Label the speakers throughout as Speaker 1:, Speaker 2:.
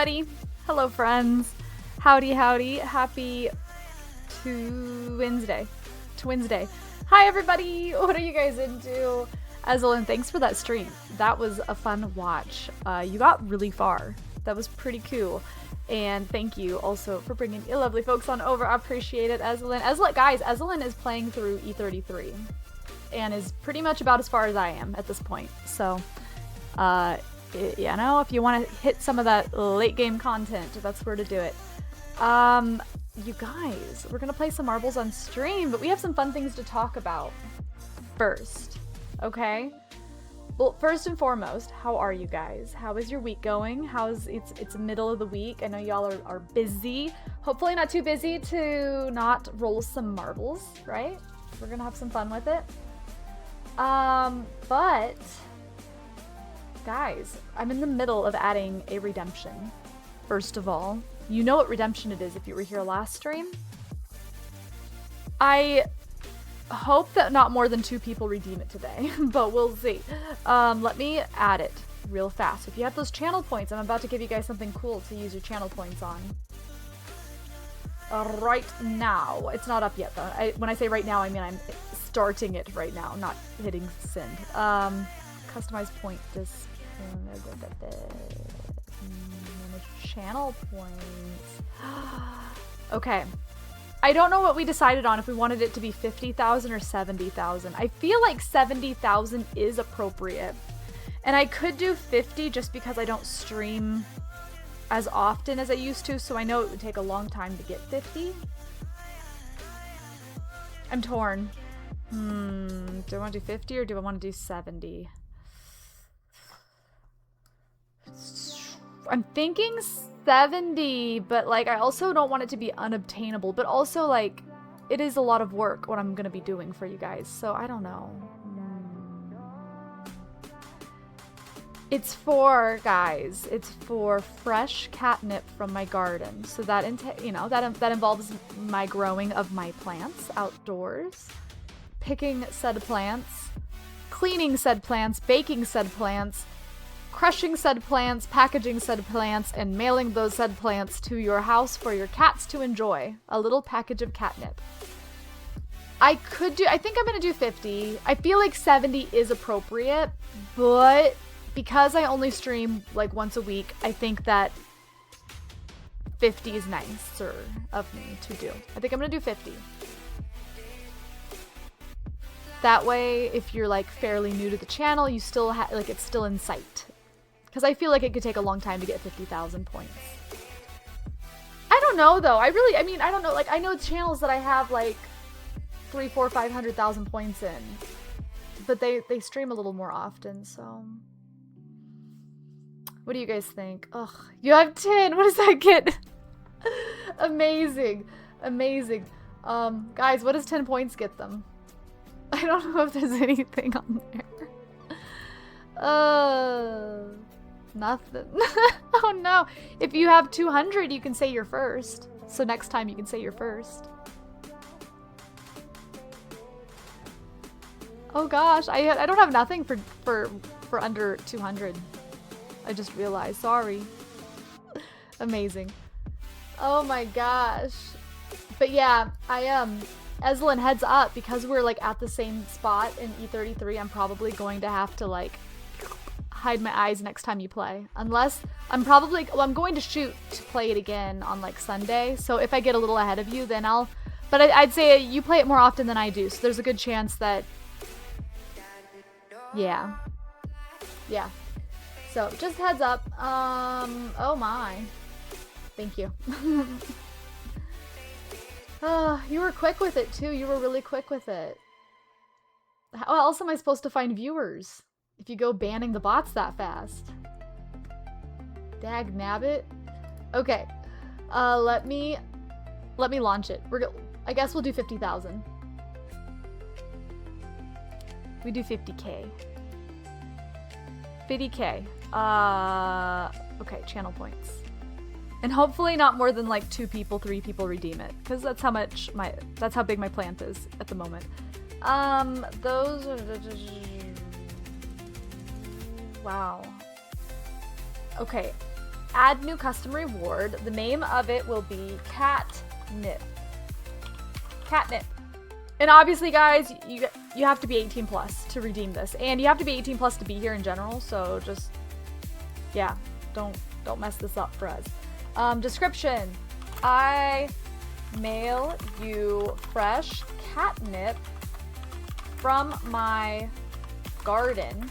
Speaker 1: everybody. Hello, friends. Howdy, howdy. Happy Wednesday. Hi, everybody. What are you guys into? Azalin, thanks for that stream. That was a fun watch. You got really far. That was pretty cool. And thank you also for bringing you lovely folks on over. I appreciate it, Azalin. Guys, Azalin is playing through E33 and is pretty much about as far as I am at this point. So, you know, if you want to hit some of that late game content, that's where to do it. You guys, we're gonna play some marbles on stream, but we have some fun things to talk about first, okay? Well, first and foremost, how are you guys? How is your week going? It's the middle of the week. I know y'all are busy. Hopefully not too busy to not roll some marbles, right? We're gonna have some fun with it. But guys, I'm in the middle of adding a redemption. First of all, you know what redemption it is if you were here last stream. I hope that not more than 2 people redeem it today, but we'll see. Let me add it real fast. If you have those channel points, I'm about to give you guys something cool to use your channel points on. Right now. It's not up yet, though. When I say right now, I mean I'm starting it right now, not hitting send. Customize point display. Channel points. Okay. I don't know what we decided on, if we wanted it to be 50,000 or 70,000. I feel like 70,000 is appropriate. And I could do 50 just because I don't stream as often as I used to, so I know it would take a long time to get 50. I'm torn. Do I want to do 50 or do I want to do 70? I'm thinking 70, but like I also don't want it to be unobtainable, but also like it is a lot of work what I'm gonna be doing for you guys, so I don't know. It's for guys, it's for fresh catnip from my garden, so that that involves my growing of my plants outdoors, picking said plants, cleaning said plants, baking said plants, crushing said plants, packaging said plants, and mailing those said plants to your house for your cats to enjoy. A little package of catnip. I think I'm gonna do 50. I feel like 70 is appropriate, but because I only stream like once a week, I think that 50 is nicer of me to do. I think I'm gonna do 50. That way, if you're like fairly new to the channel, you still like it's still in sight. Because I feel like it could take a long time to get 50,000 points. I don't know though. I don't know. Like I know channels that I have like 300, 400, 500,000 points in, but they stream a little more often. So, what do you guys think? Ugh, you have 10. What does that get? Amazing, amazing. Guys, what does 10 points get them? I don't know if there's anything on there. Nothing. Oh no. If you have 200, you can say you're first. So next time you can say you're first. Oh gosh, I don't have nothing for under 200. I just realized. Sorry. Amazing. Oh my gosh. But yeah, Eslin, heads up, because we're like at the same spot in E33, I'm probably going to have to like hide my eyes next time you play. Unless I'm going to shoot to play it again on like Sunday. So if I get a little ahead of you, then but I'd say you play it more often than I do. So there's a good chance that, yeah. So just heads up. Oh my. Thank you. Oh, you were quick with it too. You were really quick with it. How else am I supposed to find viewers if you go banning the bots that fast? Dag nabbit. Okay. Let me launch it. I guess we'll do 50,000. We do 50K. 50K. Okay, channel points. And hopefully not more than like 2 people, 3 people redeem it, because that's how big my plant is at the moment. Those are wow. Okay, Add new custom reward. The name of it will be catnip. Catnip. And obviously, guys, you have to be 18 plus to redeem this, and you have to be 18 plus to be here in general. So just, yeah, don't mess this up for us. Description: I mail you fresh catnip from my garden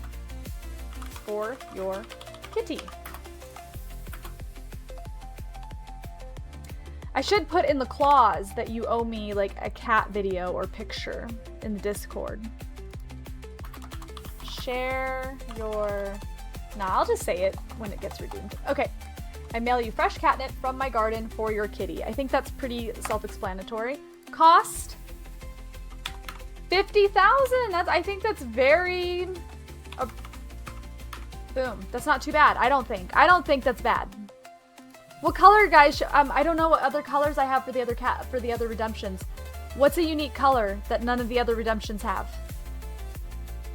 Speaker 1: for your kitty. I should put in the clause that you owe me like a cat video or picture in the Discord. Share your... Nah, I'll just say it when it gets redeemed. Okay. I mail you fresh catnip from my garden for your kitty. I think that's pretty self-explanatory. Cost? 50,000. I think that's very... boom. That's not too bad. I don't think that's bad. What color, guys? I don't know what other colors I have for the other redemptions. What's a unique color that none of the other redemptions have?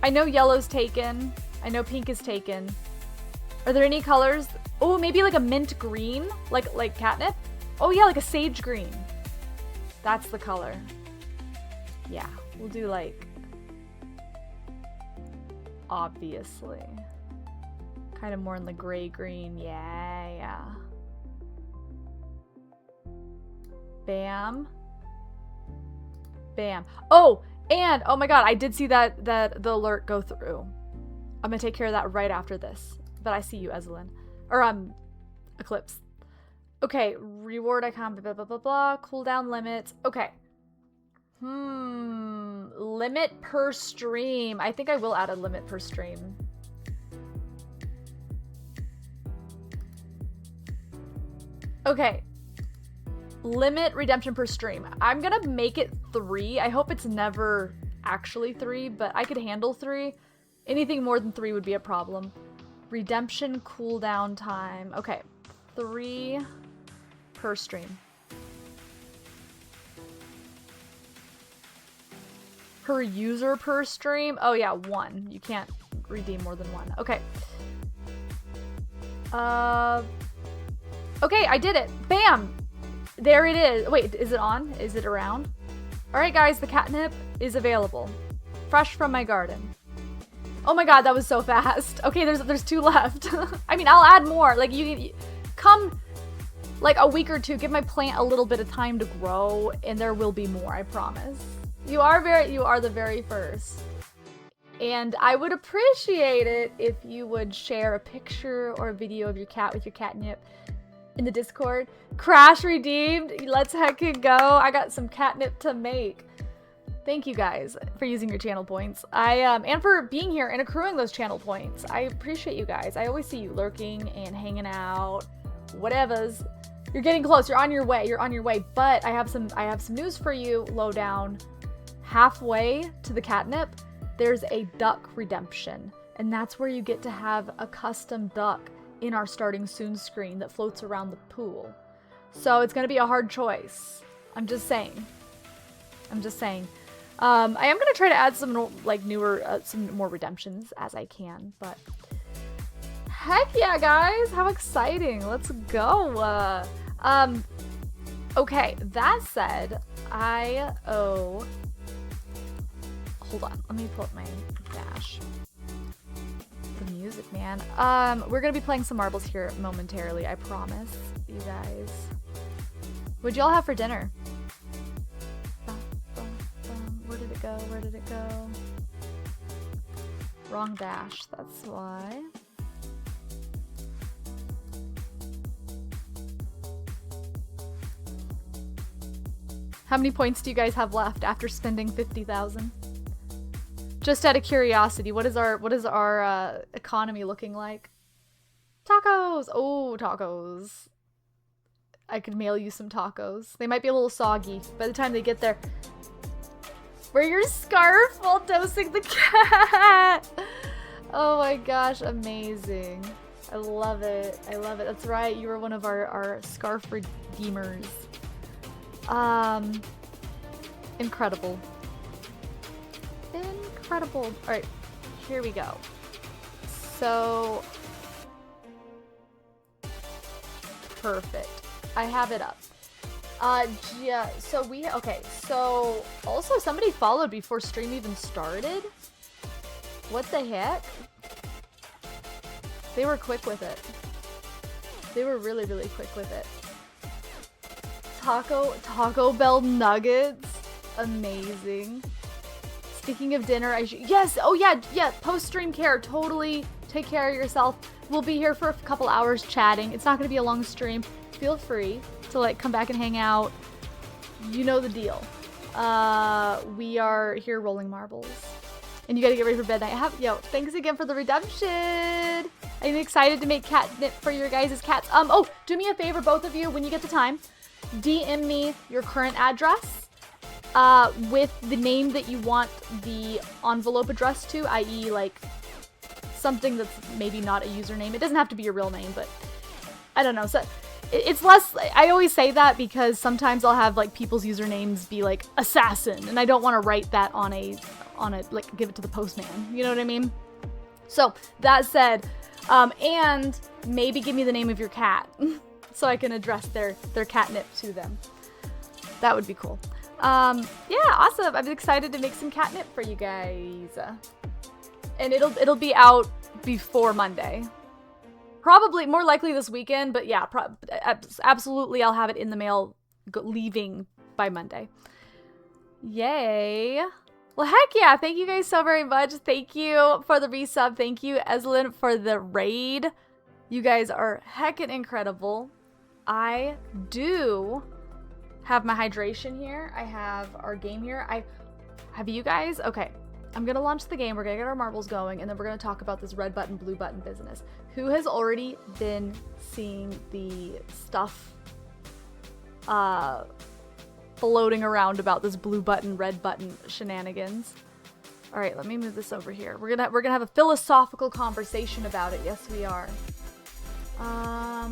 Speaker 1: I know yellow's taken. I know pink is taken. Are there any colors? Oh, maybe like a mint green, like catnip. Oh yeah, like a sage green. That's the color. Yeah, we'll do like, obviously, kind of more in the gray green. Yeah. Bam. Bam. Oh, and oh my god, I did see that the alert go through. I'm gonna take care of that right after this. But I see you, Ezelyn. Or Eclipse. Okay, reward icon, blah blah blah blah. Cooldown limits. Okay. Limit per stream. I think I will add a limit per stream. Okay. Limit redemption per stream. I'm gonna make it 3. I hope it's never actually 3, but I could handle 3. Anything more than 3 would be a problem. Redemption cooldown time. Okay, 3 per stream. Per user per stream? Oh yeah, 1. You can't redeem more than 1. Okay. Okay, I did it. Bam! There it is. Wait, is it on? Is it around? Alright guys, the catnip is available. Fresh from my garden. Oh my god, that was so fast. Okay, there's 2 left. I mean, I'll add more. Like, you come like a week or 2, give my plant a little bit of time to grow, and there will be more, I promise. You are the very first. And I would appreciate it if you would share a picture or a video of your cat with your catnip in the Discord. Crash redeemed. Let's heckin' go. I got some catnip to make. Thank you guys for using your channel points. And for being here and accruing those channel points. I appreciate you guys. I always see you lurking and hanging out. Whatevers. You're getting close. You're on your way. You're on your way. But I have some news for you. Low down. Halfway to the catnip, there's a duck redemption. And that's where you get to have a custom duck in our starting soon screen that floats around the pool. So it's gonna be a hard choice. I'm just saying. I am gonna try to add some like newer, some more redemptions as I can, but heck yeah, guys! How exciting! Let's go. Okay. That said, I owe. Hold on. Let me pull up my dash. The music, man. We're gonna be playing some marbles here momentarily. I promise you guys. What'd y'all have for dinner? Where did it go? Where did it go? Wrong dash. That's why. How many points do you guys have left after spending 50,000? Just out of curiosity, what is our economy looking like? Tacos! Oh, tacos. I could mail you some tacos. They might be a little soggy by the time they get there. Wear your scarf while dosing the cat! Oh my gosh, amazing. I love it. I love it. That's right, you were one of our scarf redeemers. Incredible. Incredible. Alright, here we go. So, Perfect. I have it up. Yeah, so okay, so also somebody followed before stream even started. What the heck? They were quick with it. They were really, really quick with it. Taco Bell nuggets. Amazing. Speaking of dinner, yes, oh yeah, post-stream care, totally take care of yourself. We'll be here for a couple hours chatting. It's not gonna be a long stream. Feel free to like come back and hang out. You know the deal. We are here rolling marbles. And you gotta get ready for bed night. Yo, thanks again for the redemption. I'm excited to make catnip for your guys' cats. Oh, do me a favor, both of you, when you get the time, DM me your current address with the name that you want the envelope addressed to, i.e. like something that's maybe not a username. It doesn't have to be your real name, but I don't know. So it's less, I always say that because sometimes I'll have like people's usernames be like assassin, and I don't want to write that on a like give it to the postman. You know what I mean? So that said, and maybe give me the name of your cat so I can address their catnip to them. That would be cool. Yeah, awesome. I'm excited to make some catnip for you guys. And it'll be out before Monday. Probably more likely this weekend, but yeah, absolutely I'll have it in the mail leaving by Monday. Yay. Well, heck yeah. Thank you guys so very much. Thank you for the resub. Thank you, Eslin, for the raid. You guys are heckin' incredible. I do have my hydration here. I have our game here. Have you guys? Okay. I'm going to launch the game. We're going to get our marbles going, and then we're going to talk about this red button, blue button business. Who has already been seeing the stuff floating around about this blue button, red button shenanigans? All right, let me move this over here. We're gonna have a philosophical conversation about it. Yes, we are. Up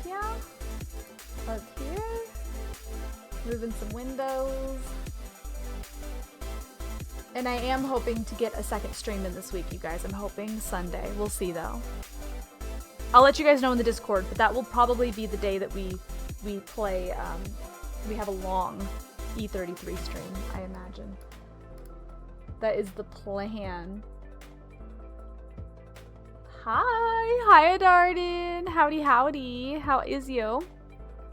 Speaker 1: here, up here. Moving some windows. And I am hoping to get a second stream in this week, you guys. I'm hoping Sunday. We'll see, though. I'll let you guys know in the Discord, but that will probably be the day that we play, we have a long E33 stream, I imagine. That is the plan. Hi, Adarden. Howdy, howdy. How is you?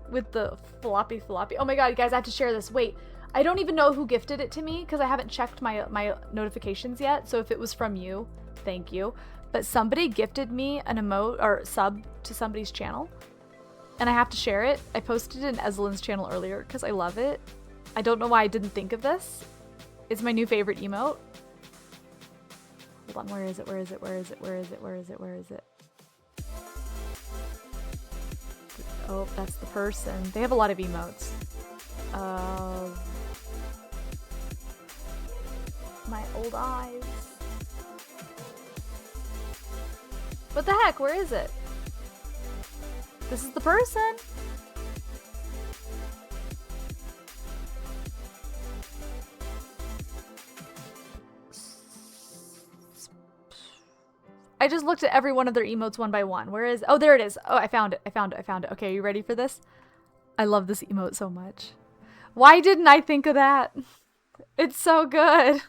Speaker 1: With the floppy. Oh my god, guys, I have to share this. Wait. I don't even know who gifted it to me because I haven't checked my notifications yet. So if it was from you, thank you. But somebody gifted me an emote or sub to somebody's channel, and I have to share it. I posted it in Eslin's channel earlier because I love it. I don't know why I didn't think of this. It's my new favorite emote. Hold on, where is it? Where is it? Where is it? Where is it? Where is it? Where is it? Oh, that's the person. They have a lot of emotes. My old eyes. What the heck? Where is it? This is the person. I just looked at every one of their emotes one by one. Where is? Oh, there it is. Oh, I found it. I found it. I found it. Okay, are you ready for this? I love this emote so much. Why didn't I think of that? It's so good.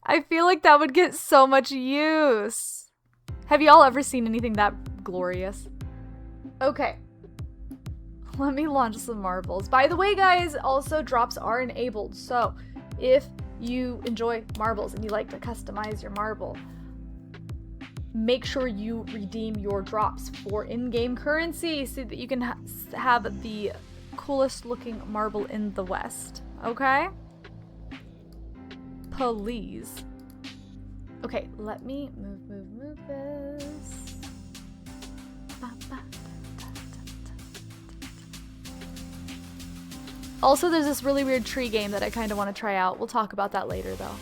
Speaker 1: I feel like that would get so much use. Have y'all ever seen anything that glorious? Okay. Let me launch some marbles. By the way, guys, also drops are enabled. So if you enjoy marbles and you like to customize your marble, make sure you redeem your drops for in-game currency so that you can have the coolest looking marble in the West. Okay? Please. Okay, let me move this. Also, there's this really weird tree game that I kind of want to try out. We'll talk about that later, though.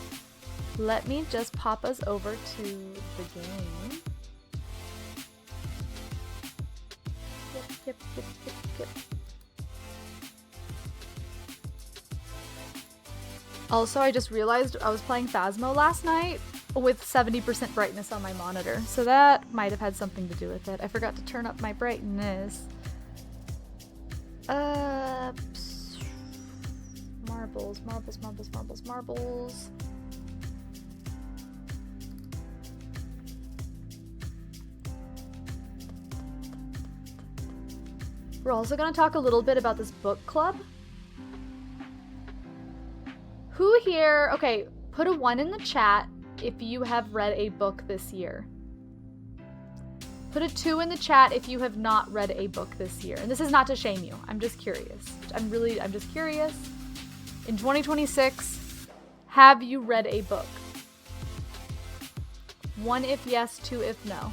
Speaker 1: Let me just pop us over to the game. Yep. Also, I just realized I was playing Phasmo last night with 70% brightness on my monitor. So that might have had something to do with it. I forgot to turn up my brightness. Marbles, marbles, marbles, marbles, marbles. We're also going to talk a little bit about this book club. Who here, okay, put a 1 in the chat if you have read a book this year. Put a 2 in the chat if you have not read a book this year. And this is not to shame you. I'm just curious. I'm just curious. In 2026, have you read a book? 1 if yes, 2 if no.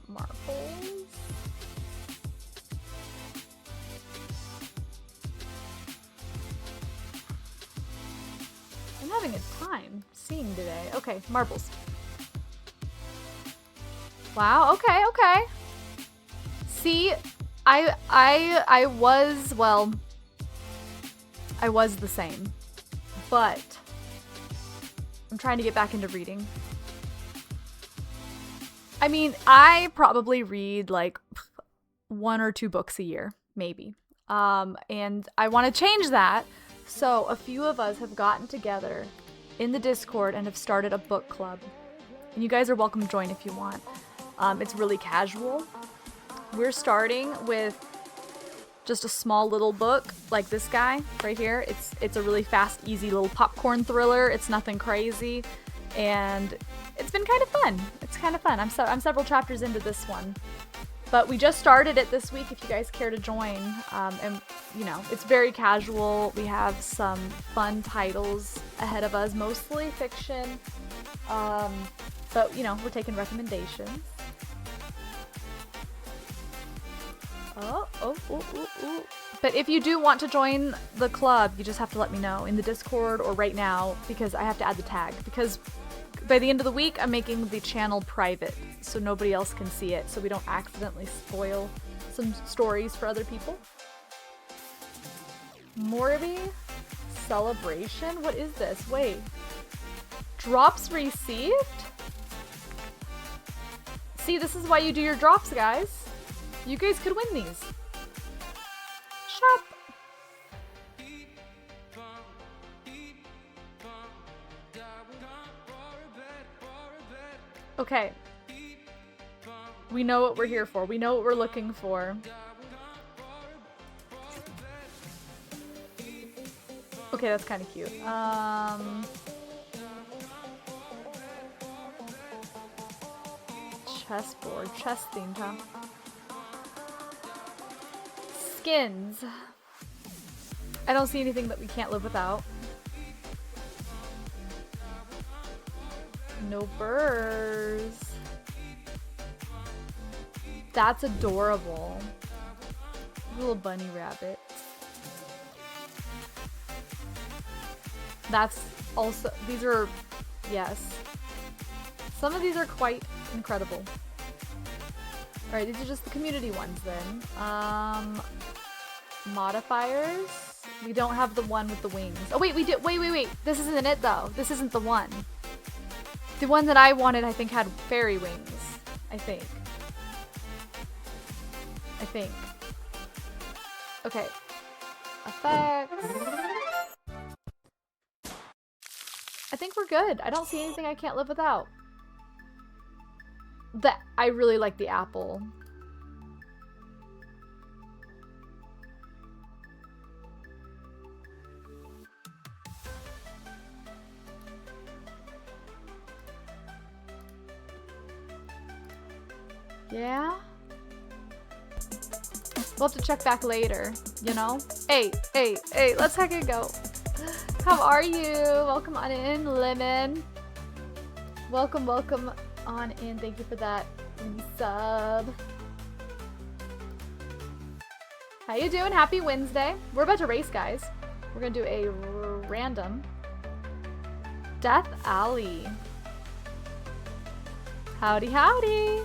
Speaker 1: Marbles. I'm having a time seeing today. Okay, marbles. Wow, okay, okay. See, I was the same, but I'm trying to get back into reading. I mean, I probably read like 1 or 2 books a year, maybe. And I want to change that. So a few of us have gotten together in the Discord and have started a book club. And you guys are welcome to join if you want. It's really casual. We're starting with just a small little book like this guy right here. It's a really fast, easy little popcorn thriller. It's nothing crazy. And it's been kind of fun. It's kind of fun. I'm several chapters into this one. But we just started it this week if you guys care to join. And, you know, it's very casual. We have some fun titles ahead of us, mostly fiction. But, you know, we're taking recommendations. Oh. But if you do want to join the club, you just have to let me know in the Discord or right now because I have to add the tag. Because by the end of the week, I'm making the channel private so nobody else can see it, so we don't accidentally spoil some stories for other people. Morby celebration? What is this? Wait. Drops received? See, this is why you do your drops, guys. You guys could win these. Shop. Okay. We know what we're here for. We know what we're looking for. Okay, that's kind of cute. Chessboard. Chess themed, huh? Skins. I don't see anything that we can't live without. No burrs. That's adorable. Little bunny rabbit. That's also, these are, yes. Some of these are quite incredible. Alright, these are just the community ones then. Modifiers. We don't have the one with the wings. Oh wait, we did, wait. This isn't it though. This isn't the one. The one that I wanted, I think, had fairy wings. I think. Okay. Effects. I think we're good. I don't see anything I can't live without. I really like the apple. Yeah? We'll have to check back later, you know? Hey, let's heck it go. How are you? Welcome on in, Lemon. Welcome on in. Thank you for that sub. How you doing? Happy Wednesday. We're about to race, guys. We're gonna do a random. Death Alley. Howdy.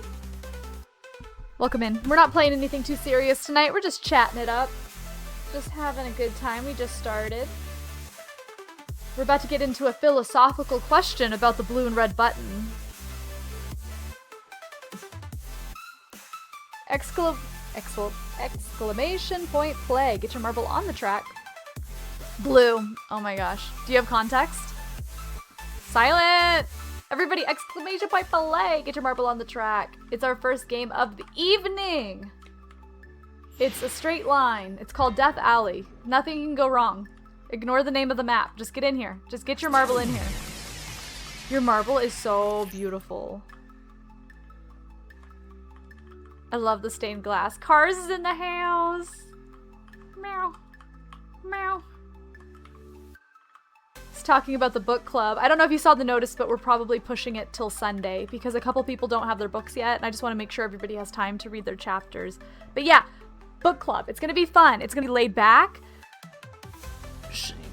Speaker 1: Welcome in. We're not playing anything too serious tonight. We're just chatting it up. Just having a good time. We just started. We're about to get into a philosophical question about the blue and red button. Exclamation point play. Get your marble on the track. Blue. Oh my gosh. Do you have context? Silent! Everybody, exclamation point play. Get your marble on the track. It's our first game of the evening. It's a straight line. It's called Death Alley. Nothing can go wrong. Ignore the name of the map. Just get in here. Just get your marble in here. Your marble is so beautiful. I love the stained glass. Cars is in the house. Meow. Meow. It's talking about the book club. I don't know if you saw the notice, but we're probably pushing it till Sunday because a couple people don't have their books yet, and I just want to make sure everybody has time to read their chapters. But yeah, book club. It's going to be fun. It's going to be laid back.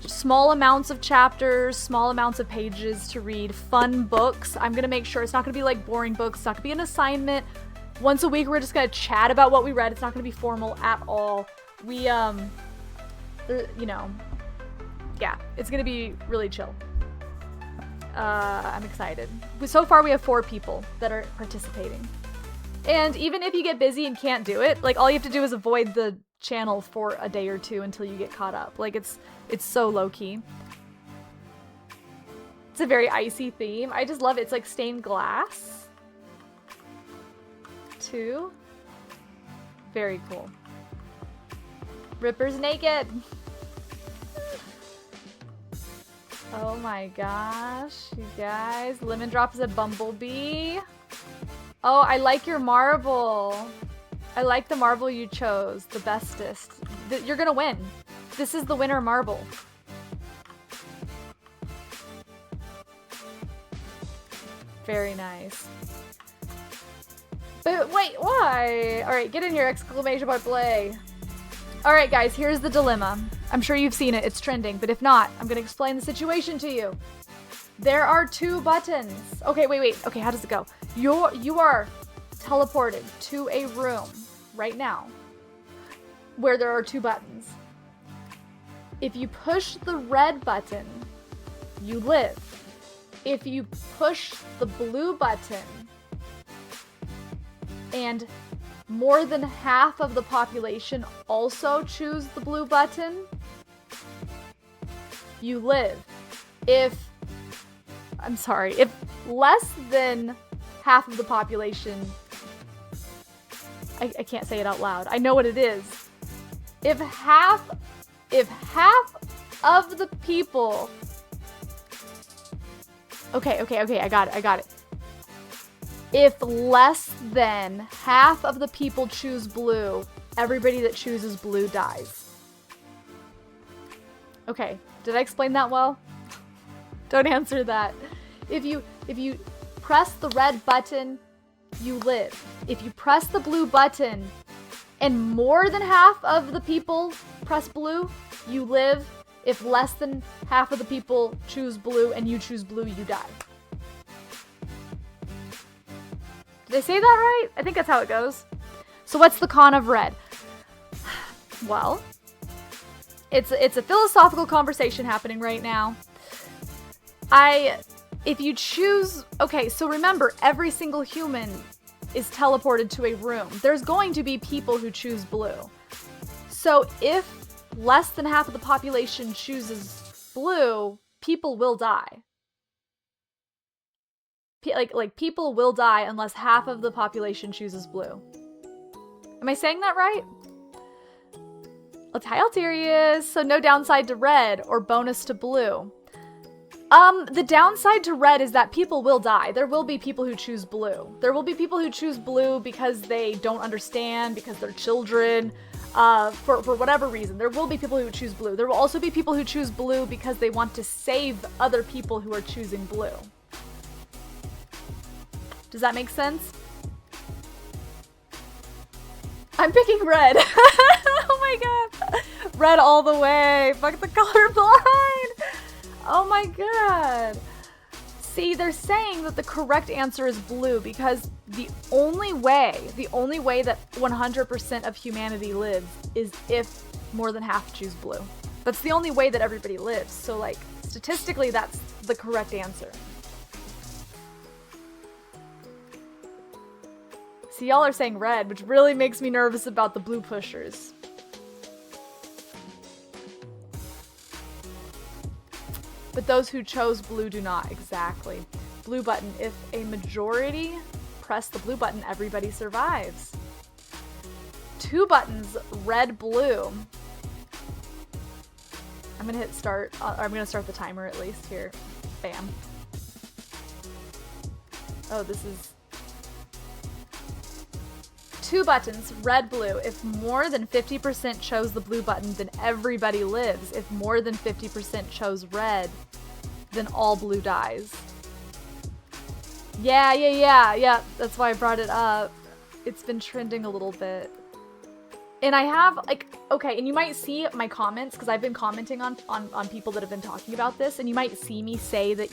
Speaker 1: Small amounts of chapters, small amounts of pages to read, fun books. I'm going to make sure it's not going to be like boring books. It's not going to be an assignment. Once a week, we're just going to chat about what we read. It's not going to be formal at all. We, you know, yeah, it's going to be really chill. I'm excited. So far, we have 4 people that are participating. And even if you get busy and can't do it, like, all you have to do is avoid the channel for a day or 2 until you get caught up. Like, it's so low-key. It's a very icy theme. I just love it. It's like stained glass. 2. Very cool. Ripper's naked. Oh my gosh, you guys. Lemon Drop is a bumblebee. Oh, I like your marble. I like the marble you chose, the bestest. You're gonna win. This is the winner marble. Very nice. But wait, why? Alright, get in here, exclamation point play. Alright guys, here's the dilemma. I'm sure you've seen it, it's trending, but if not, I'm gonna explain the situation to you. There are 2 buttons. Okay, wait. Okay, how does it go? You are teleported to a room right now where there are 2 buttons. If you push the red button, you live. If you push the blue button, and more than half of the population also choose the blue button, you live. If less than half of the population, I can't say it out loud. I know what it is. If half of the people, okay, I got it. If less than half of the people choose blue, everybody that chooses blue dies. Okay, did I explain that well? Don't answer that. If you press the red button, you live. If you press the blue button and more than half of the people press blue, you live. If less than half of the people choose blue and you choose blue, you die. Did I say that right? I think that's how it goes. So what's the con of red? Well, it's a philosophical conversation happening right now. If you choose, okay, so remember, every single human is teleported to a room. There's going to be people who choose blue. So if less than half of the population chooses blue, people will die. Like people will die unless half of the population chooses blue. Am I saying that right? Let's hi Alterius. So no downside to red or bonus to blue. The downside to red is that people will die. There will be people who choose blue. There will be people who choose blue because they don't understand, because they're children, for whatever reason. There will be people who choose blue. There will also be people who choose blue because they want to save other people who are choosing blue. Does that make sense? I'm picking red. Oh my god. Red all the way. Fuck the colorblind. Oh my god. See, they're saying that the correct answer is blue because the only way that 100% of humanity lives is if more than half choose blue. That's the only way that everybody lives. So like statistically, that's the correct answer. See, y'all are saying red, which really makes me nervous about the blue pushers. But those who chose blue do not. Exactly. Blue button. If a majority press the blue button, everybody survives. 2 buttons, red, blue. I'm gonna hit start. I'm gonna start the timer at least here. Bam. Oh, this is 2 buttons, red, blue. If more than 50% chose the blue button, then everybody lives. If more than 50% chose red, then all blue dies. Yeah. That's why I brought it up. It's been trending a little bit. And I have, like, okay, and you might see my comments, because I've been commenting on people that have been talking about this, and you might see me say that,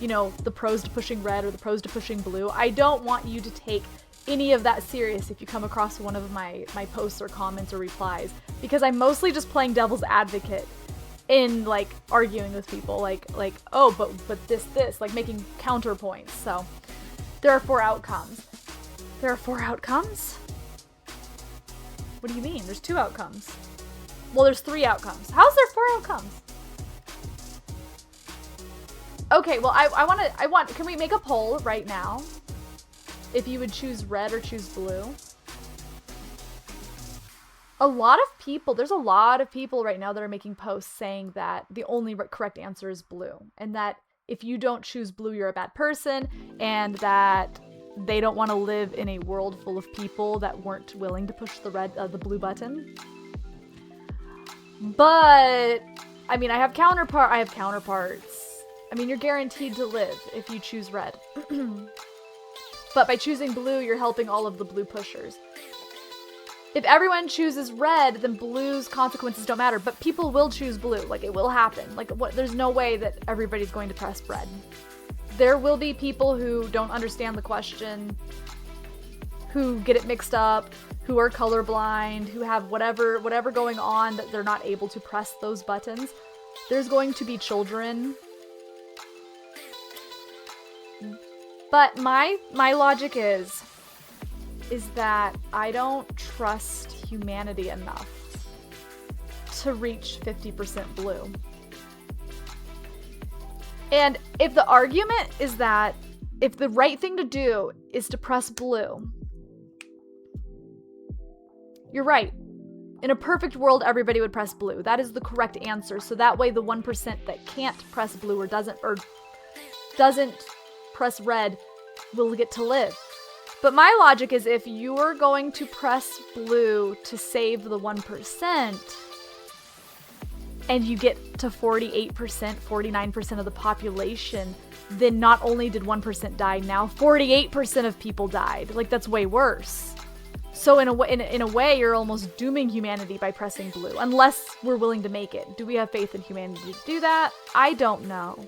Speaker 1: you know, the pros to pushing red or the pros to pushing blue. I don't want you to take any of that serious if you come across one of my posts or comments or replies, because I'm mostly just playing devil's advocate in, like, arguing with people, like, oh, but this, like, making counterpoints. So there are 4 outcomes. There are 4 outcomes? What do you mean? There's 2 outcomes. Well, there's 3 outcomes. How's there 4 outcomes? Okay, well, I want, can we make a poll right now? If you would choose red or choose blue? There's a lot of people right now that are making posts saying that the only correct answer is blue. And that if you don't choose blue, you're a bad person. And that they don't want to live in a world full of people that weren't willing to push the blue button. But I mean, I have counterparts. I mean, you're guaranteed to live if you choose red. But by choosing blue, you're helping all of the blue pushers. If everyone chooses red, then blue's consequences don't matter. But people will choose blue. Like, it will happen. Like, there's no way that everybody's going to press red. There will be people who don't understand the question, who get it mixed up, who are colorblind, who have whatever going on that they're not able to press those buttons. There's going to be children. But my logic is that I don't trust humanity enough to reach 50% blue. And if the argument is that if the right thing to do is to press blue, you're right. In a perfect world, everybody would press blue. That is the correct answer. So that way the 1% that can't press blue or doesn't press red will get to live. But my logic is if you're going to press blue to save the 1%, and you get to 48%, 49% of the population, then not only did 1% die, now 48% of people died. Like, that's way worse. So in a way, you're almost dooming humanity by pressing blue, unless we're willing to make it. Do we have faith in humanity to do that? I don't know.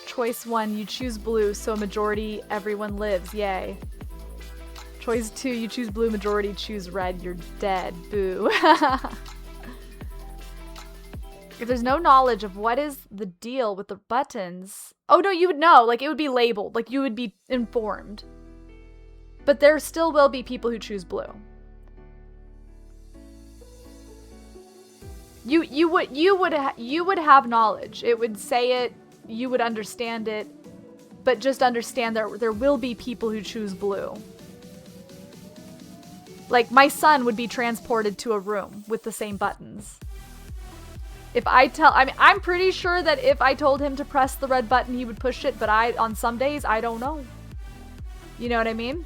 Speaker 1: Choice 1, you choose blue, so a majority, everyone lives. Yay. Choice 2, you choose blue, majority choose red, you're dead. Boo. If there's no knowledge of what is the deal with the buttons... Oh no, you would know. Like, it would be labeled. Like, you would be informed. But there still will be people who choose blue. You would have knowledge. It would say it, you would understand it, but just understand that there will be people who choose blue. Like, my son would be transported to a room with the same buttons. I'm pretty sure that if I told him to press the red button, he would push it, but on some days, I don't know. You know what I mean?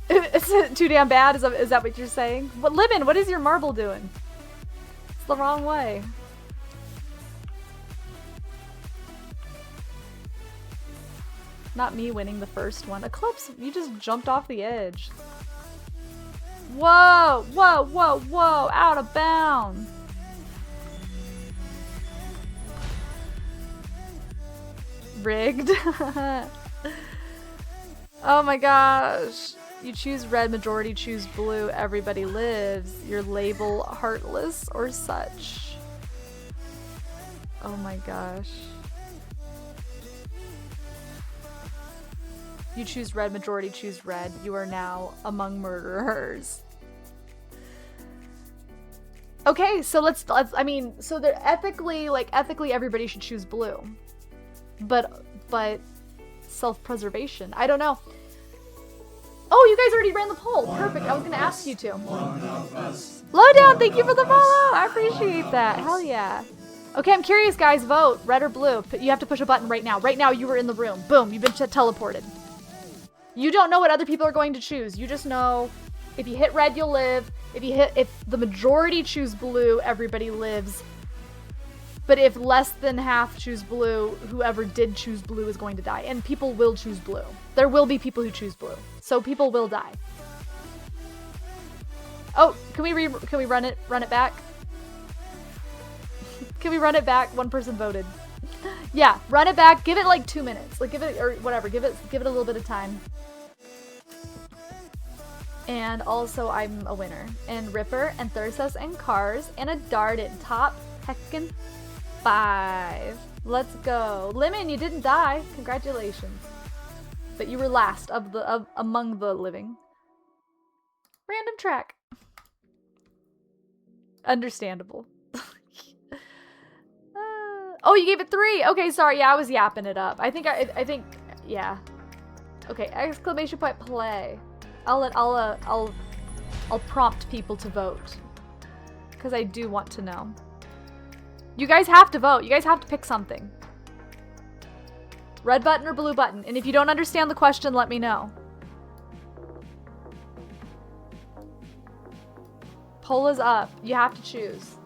Speaker 1: It's too damn bad? Is that what you're saying? What, Libin, what is your marble doing? It's the wrong way. Not me winning the first one. Eclipse, you just jumped off the edge. Whoa, whoa, whoa, whoa, out of bounds. Rigged. Oh my gosh. You choose red, majority choose blue, everybody lives. Your label heartless or such. Oh my gosh. You choose red, majority choose red. You are now among murderers. Okay, so let's I mean, so they're ethically everybody should choose blue. But self-preservation. I don't know. Oh, you guys already ran the poll. Perfect. I was gonna ask you to. Lowdown, thank you for the follow. I appreciate that. Hell yeah. Okay, I'm curious, guys. Vote red or blue. You have to push a button right now. Right now, you were in the room. Boom, you've been teleported. You don't know what other people are going to choose. You just know if you hit red, you'll live. If the majority choose blue, everybody lives. But if less than half choose blue, whoever did choose blue is going to die. And people will choose blue. There will be people who choose blue. So people will die. Oh, can we run it back? Can we run it back? One person voted. Yeah, run it back. Give it like 2 minutes. Like give it, or whatever. Give it a little bit of time. And also I'm a winner. And Ripper and Thursos and Cars and a Darted. Top heckin' 5. Let's go. Lemon, you didn't die. Congratulations. But you were last among the living. Random track. Understandable. Oh, you gave it 3. Okay, sorry. Yeah, I was yapping it up. I think yeah. Okay, exclamation point play. I'll prompt people to vote. Because I do want to know. You guys have to vote. You guys have to pick something. Red button or blue button. And if you don't understand the question, let me know. Poll is up. You have to choose.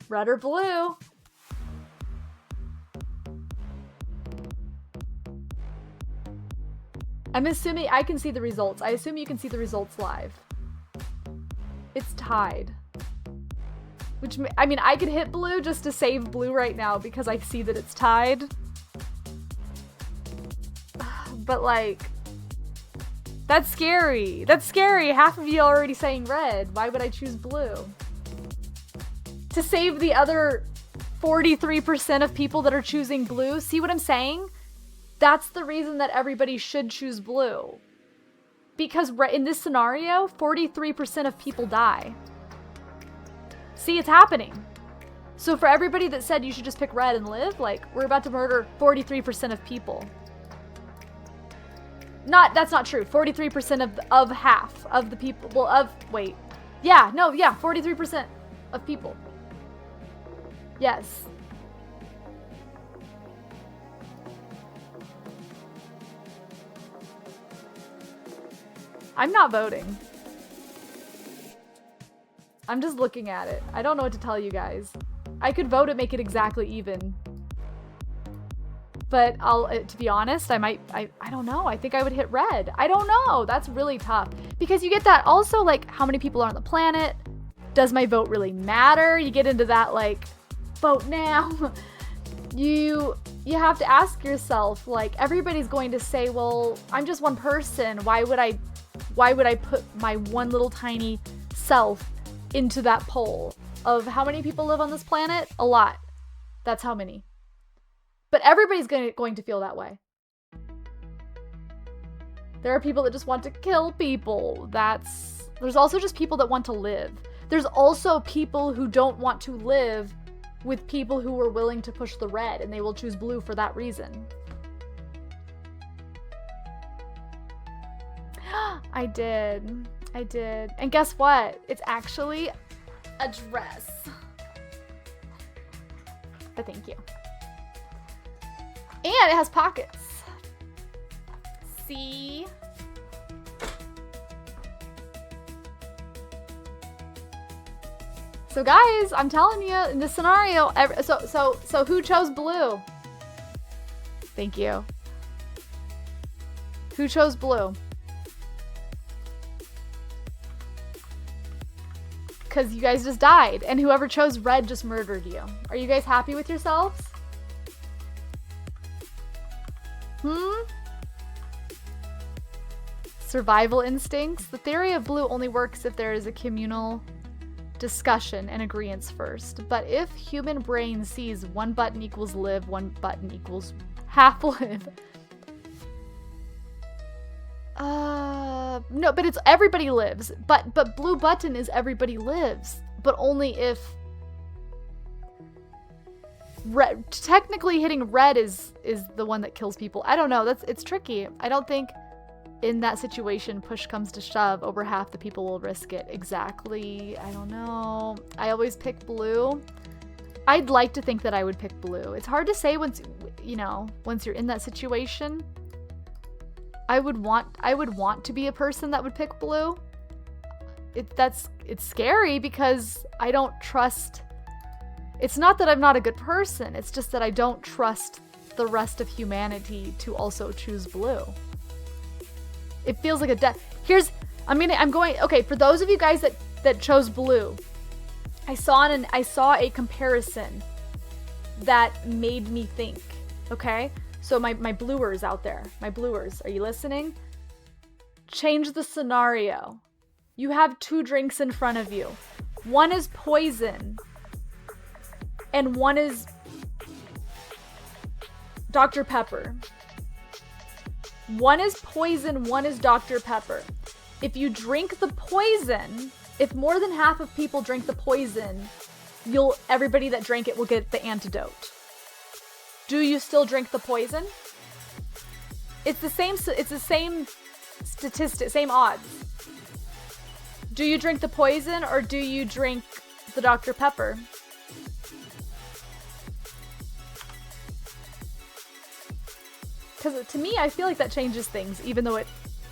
Speaker 1: Red or blue? I'm assuming I can see the results. I assume you can see the results live. It's tied. Which, I mean, I could hit blue just to save blue right now because I see that it's tied. But like, that's scary. That's scary. Half of you are already saying red. Why would I choose blue? To save the other 43% of people that are choosing blue. See what I'm saying? That's the reason that everybody should choose blue. Because in this scenario, 43% of people die. See, it's happening. So for everybody that said you should just pick red and live, like, we're about to murder 43% of people. That's not true. 43% of half of the people. Well, wait. Yeah, no, yeah, 43% of people. Yes. I'm not voting. I'm just looking at it. I don't know what to tell you guys. I could vote and make it exactly even. But to be honest, I don't know. I think I would hit red. I don't know. That's really tough. Because you get that also, like, how many people are on the planet? Does my vote really matter? You get into that, like, vote now. You have to ask yourself, like, everybody's going to say, well, I'm just one person. Why would I put my one little tiny self into that poll of how many people live on this planet? A lot. That's how many. But everybody's going to feel that way. There are people that just want to kill people. There's also just people that want to live. There's also people who don't want to live with people who are willing to push the red, and they will choose blue for that reason. I did. And guess what? It's actually a dress. But thank you. And it has pockets. See? So guys, I'm telling you, in this scenario, so who chose blue? Thank you. Who chose blue? because you guys just died, and whoever chose red just murdered you. Are you guys happy with yourselves? Survival instincts. The theory of blue only works if there is a communal discussion and agreement first. But if human brain sees one button equals live, one button equals half live. No, but it's everybody lives. But blue button is everybody lives. But only if red, technically hitting red is the one that kills people. I don't know. It's tricky. I don't think in that situation, push comes to shove, over half the people will risk it. Exactly. I don't know. I always pick blue. I'd like to think that I would pick blue. It's hard to say once, you know, once you're in that situation. I would want to be a person that would pick blue. It's scary because I don't trust. It's not that I'm not a good person. It's just that I don't trust the rest of humanity to also choose blue. It feels like a death. Okay, for those of you guys that chose blue, I saw a comparison that made me think, okay? So my bluers out there, my bluers, are you listening? Change the scenario. You have 2 drinks in front of you. One is poison, and one is Dr. Pepper. One is poison, one is Dr. Pepper. If you drink the poison, if more than half of people drink the poison, everybody that drank it will get the antidote. Do you still drink the poison? It's the same statistic, same odds. Do you drink the poison or do you drink the Dr. Pepper? Because to me, I feel like that changes things, even though it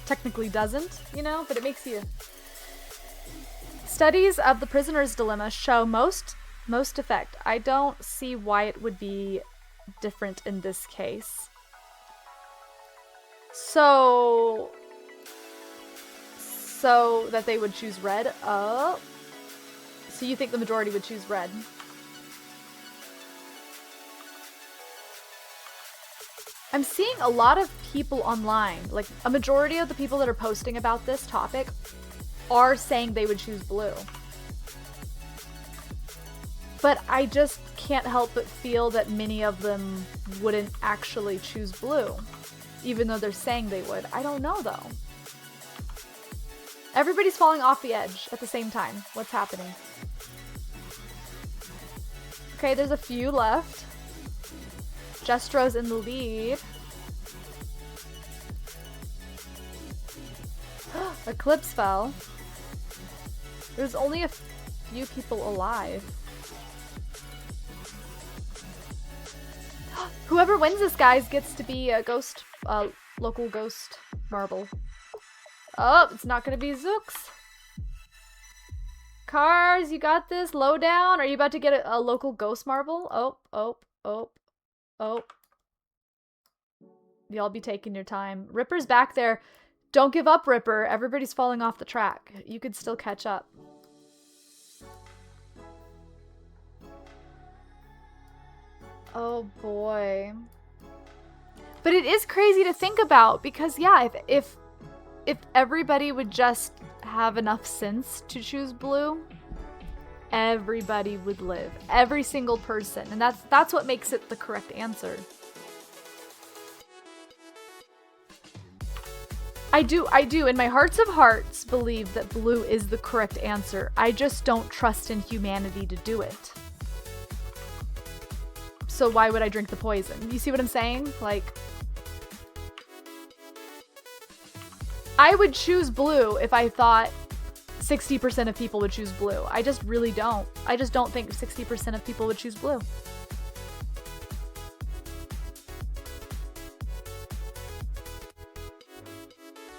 Speaker 1: technically doesn't, you know? But it makes you... Studies of the prisoner's dilemma show most effect. I don't see why it would be different in this case. So that they would choose red? Oh. So you think the majority would choose red? I'm seeing a lot of people online, like a majority of the people that are posting about this topic are saying they would choose blue. But I just can't help but feel that many of them wouldn't actually choose blue, even though they're saying they would. I don't know though. Everybody's falling off the edge at the same time. What's happening? Okay, there's a few left. Jestro's in the lead. Eclipse fell. There's only a few people alive. Whoever wins this, guys, gets to be a ghost, local ghost marble. Oh, it's not gonna be Zooks. Cars, you got this. Low down. Are you about to get a local ghost marble? Oh. Y'all be taking your time. Ripper's back there. Don't give up, Ripper. Everybody's falling off the track. You could still catch up. Oh boy. But it is crazy to think about because yeah, if everybody would just have enough sense to choose blue, everybody would live. Every single person. And that's what makes it the correct answer. I do, in my hearts of hearts, believe that blue is the correct answer. I just don't trust in humanity to do it. So why would I drink the poison? You see what I'm saying? Like, I would choose blue if I thought 60% of people would choose blue. I just really don't. I just don't think 60% of people would choose blue.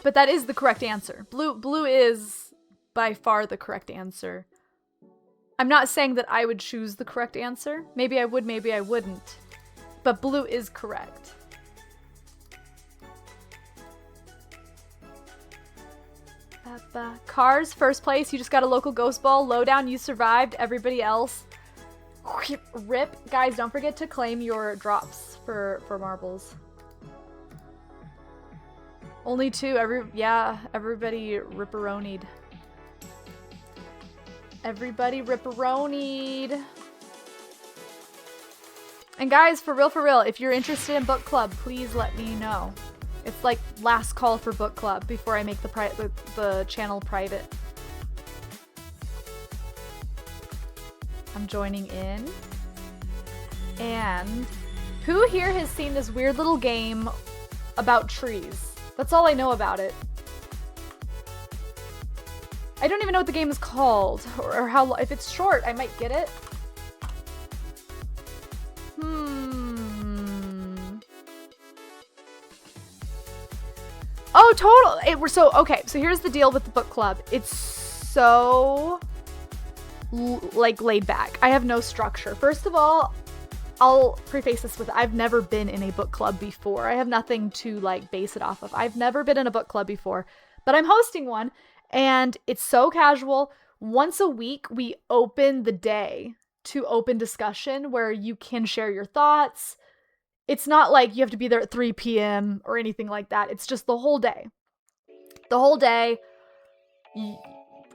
Speaker 1: But that is the correct answer. Blue is by far the correct answer. I'm not saying that I would choose the correct answer. Maybe I would, maybe I wouldn't. But blue is correct. Cars, first place. You just got a local ghost ball. Lowdown, you survived. Everybody else, rip. Guys, don't forget to claim your drops for marbles. Only 2. Everybody ripperonied. Everybody ripperonied. And guys, for real, if you're interested in book club, please let me know. It's like last call for book club before I make the channel private. I'm joining in. And who here has seen this weird little game about trees? That's all I know about it. I don't even know what the game is called or how, if it's short, I might get it. Oh, total. Okay, so here's the deal with the book club. It's so like laid back. I have no structure. First of all, I'll preface this with I've never been in a book club before. I have nothing to like base it off of. I've never been in a book club before, but I'm hosting one and it's so casual. Once a week, we open the day to open discussion where you can share your thoughts. It's not like you have to be there at 3 p.m. or anything like that. It's just the whole day. The whole day, you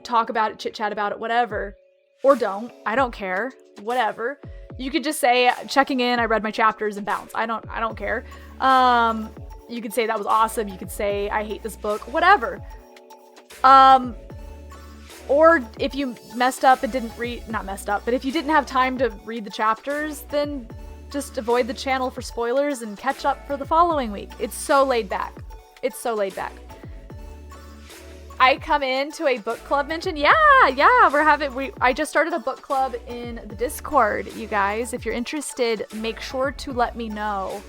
Speaker 1: talk about it, chit-chat about it, whatever. Or don't. I don't care. Whatever. You could just say, checking in, I read my chapters and bounce. I don't care. You could say that was awesome. You could say, I hate this book. Whatever. Or if you messed up and didn't read, not messed up, but if you didn't have time to read the chapters, then just avoid the channel for spoilers and catch up for the following week. It's so laid back. It's so laid back. I come into a book club mention. Yeah, I just started a book club in the Discord, you guys. If you're interested, make sure to let me know.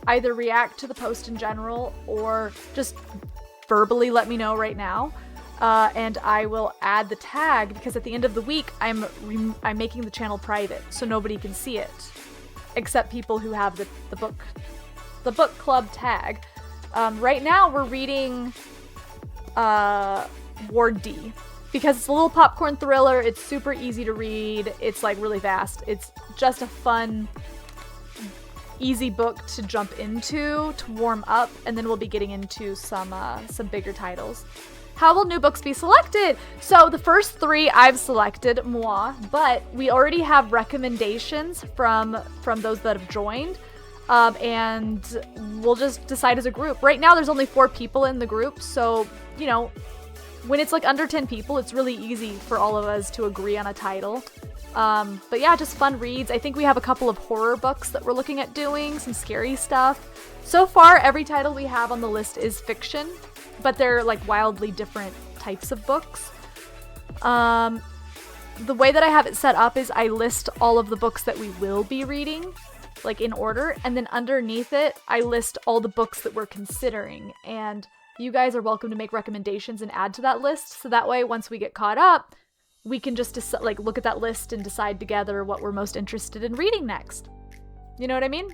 Speaker 1: Either react to the post in general or just verbally let me know right now. And I will add the tag because at the end of the week, I'm making the channel private so nobody can see it. Except people who have the book club tag. Right now we're reading Ward D because it's a little popcorn thriller. It's super easy to read. It's like really fast. It's just a fun, easy book to jump into to warm up, and then we'll be getting into some bigger titles. How will new books be selected? So the first 3 I've selected, moi, but we already have recommendations from those that have joined, and we'll just decide as a group. Right now there's only 4 people in the group, so, you know, when it's like under 10 people, it's really easy for all of us to agree on a title. But yeah, just fun reads. I think we have a couple of horror books that we're looking at doing, some scary stuff. So far, every title we have on the list is fiction, but they're like wildly different types of books. The way that I have it set up is I list all of the books that we will be reading, like in order, and then underneath it, I list all the books that we're considering. And you guys are welcome to make recommendations and add to that list, so that way, once we get caught up, we can just like look at that list and decide together what we're most interested in reading next. You know what I mean?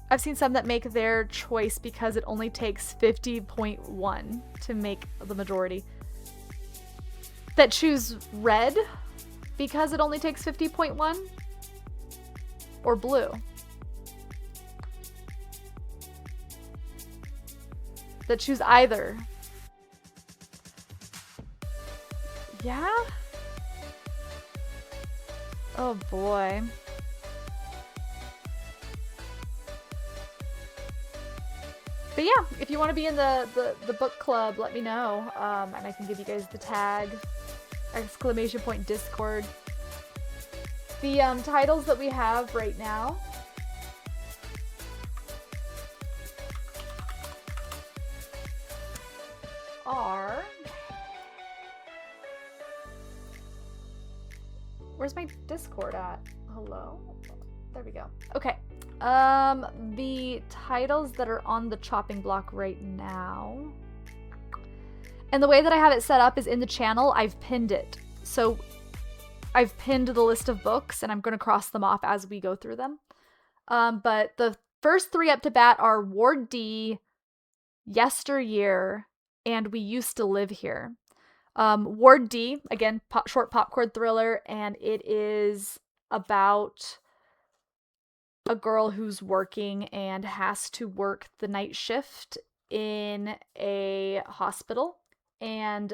Speaker 1: I've seen some that make their choice because it only takes 50.1 to make the majority. That choose red because it only takes 50.1? Or blue? That choose either. Yeah? Oh boy. But yeah, if you want to be in the book club, let me know, and I can give you guys the tag, !Discord. The titles that we have right now are... Where's my Discord at? Hello? There we go. Okay. The titles that are on the chopping block right now. And the way that I have it set up is in the channel, I've pinned it. So I've pinned the list of books and I'm going to cross them off as we go through them. But the first 3 up to bat are Ward D, Yesteryear, and We Used to Live Here. Ward D, again, short popcorn thriller, and it is about a girl who's working and has to work the night shift in a hospital and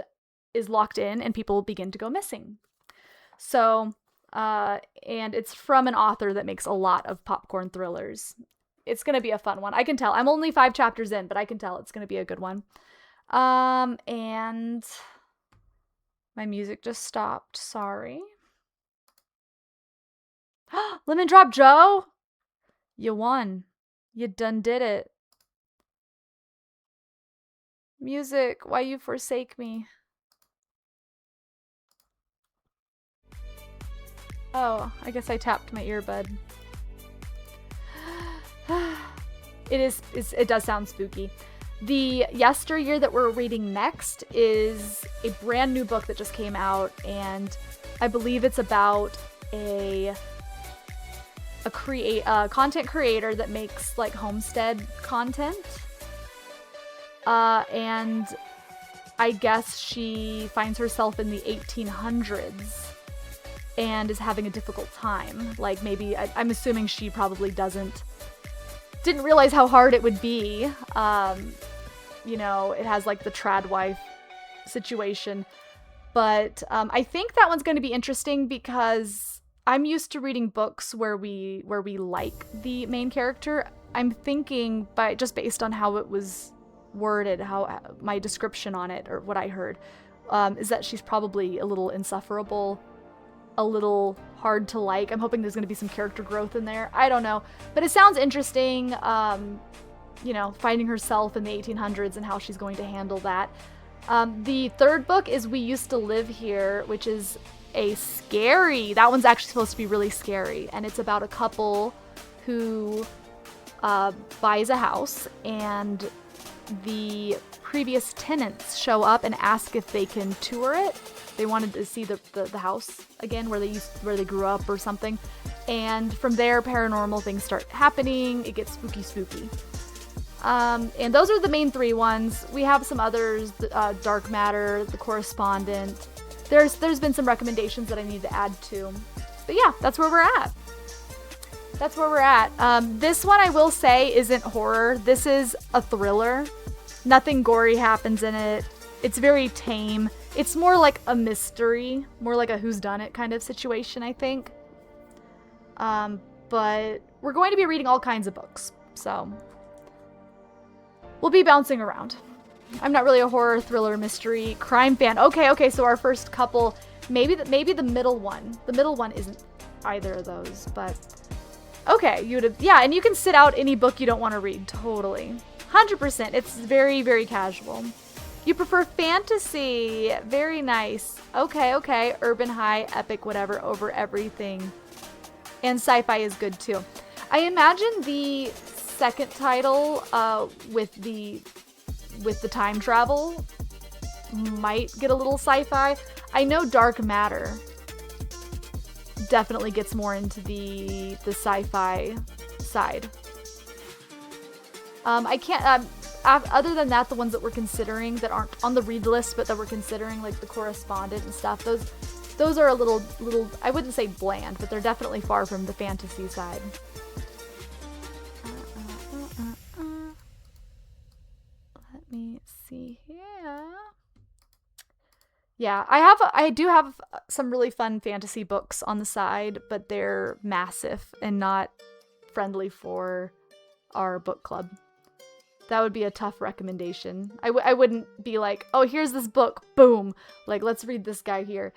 Speaker 1: is locked in, and people begin to go missing. So, and it's from an author that makes a lot of popcorn thrillers. It's going to be a fun one. I can tell. I'm only 5 chapters in, but I can tell it's going to be a good one. And my music just stopped. Sorry. Lemon Drop Joe! You won. You done did it. Music, why you forsake me? Oh, I guess I tapped my earbud. It does sound spooky. The Yesteryear that we're reading next is a brand new book that just came out, and I believe it's about a content creator that makes like homestead content. And I guess she finds herself in the 1800s and is having a difficult time. Like maybe, I'm assuming she probably didn't realize how hard it would be. You know, it has like the trad wife situation. But I think that one's going to be interesting because I'm used to reading books where we like the main character. I'm thinking, just based on how it was worded, how my description on it, or what I heard, is that she's probably a little insufferable, a little hard to like. I'm hoping there's going to be some character growth in there. I don't know, but it sounds interesting. You know, finding herself in the 1800s and how she's going to handle that. The third book is We Used to Live Here, which is that one's actually supposed to be really scary, and it's about a couple who buys a house, and the previous tenants show up and ask if they can tour it. They wanted to see the house again, where they grew up or something, and from there paranormal things start happening. It gets spooky. And those are the main 3 ones. We have some others, Dark Matter, The Correspondent. There's been some recommendations that I need to add to. But yeah, that's where we're at. This one, I will say, isn't horror. This is a thriller. Nothing gory happens in it. It's very tame. It's more like a mystery, more like a whodunit kind of situation, I think. But we're going to be reading all kinds of books, so we'll be bouncing around. I'm not really a horror, thriller, mystery, crime fan. Okay, so our first couple, maybe the middle one. The middle one isn't either of those, but okay, and you can sit out any book you don't want to read, totally. 100%, it's very, very casual. You prefer fantasy, very nice. Okay, urban, high, epic, whatever, over everything. And sci-fi is good too. I imagine the second title, with the time travel, might get a little sci-fi. I know Dark Matter definitely gets more into the sci-fi side. I can't, other than that, the ones that we're considering that aren't on the read list, but that we're considering, like The Correspondent and stuff, those are a little, I wouldn't say bland, but they're definitely far from the fantasy side. Let me see here. Yeah, I do have some really fun fantasy books on the side, but they're massive and not friendly for our book club. That would be a tough recommendation. I wouldn't be like, oh, here's this book, boom, like, let's read this guy here.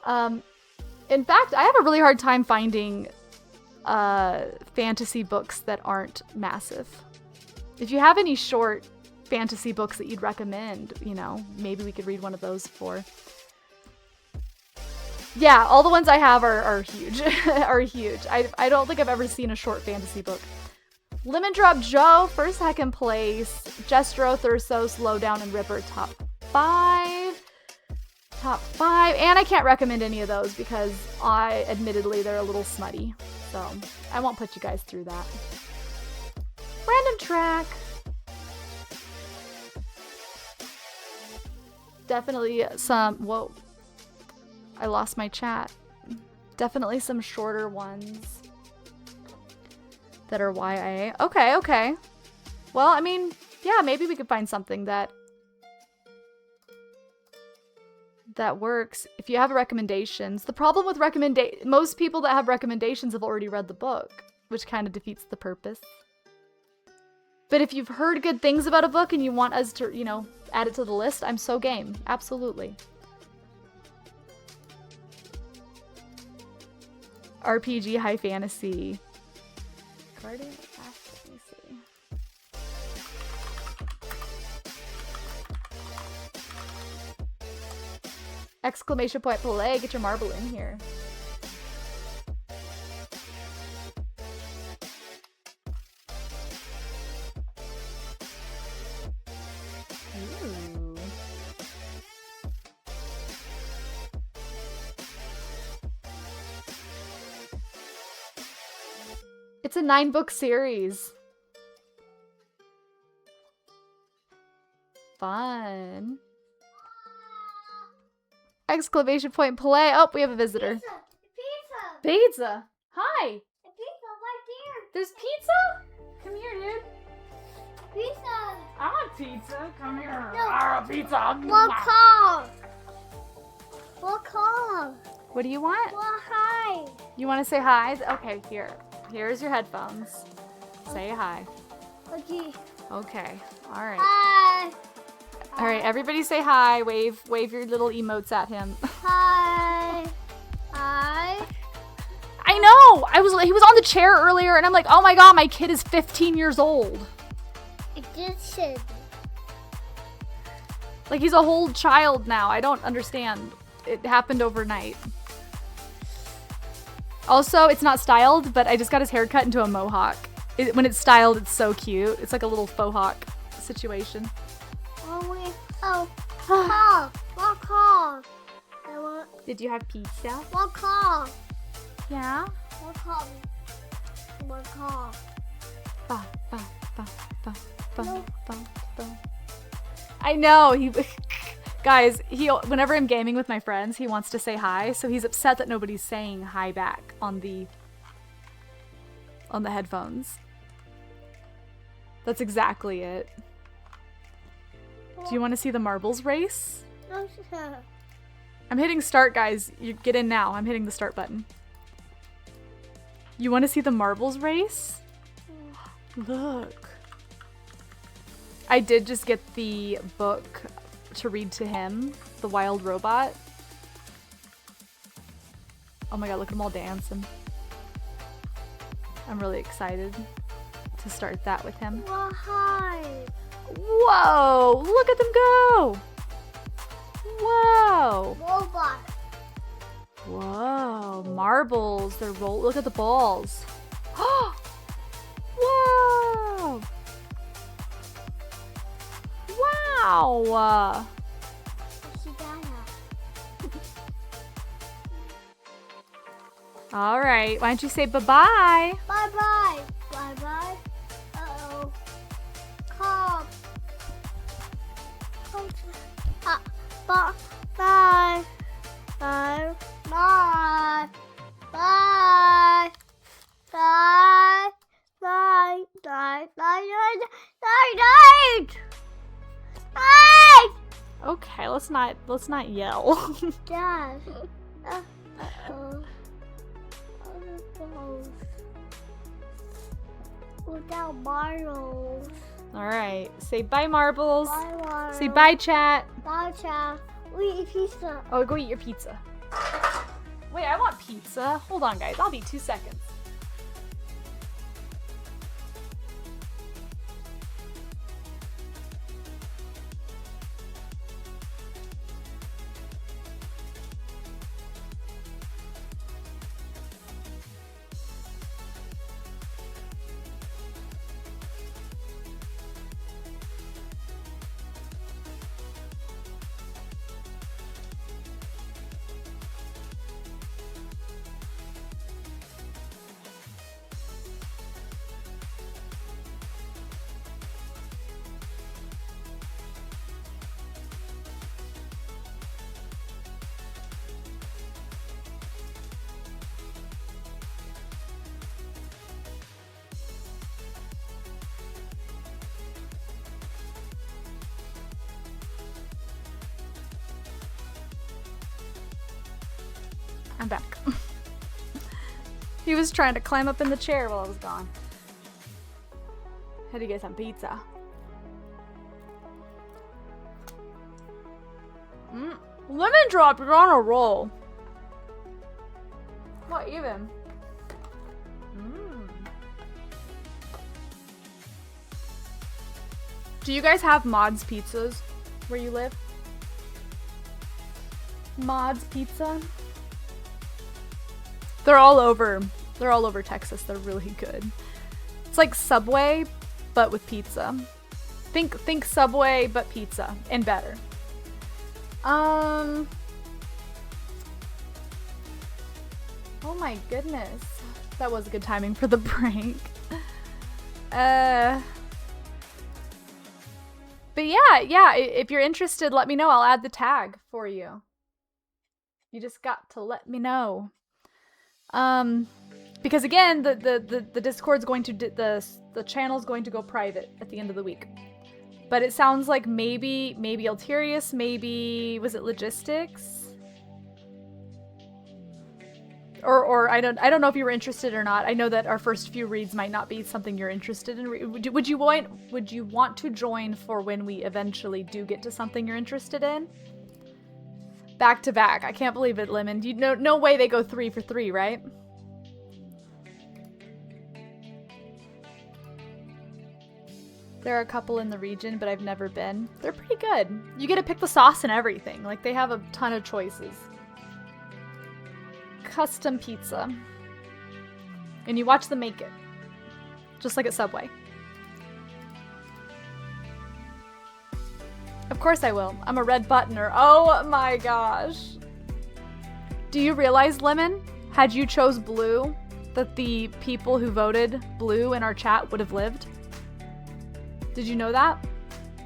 Speaker 1: In fact, I have a really hard time finding fantasy books that aren't massive. If you have any short fantasy books that you'd recommend, you know, maybe we could read one of those for. Yeah, all the ones I have are huge. Are huge. I don't think I've ever seen a short fantasy book. Lemon Drop Joe, first, second place. Jestro, Thursos, Lowdown, and Ripper, top 5. Top 5. And I can't recommend any of those because admittedly, they're a little smutty. So I won't put you guys through that. Random track. Definitely some, whoa. I lost my chat. Definitely some shorter ones that are YA. Okay, okay. Well, I mean, yeah, maybe we could find something that works. If you have recommendations, the problem with most people that have recommendations have already read the book, which kind of defeats the purpose. But if you've heard good things about a book and you want us to, you know, add it to the list, I'm so game. Absolutely. RPG, high fantasy. Guardian of Past, let me see. Exclamation point play, get your marble in here. Ooh. It's a 9-book series. Fun. Exclamation point play. Oh, we have a visitor.
Speaker 2: Pizza! Pizza!
Speaker 1: Pizza. Hi.
Speaker 2: A pizza right there!
Speaker 1: There's pizza? Come here, dude.
Speaker 2: Pizza!
Speaker 1: I want pizza. Come here.
Speaker 2: No.
Speaker 1: Ah, pizza.
Speaker 2: What car? What car?
Speaker 1: What do you want?
Speaker 2: What hi?
Speaker 1: You want to say hi? Okay, here. Here's your headphones. Say hi.
Speaker 2: Okay.
Speaker 1: Okay. All right.
Speaker 2: Hi.
Speaker 1: All right. Everybody say hi. Wave your little emotes at him.
Speaker 2: Hi. Hi.
Speaker 1: I know. He was on the chair earlier, and I'm like, oh my god, my kid is 15 years old.
Speaker 2: It just said.
Speaker 1: Like he's a whole child now. I don't understand. It happened overnight. Also, it's not styled, but I just got his hair cut into a mohawk. When it's styled, it's so cute. It's like a little faux hawk situation.
Speaker 2: Oh, car. What car? I want.
Speaker 1: Did you have pizza?
Speaker 2: What car?
Speaker 1: Yeah.
Speaker 2: What car? What car?
Speaker 1: Ba, ba, ba, ba, ba,
Speaker 2: No.
Speaker 1: ba, ba. I know. Guys, whenever I'm gaming with my friends, he wants to say hi, so he's upset that nobody's saying hi back on the headphones. That's exactly it. Do you want to see the marbles race?
Speaker 2: No, sir.
Speaker 1: I'm hitting start, guys. You get in now. I'm hitting the start button. You want to see the marbles race? Look. I did just get the book to read to him, The Wild Robot. Oh my god, look at them all dancing. I'm really excited to start that with him.
Speaker 2: Well, hi.
Speaker 1: Whoa! Look at them go! Whoa!
Speaker 2: Robot.
Speaker 1: Whoa! Marbles. They're look at the balls. Whoa! Wow! All right. Why don't you say bye-bye?
Speaker 2: Bye-bye. Bye-bye. Uh-oh. Come. Bye. Bye. Bye. Bye. Bye. Bye. Bye. Bye. Bye. Bye. Bye.
Speaker 1: Okay, let's not yell.
Speaker 2: Dad. Uh-oh. Without marbles.
Speaker 1: All right. Say bye, Marbles.
Speaker 2: Bye, marbles.
Speaker 1: Say bye, chat.
Speaker 2: Bye, chat. We eat pizza.
Speaker 1: Oh, go eat your pizza. Wait, I want pizza. Hold on, guys. I'll be 2 seconds. I'm back. He was trying to climb up in the chair while I was gone. Had to get some pizza. Lemon drop, you're on a roll. What even? Do you guys have Mod's pizzas where you live? Mod's Pizza? They're all over Texas. They're really good. It's like Subway, but with pizza. Think Subway, but pizza. And better. Oh my goodness. That was good timing for the break. But yeah, if you're interested, let me know. I'll add the tag for you. You just got to let me know. Because again, the Discord's going to the channel's going to go private at the end of the week. But it sounds like maybe Alterius, maybe was it Logistics? Or I don't know if you were interested or not. I know that our first few reads might not be something you're interested in. Would you want to join for when we eventually do get to something you're interested in? Back to back. I can't believe it, Lemon. No way they go 3 for 3, right? There are a couple in the region, but I've never been. They're pretty good. You get to pick the sauce and everything. Like, they have a ton of choices. Custom pizza. And you watch them make it. Just like at Subway. Of course I will. I'm a red buttoner. Oh my gosh. Do you realize, Lemon, had you chose blue, that the people who voted blue in our chat would have lived? Did you know that?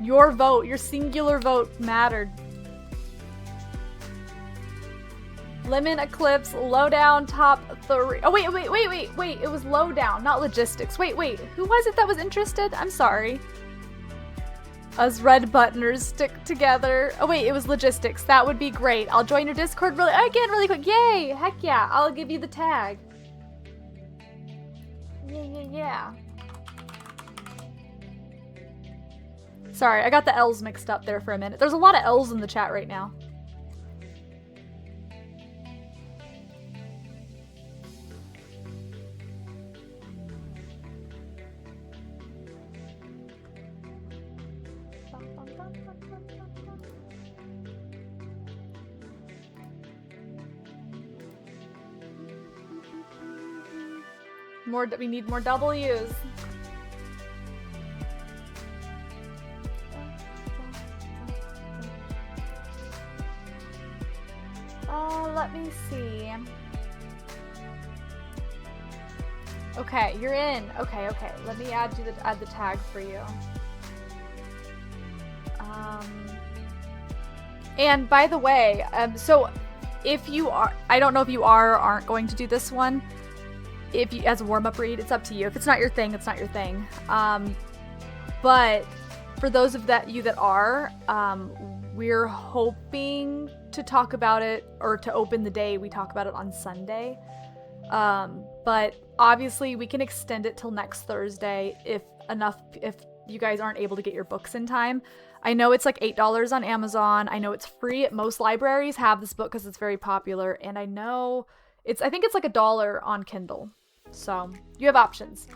Speaker 1: Your vote, your singular vote mattered. Lemon Eclipse, Lowdown, top 3. Oh, wait. It was Lowdown, not Logistics. Wait. Who was it that was interested? I'm sorry. Us red buttoners stick together. Oh, wait, it was Logistics. That would be great. I'll join your Discord really quick. Yay! Heck yeah. I'll give you the tag. Yeah. Sorry, I got the L's mixed up there for a minute. There's a lot of L's in the chat right now. We need more W's. Let me see. Okay, you're in. Okay. Let me add the tag for you. And by the way, so if you are, I don't know if you are or aren't going to do this one. If you, as a warm-up read, it's up to you. If it's not your thing, it's not your thing. But for those of you that are, we're hoping to talk about it, or to open the day we talk about it on Sunday. But obviously we can extend it till next Thursday if you guys aren't able to get your books in time. I know it's like $8 on Amazon. I know it's free at most libraries have this book because it's very popular, and I know I think it's like $1 on Kindle. So you have options.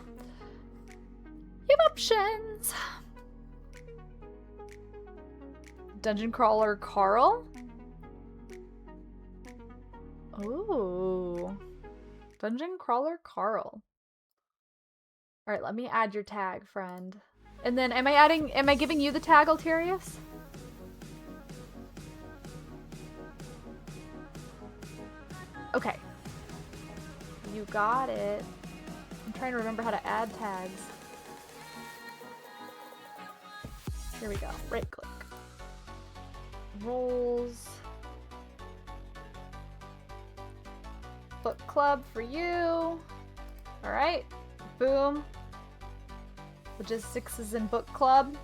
Speaker 1: Dungeon Crawler Carl? Ooh. Dungeon Crawler Carl. Alright, let me add your tag, friend. And then am I giving you the tag, Alterius? Okay. You got it. I'm trying to remember how to add tags. Here we go. Right click. Roles. Book club for you. Alright. Boom. Logistics is in book club.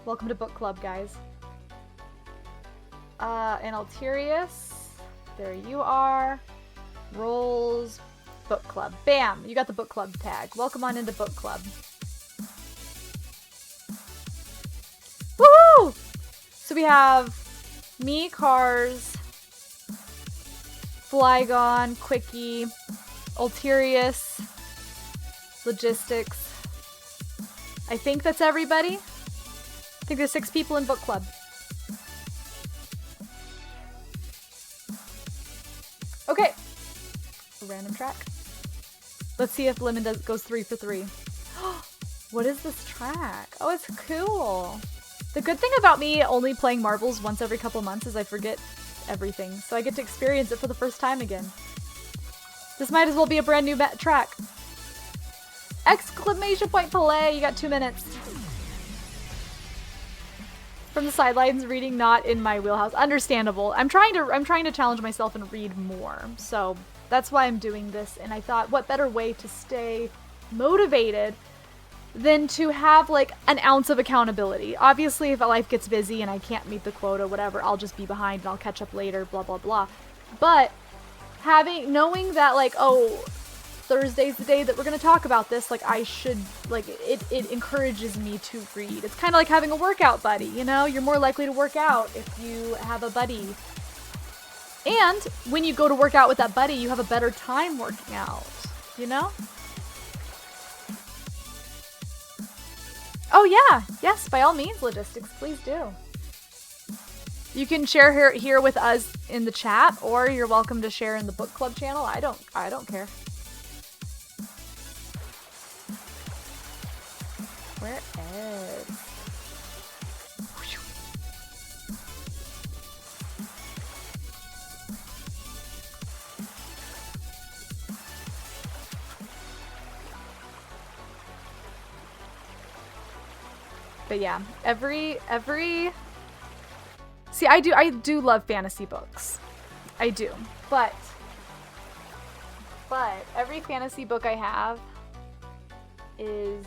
Speaker 1: Welcome to book club, guys. And Alterius. There you are. Rolls. Book club. Bam! You got the book club tag. Welcome on into book club. Woohoo! So we have me, Cars, Flygon, Quickie, Ulterius, Logistics. I think that's everybody. I think there's 6 people in book club. Okay. A random track. Let's see if Lemon goes 3 for 3. What is this track? Oh, it's cool. The good thing about me only playing marbles once every couple months is I forget everything. So I get to experience it for the first time again. This might as well be a brand new track. Exclamation point play. You got 2 minutes. From the sidelines, reading not in my wheelhouse. Understandable. I'm trying to challenge myself and read more. So that's why I'm doing this. And I thought, what better way to stay motivated than to have like an ounce of accountability. Obviously, if life gets busy and I can't meet the quota, whatever, I'll just be behind and I'll catch up later, blah, blah, blah. But knowing that like, oh, Thursday's the day that we're going to talk about this, like I should, like it encourages me to read. It's kind of like having a workout buddy, you know? You're more likely to work out if you have a buddy. And when you go to work out with that buddy, you have a better time working out, you know? Oh yeah, yes, by all means, Logistics, please do. You can share here with us in the chat, or you're welcome to share in the book club channel. I don't care. Where is? But yeah, every see, I do love fantasy books. I do. But every fantasy book I have is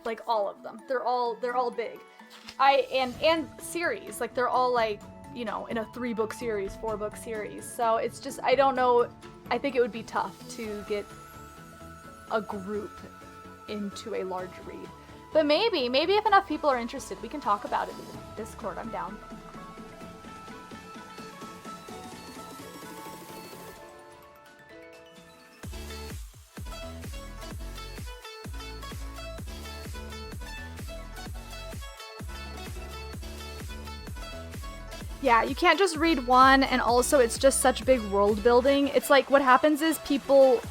Speaker 1: like all of them. They're all big. And series. Like they're all like, you know, in a 3-book series, 4-book series. So it's just, I don't know. I think it would be tough to get a group into a large read. But maybe if enough people are interested, we can talk about it in the Discord. I'm down. Yeah, you can't just read one, and also it's just such big world building. It's like what happens is people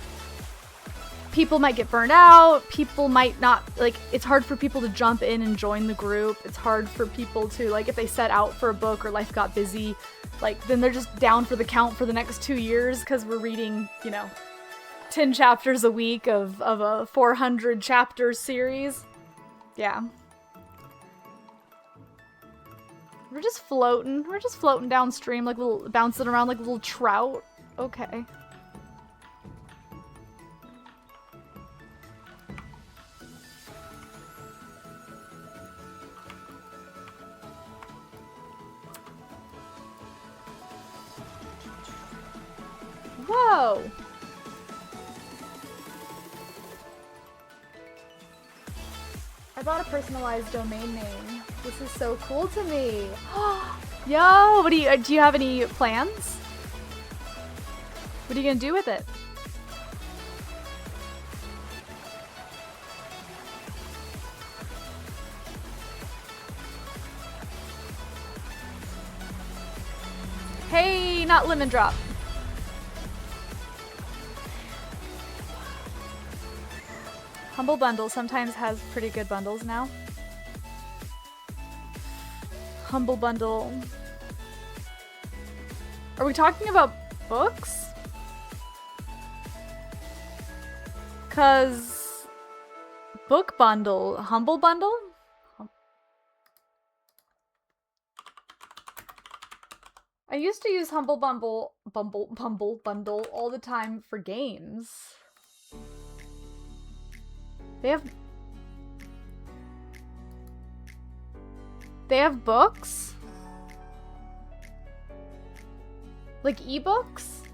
Speaker 1: might get burned out, people might not, like, it's hard for people to jump in and join the group. It's hard for people to, like, if they set out for a book or life got busy, like, then they're just down for the count for the next 2 years because we're reading, you know, 10 chapters a week of a 400 chapter series. Yeah. We're just floating downstream, like little, bouncing around like little trout. Okay. Whoa! I bought a personalized domain name. This is so cool to me. Yo, what do you have any plans? What are you gonna do with it? Hey, not Lemon Drop. Humble Bundle sometimes has pretty good bundles now. Humble Bundle. Are we talking about books? 'Cause Book Bundle, Humble Bundle? I used to use Humble Bumble Bundle all the time for games. They have books? Like ebooks?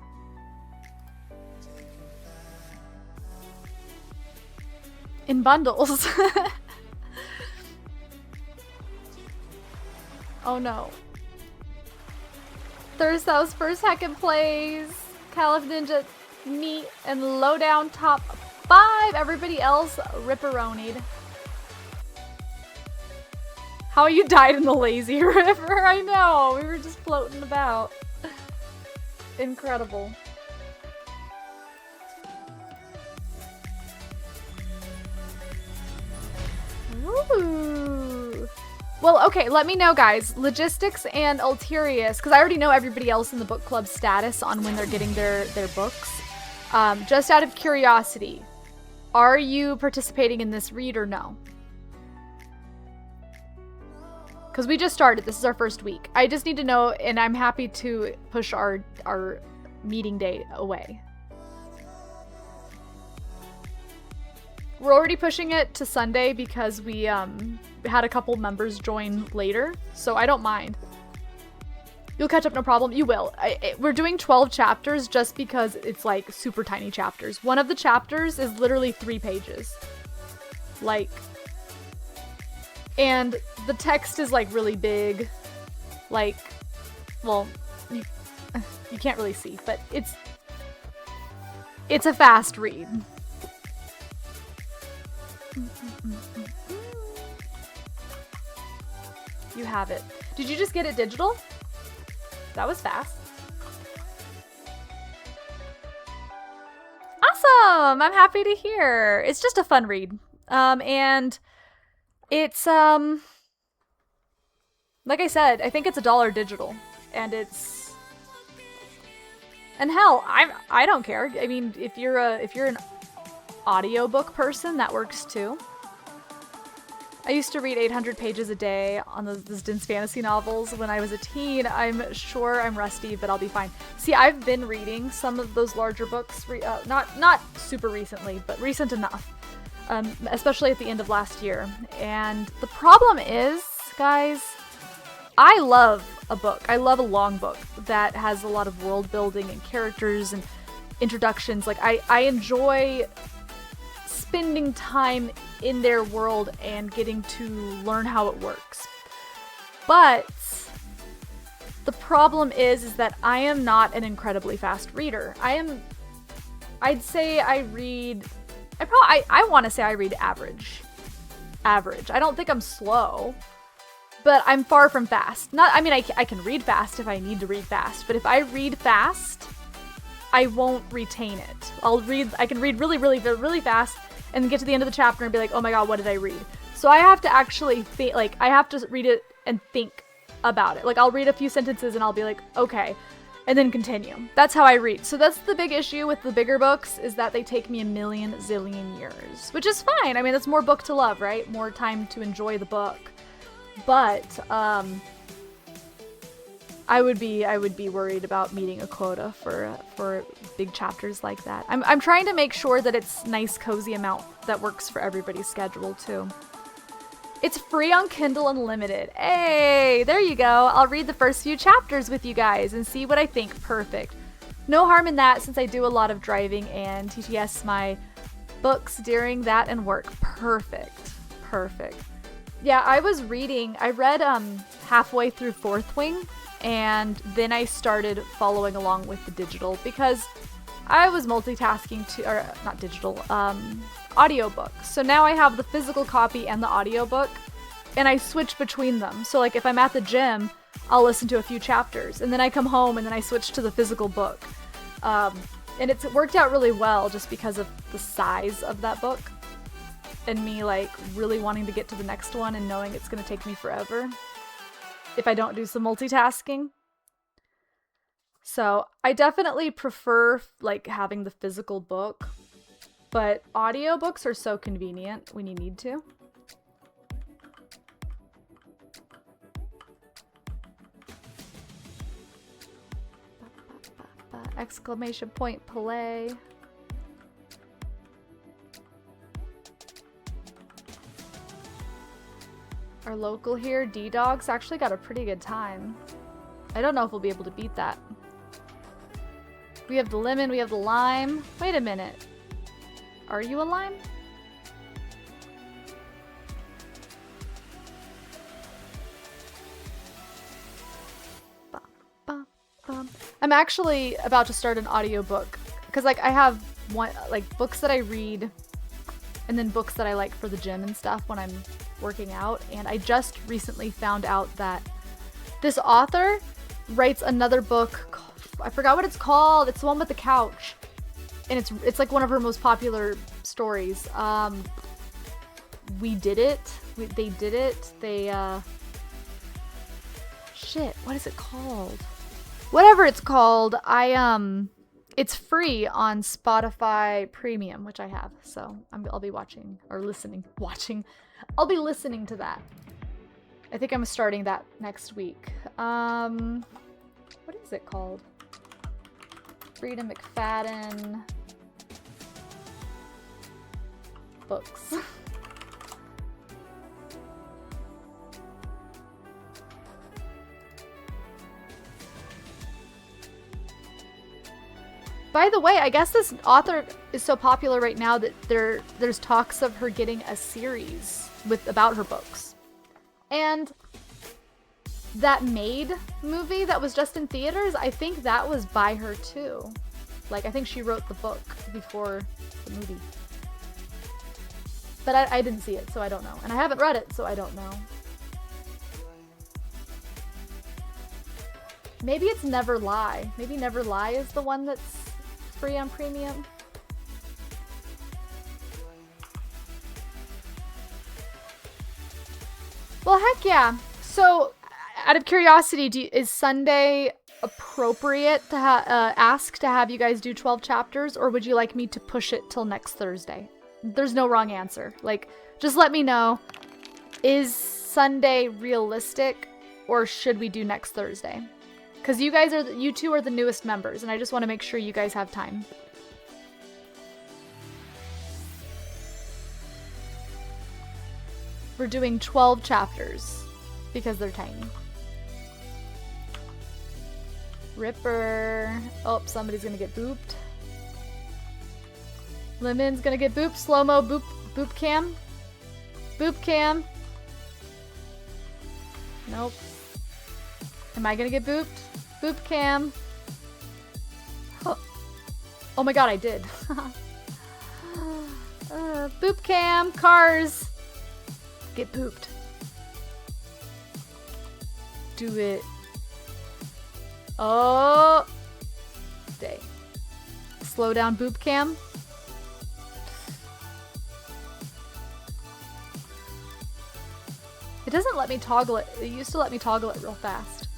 Speaker 1: In bundles. Oh no. Thursday's first heckin' plays. Caliph Ninja, me, and Lowdown top 5. Everybody else ripperonied. How you died in the lazy river? I know. We were just floating about. Incredible. Ooh. Well, okay, let me know, guys. Logistics and Ulterius, because I already know everybody else in the book club status on when they're getting their books. Just out of curiosity, are you participating in this read or no? Because we just started. This is our first week. I just need to know, and I'm happy to push our meeting date away. We're already pushing it to Sunday because we had a couple members join later, so I don't mind. You'll catch up, no problem. You will. We're doing 12 chapters just because it's like super tiny chapters. One of the chapters is literally 3 pages. Like, and the text is like really big. Like, well, you can't really see, but it's a fast read. You have it. Did you just get it digital? That was fast. Awesome! I'm happy to hear. It's just a fun read. And it's, like I said, I think it's $1 digital. And it's... And hell, I don't care. I mean, if you're an audiobook person, that works too. I used to read 800 pages a day on those dense fantasy novels when I was a teen. I'm sure I'm rusty, but I'll be fine. See, I've been reading some of those larger books, not super recently, but recent enough, especially at the end of last year. And the problem is, guys, I love a book. I love a long book that has a lot of world building and characters and introductions. Like, I enjoy spending time in their world and getting to learn how it works. But the problem is that I am not an incredibly fast reader. I'd say I want to say I read average. I don't think I'm slow, but I'm far from fast. I can read fast if I need to read fast, but if I read fast, I won't retain it. I can read really, really, really fast and get to the end of the chapter and be like, oh my god, what did I read? So I have to actually think, like, I have to read it and think about it. Like, I'll read a few sentences and I'll be like, okay, and then continue. That's how I read. So that's the big issue with the bigger books, is that they take me a million zillion years, which is fine. I mean, that's more book to love, right? More time to enjoy the book. But, I would be worried about meeting a quota for big chapters like that. I'm trying to make sure that it's nice, cozy amount that works for everybody's schedule too. It's free on Kindle Unlimited. Hey, there you go. I'll read the first few chapters with you guys and see what I think. Perfect. No harm in that, since I do a lot of driving and TTS my books during that and work. Perfect. Yeah, I read halfway through Fourth Wing, and then I started following along with the digital because I was multitasking audiobook. So now I have the physical copy and the audiobook, and I switch between them. So like if I'm at the gym, I'll listen to a few chapters, and then I come home and then I switch to the physical book. And it's worked out really well just because of the size of that book and me like really wanting to get to the next one and knowing it's going to take me forever if I don't do some multitasking. So I definitely prefer like having the physical book, but audiobooks are so convenient when you need to. Exclamation point play. Our local here, D-Dogs, actually got a pretty good time. I don't know if we'll be able to beat that. We have the lemon, we have the lime. Wait a minute. Are you a lime? I'm actually about to start an audiobook because like I have one like books that I read and then books that I like for the gym and stuff when I'm working out, and I just recently found out that this author writes another book. I forgot what it's called. It's the one with the couch, and it's like one of her most popular stories. We did it. They did it. Shit, what is it called? Whatever it's called, it's free on Spotify Premium, which I have. So I'll be watching or listening. I'll be listening to that. I think I'm starting that next week. What is it called? Frida McFadden books. By the way, I guess this author is so popular right now that there's talks of her getting a series about her books. And that Maid movie that was just in theaters, I think that was by her too. Like, I think she wrote the book before the movie. But I didn't see it, so I don't know. And I haven't read it, so I don't know. Maybe it's Never Lie. Maybe Never Lie is the one that's free on Premium. Well, heck yeah. So, out of curiosity, is Sunday appropriate to ask to have you guys do 12 chapters, or would you like me to push it till next Thursday? There's no wrong answer. Like, just let me know. Is Sunday realistic, or should we do next Thursday? Because you two are the newest members, and I just want to make sure you guys have time. We're doing 12 chapters because they're tiny. Ripper. Oh, somebody's gonna get booped. Lemon's gonna get booped. Slow-mo boop cam. Boop cam. Nope. Am I gonna get booped? Boop cam. Oh my god, I did. Boop cam. Cars. Get booped. Do it. Oh. Stay. Slow down boop cam. It doesn't let me toggle it. It used to let me toggle it real fast.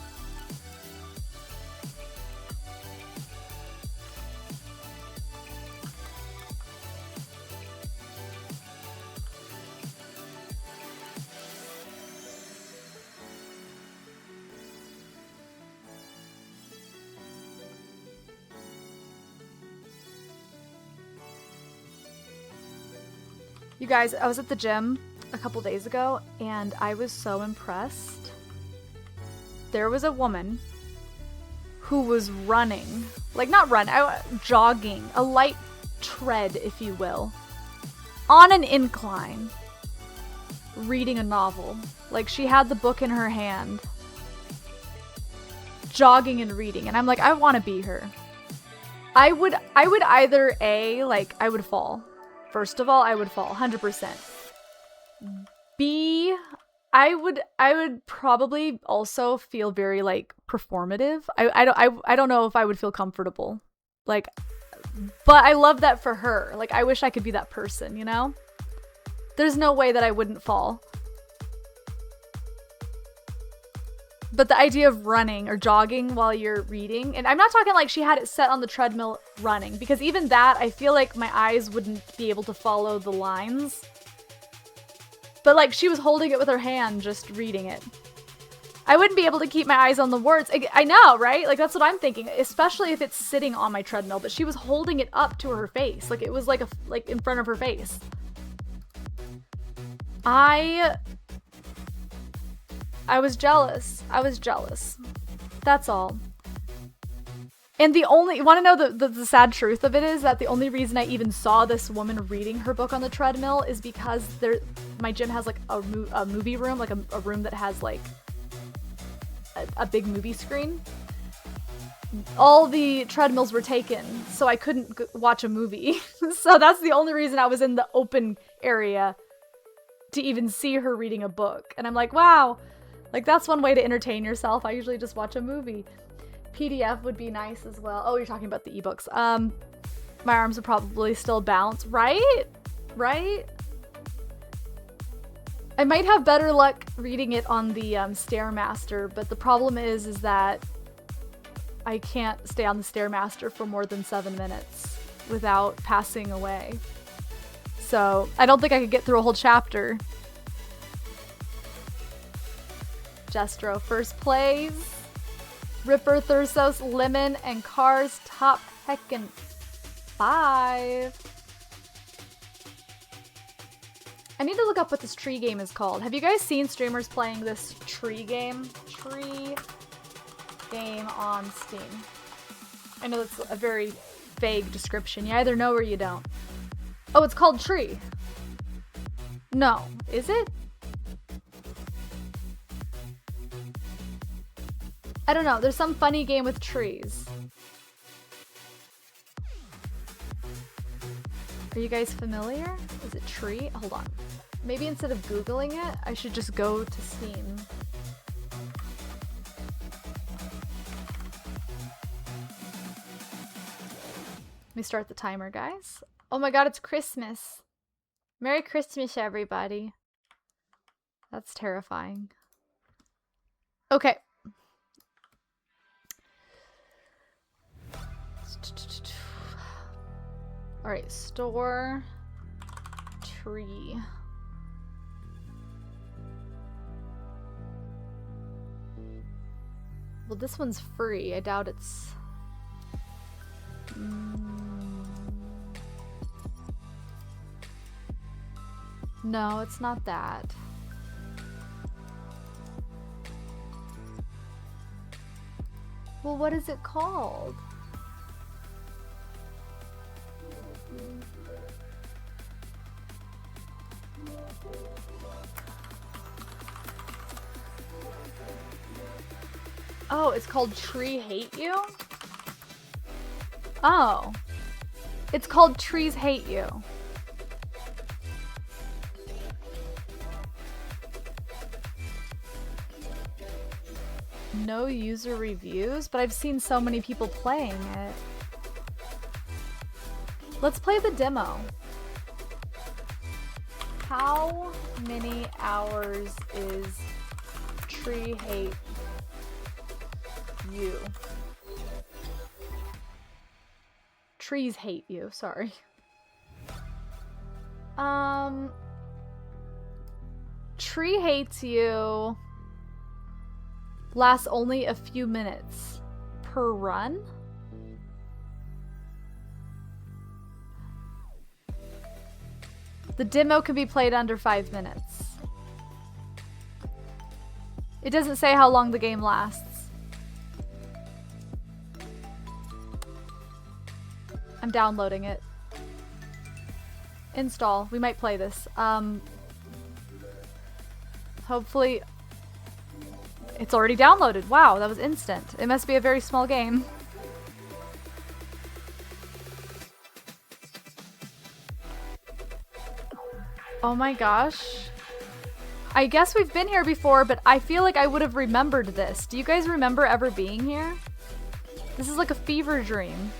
Speaker 1: You guys, I was at the gym a couple days ago, and I was so impressed. There was a woman who was running, like not jogging, a light tread, if you will, on an incline, reading a novel. Like, she had the book in her hand, jogging and reading, and I'm like, I want to be her. I would either I would fall. First of all, I would fall 100%. B, I would probably also feel very like performative. I don't know if I would feel comfortable. Like, but I love that for her. Like, I wish I could be that person, you know? There's no way that I wouldn't fall. But the idea of running or jogging while you're reading, and I'm not talking like she had it set on the treadmill running, because even that, I feel like my eyes wouldn't be able to follow the lines. But like, she was holding it with her hand, just reading it. I wouldn't be able to keep my eyes on the words. I know, right? Like, that's what I'm thinking, especially if it's sitting on my treadmill, but she was holding it up to her face. Like, it was like in front of her face. I was jealous. I was jealous. That's all. And want to know the sad truth of it is that the only reason I even saw this woman reading her book on the treadmill is because my gym has like a movie room, like a room that has like a big movie screen. All the treadmills were taken, so I couldn't watch a movie. So that's the only reason I was in the open area to even see her reading a book. And I'm like, wow, like that's one way to entertain yourself. I usually just watch a movie. PDF would be nice as well. Oh, you're talking about the ebooks. My arms would probably still bounce, right? Right? I might have better luck reading it on the Stairmaster, but the problem is that I can't stay on the Stairmaster for more than 7 minutes without passing away. So I don't think I could get through a whole chapter. Jestro first plays. Ripper, Thursos, Lemon, and Cars top heckin' 5. I need to look up what this tree game is called. Have you guys seen streamers playing this tree game? Tree game on Steam. I know that's a very vague description. You either know or you don't. Oh, it's called Tree. No. Is it? I don't know. There's some funny game with trees. Are you guys familiar? Is it Tree? Hold on. Maybe instead of Googling it, I should just go to Steam. Let me start the timer, guys. Oh my god, it's Christmas. Merry Christmas, everybody. That's terrifying. Okay. Alright, store tree. Well, this one's free. I doubt it's... No, it's not that. Well, what is it called? Oh, it's called Tree Hate You? Oh. It's called Trees Hate You. No user reviews, but I've seen so many people playing it. Let's play the demo. How many hours is Tree Hate You? Trees Hate You, sorry. Tree Hates You lasts only a few minutes per run? The demo can be played under 5 minutes. It doesn't say how long the game lasts. I'm downloading it. Install. We might play this. Hopefully... It's already downloaded. Wow, that was instant. It must be a very small game. Oh my gosh. I guess we've been here before, but I feel like I would have remembered this. Do you guys remember ever being here? This is like a fever dream.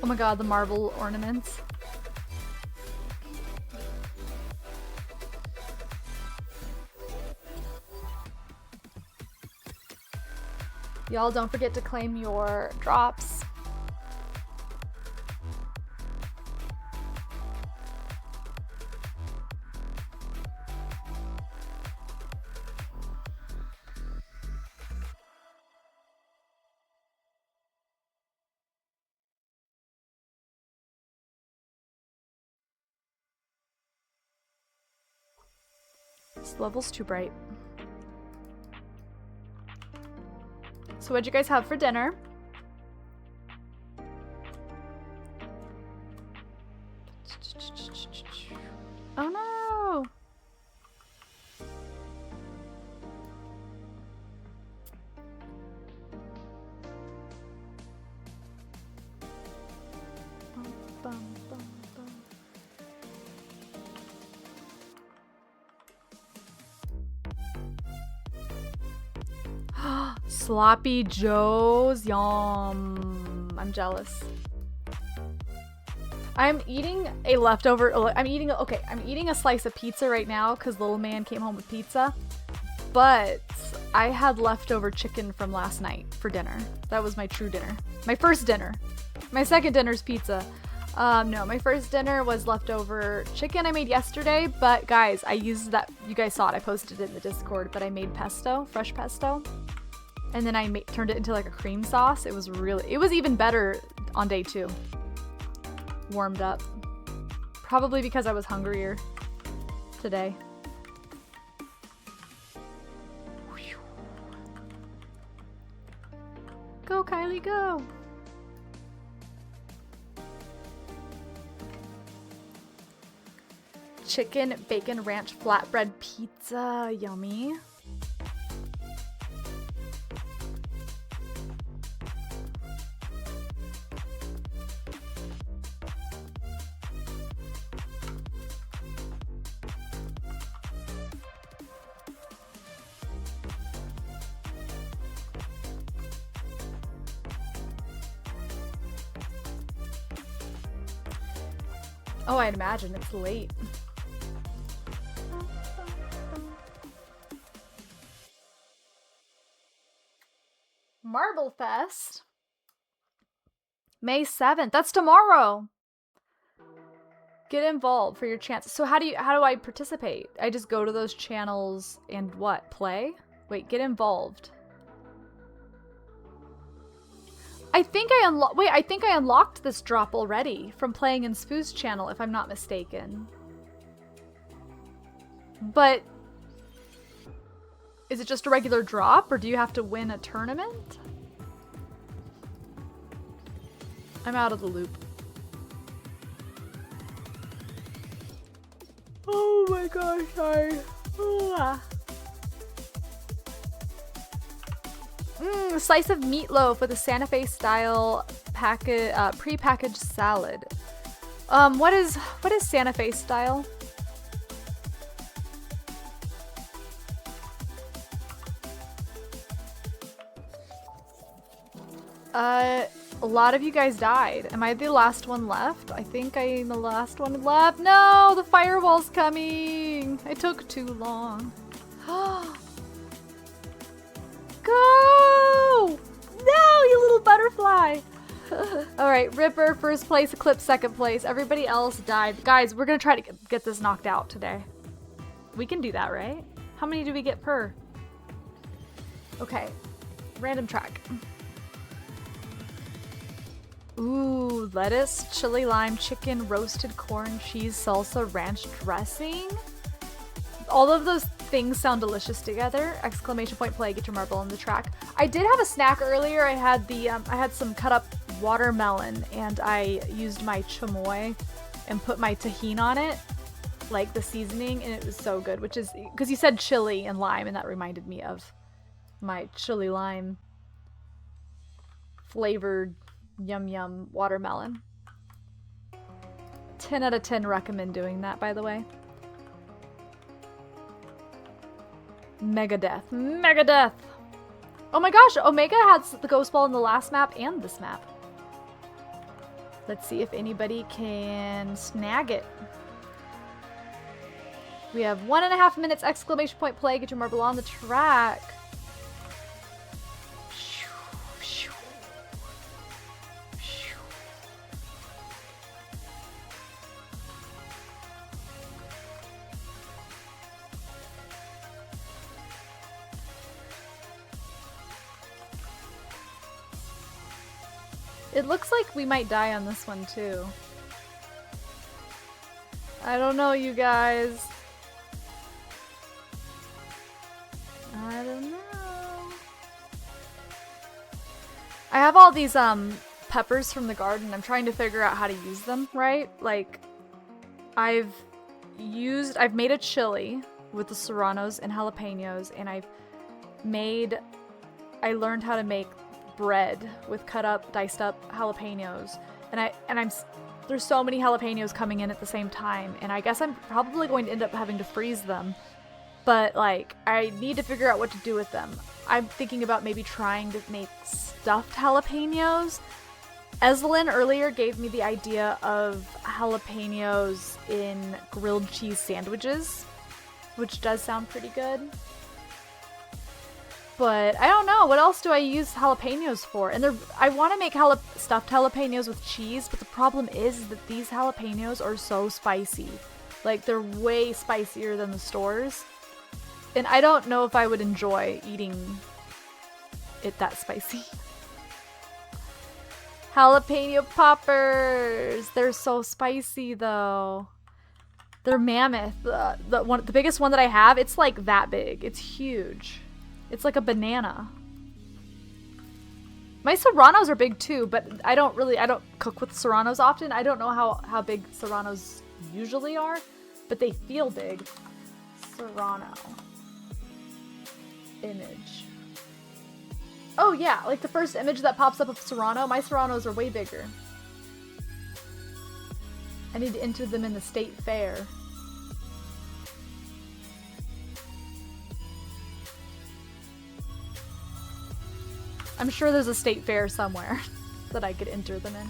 Speaker 1: Oh my god, the marble ornaments. Y'all don't forget to claim your drops. This level's too bright. So what'd you guys have for dinner? Oh no! Bum, bum, bum, bum. Sloppy Joes, yum! I'm jealous. I'm eating a leftover. I'm eating a slice of pizza right now because little man came home with pizza. But I had leftover chicken from last night for dinner. That was my true dinner. My first dinner. My second dinner's pizza. No, my first dinner was leftover chicken I made yesterday. But guys, I used that. You guys saw it. I posted it in the Discord. But I made pesto, fresh pesto, and then I turned it into like a cream sauce. It was even better on day 2. Warmed up. Probably because I was hungrier today. Go, Kylie, go! Chicken bacon ranch flatbread pizza. Yummy. Oh, I'd imagine it's late. Marble Fest? May 7th. That's tomorrow. Get involved for your chance. So how do I participate? I just go to those channels and what? Play? Wait, get involved. I think I unlocked this drop already from playing in Spoo's channel, if I'm not mistaken. But is it just a regular drop, or do you have to win a tournament? I'm out of the loop. Oh my gosh, sorry. A slice of meatloaf with a Santa Fe style pre-packaged salad. What is Santa Fe style? A lot of you guys died. Am I the last one left? I think I'm the last one left. No, the firewall's coming. It took too long. Go! No, you little butterfly. All right, Ripper, first place, Eclipse, second place. Everybody else died. Guys, we're gonna try to get this knocked out today. We can do that, right? How many do we get per? Okay, random track. Ooh, lettuce, chili lime, chicken, roasted corn, cheese, salsa, ranch dressing. All of those things sound delicious together. Exclamation point play, get your marble on the track. I did have a snack earlier. I had I had some cut up watermelon and I used my chamoy and put my tahini on it, like the seasoning, and it was so good, which is because you said chili and lime and that reminded me of my chili lime flavored yum yum watermelon. 10 out of 10 recommend doing that, by the way. Megadeth. Megadeth! Oh my gosh, Omega has the ghost ball in the last map and this map. Let's see if anybody can snag it. We have 1.5 minutes, exclamation point play, get your marble on the track. It looks like we might die on this one too. I don't know, you guys. I have all these peppers from the garden. I'm trying to figure out how to use them, right? Like I've made a chili with the serranos and jalapenos, and I learned how to make bread with cut up, diced up jalapenos. And there's so many jalapenos coming in at the same time, and I guess I'm probably going to end up having to freeze them. But like, I need to figure out what to do with them. I'm thinking about maybe trying to make stuffed jalapenos. Ezelyn earlier gave me the idea of jalapenos in grilled cheese sandwiches, which does sound pretty good. But I don't know, what else do I use jalapenos for? And I want to make stuffed jalapenos with cheese, but the problem is that these jalapenos are so spicy. Like, they're way spicier than the stores. And I don't know if I would enjoy eating it that spicy. Jalapeno poppers! They're so spicy though. They're mammoth. The biggest one that I have, it's like that big. It's huge. It's like a banana. My serranos are big too, but I don't cook with serranos often. I don't know how big serranos usually are, but they feel big. Serrano. Image. Oh yeah, like the first image that pops up of Serrano, my Serranos are way bigger. I need to enter them in the state fair. I'm sure there's a state fair somewhere that I could enter them in.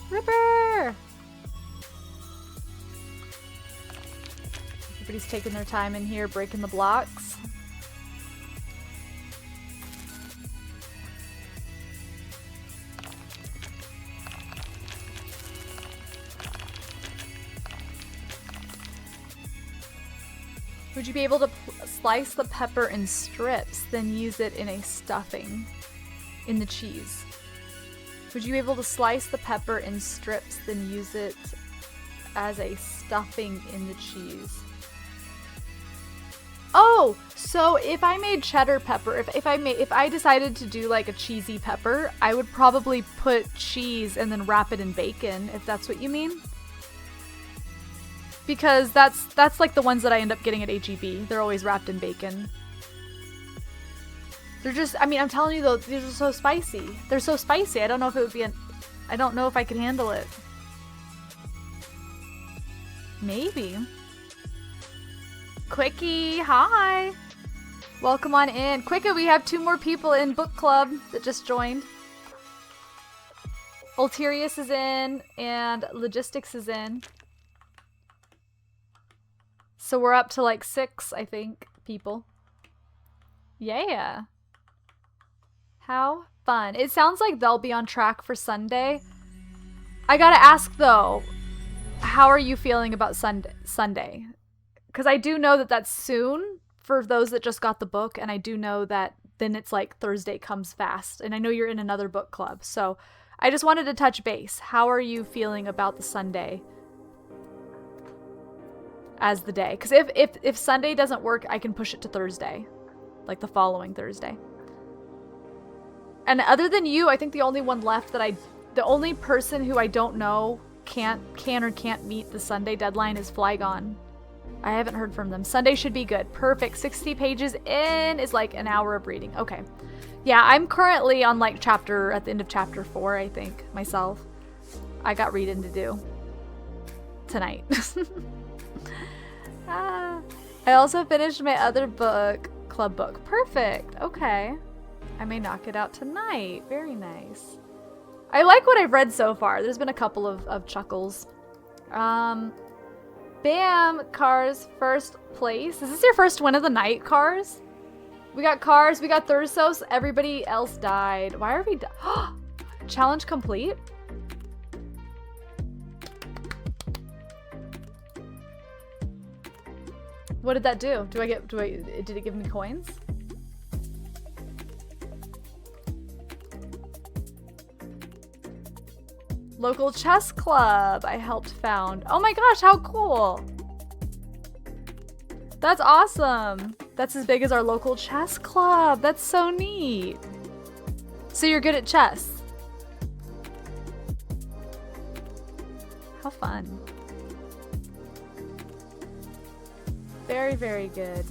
Speaker 1: Ripper! Everybody's taking their time in here, breaking the blocks. Would you be able to slice the pepper in strips, then use it in a stuffing in the cheese? Would you be able to slice the pepper in strips, then use it as a stuffing in the cheese? Oh, so if I made cheddar pepper, if I decided to do like a cheesy pepper, I would probably put cheese and then wrap it in bacon, if that's what you mean. Because that's like the ones that I end up getting at H-E-B. They're always wrapped in bacon. They're just, I mean, I'm telling you though, these are so spicy. They're so spicy. I don't know if it would be I don't know if I could handle it. Maybe. Quickie, hi. Welcome on in. Quickie, we have 2 more people in book club that just joined. Ulterius is in and Logistics is in. So we're up to like 6, I think, people. Yeah. How fun. It sounds like they'll be on track for Sunday. I gotta ask though, how are you feeling about Sunday? Because I do know that that's soon for those that just got the book, and I do know that then it's like Thursday comes fast, and I know you're in another book club, so I just wanted to touch base. How are you feeling about the Sunday as the day? Because if Sunday doesn't work, I can push it to Thursday, like the following Thursday. And other than you, I think the only one left the only person who I don't know can or can't meet the Sunday deadline is Flygon. I haven't heard from them. Sunday should be good. Perfect. 60 pages in is like an hour of reading. Okay. Yeah, I'm currently on like at the end of chapter 4, I think, myself. I got reading to do tonight. I also finished my other book, club book. Perfect. Okay. I may knock it out tonight. Very nice. I like what I've read so far. There's been a couple of chuckles. Bam! Cars, first place. Is this your first win of the night, Cars? We got Cars, we got Thursos, everybody else died. Why are we Challenge complete? What did that do? Did it give me coins? Local chess club I helped found. Oh my gosh, how cool. That's awesome. That's as big as our local chess club. That's so neat. So you're good at chess. How fun. Very, very good.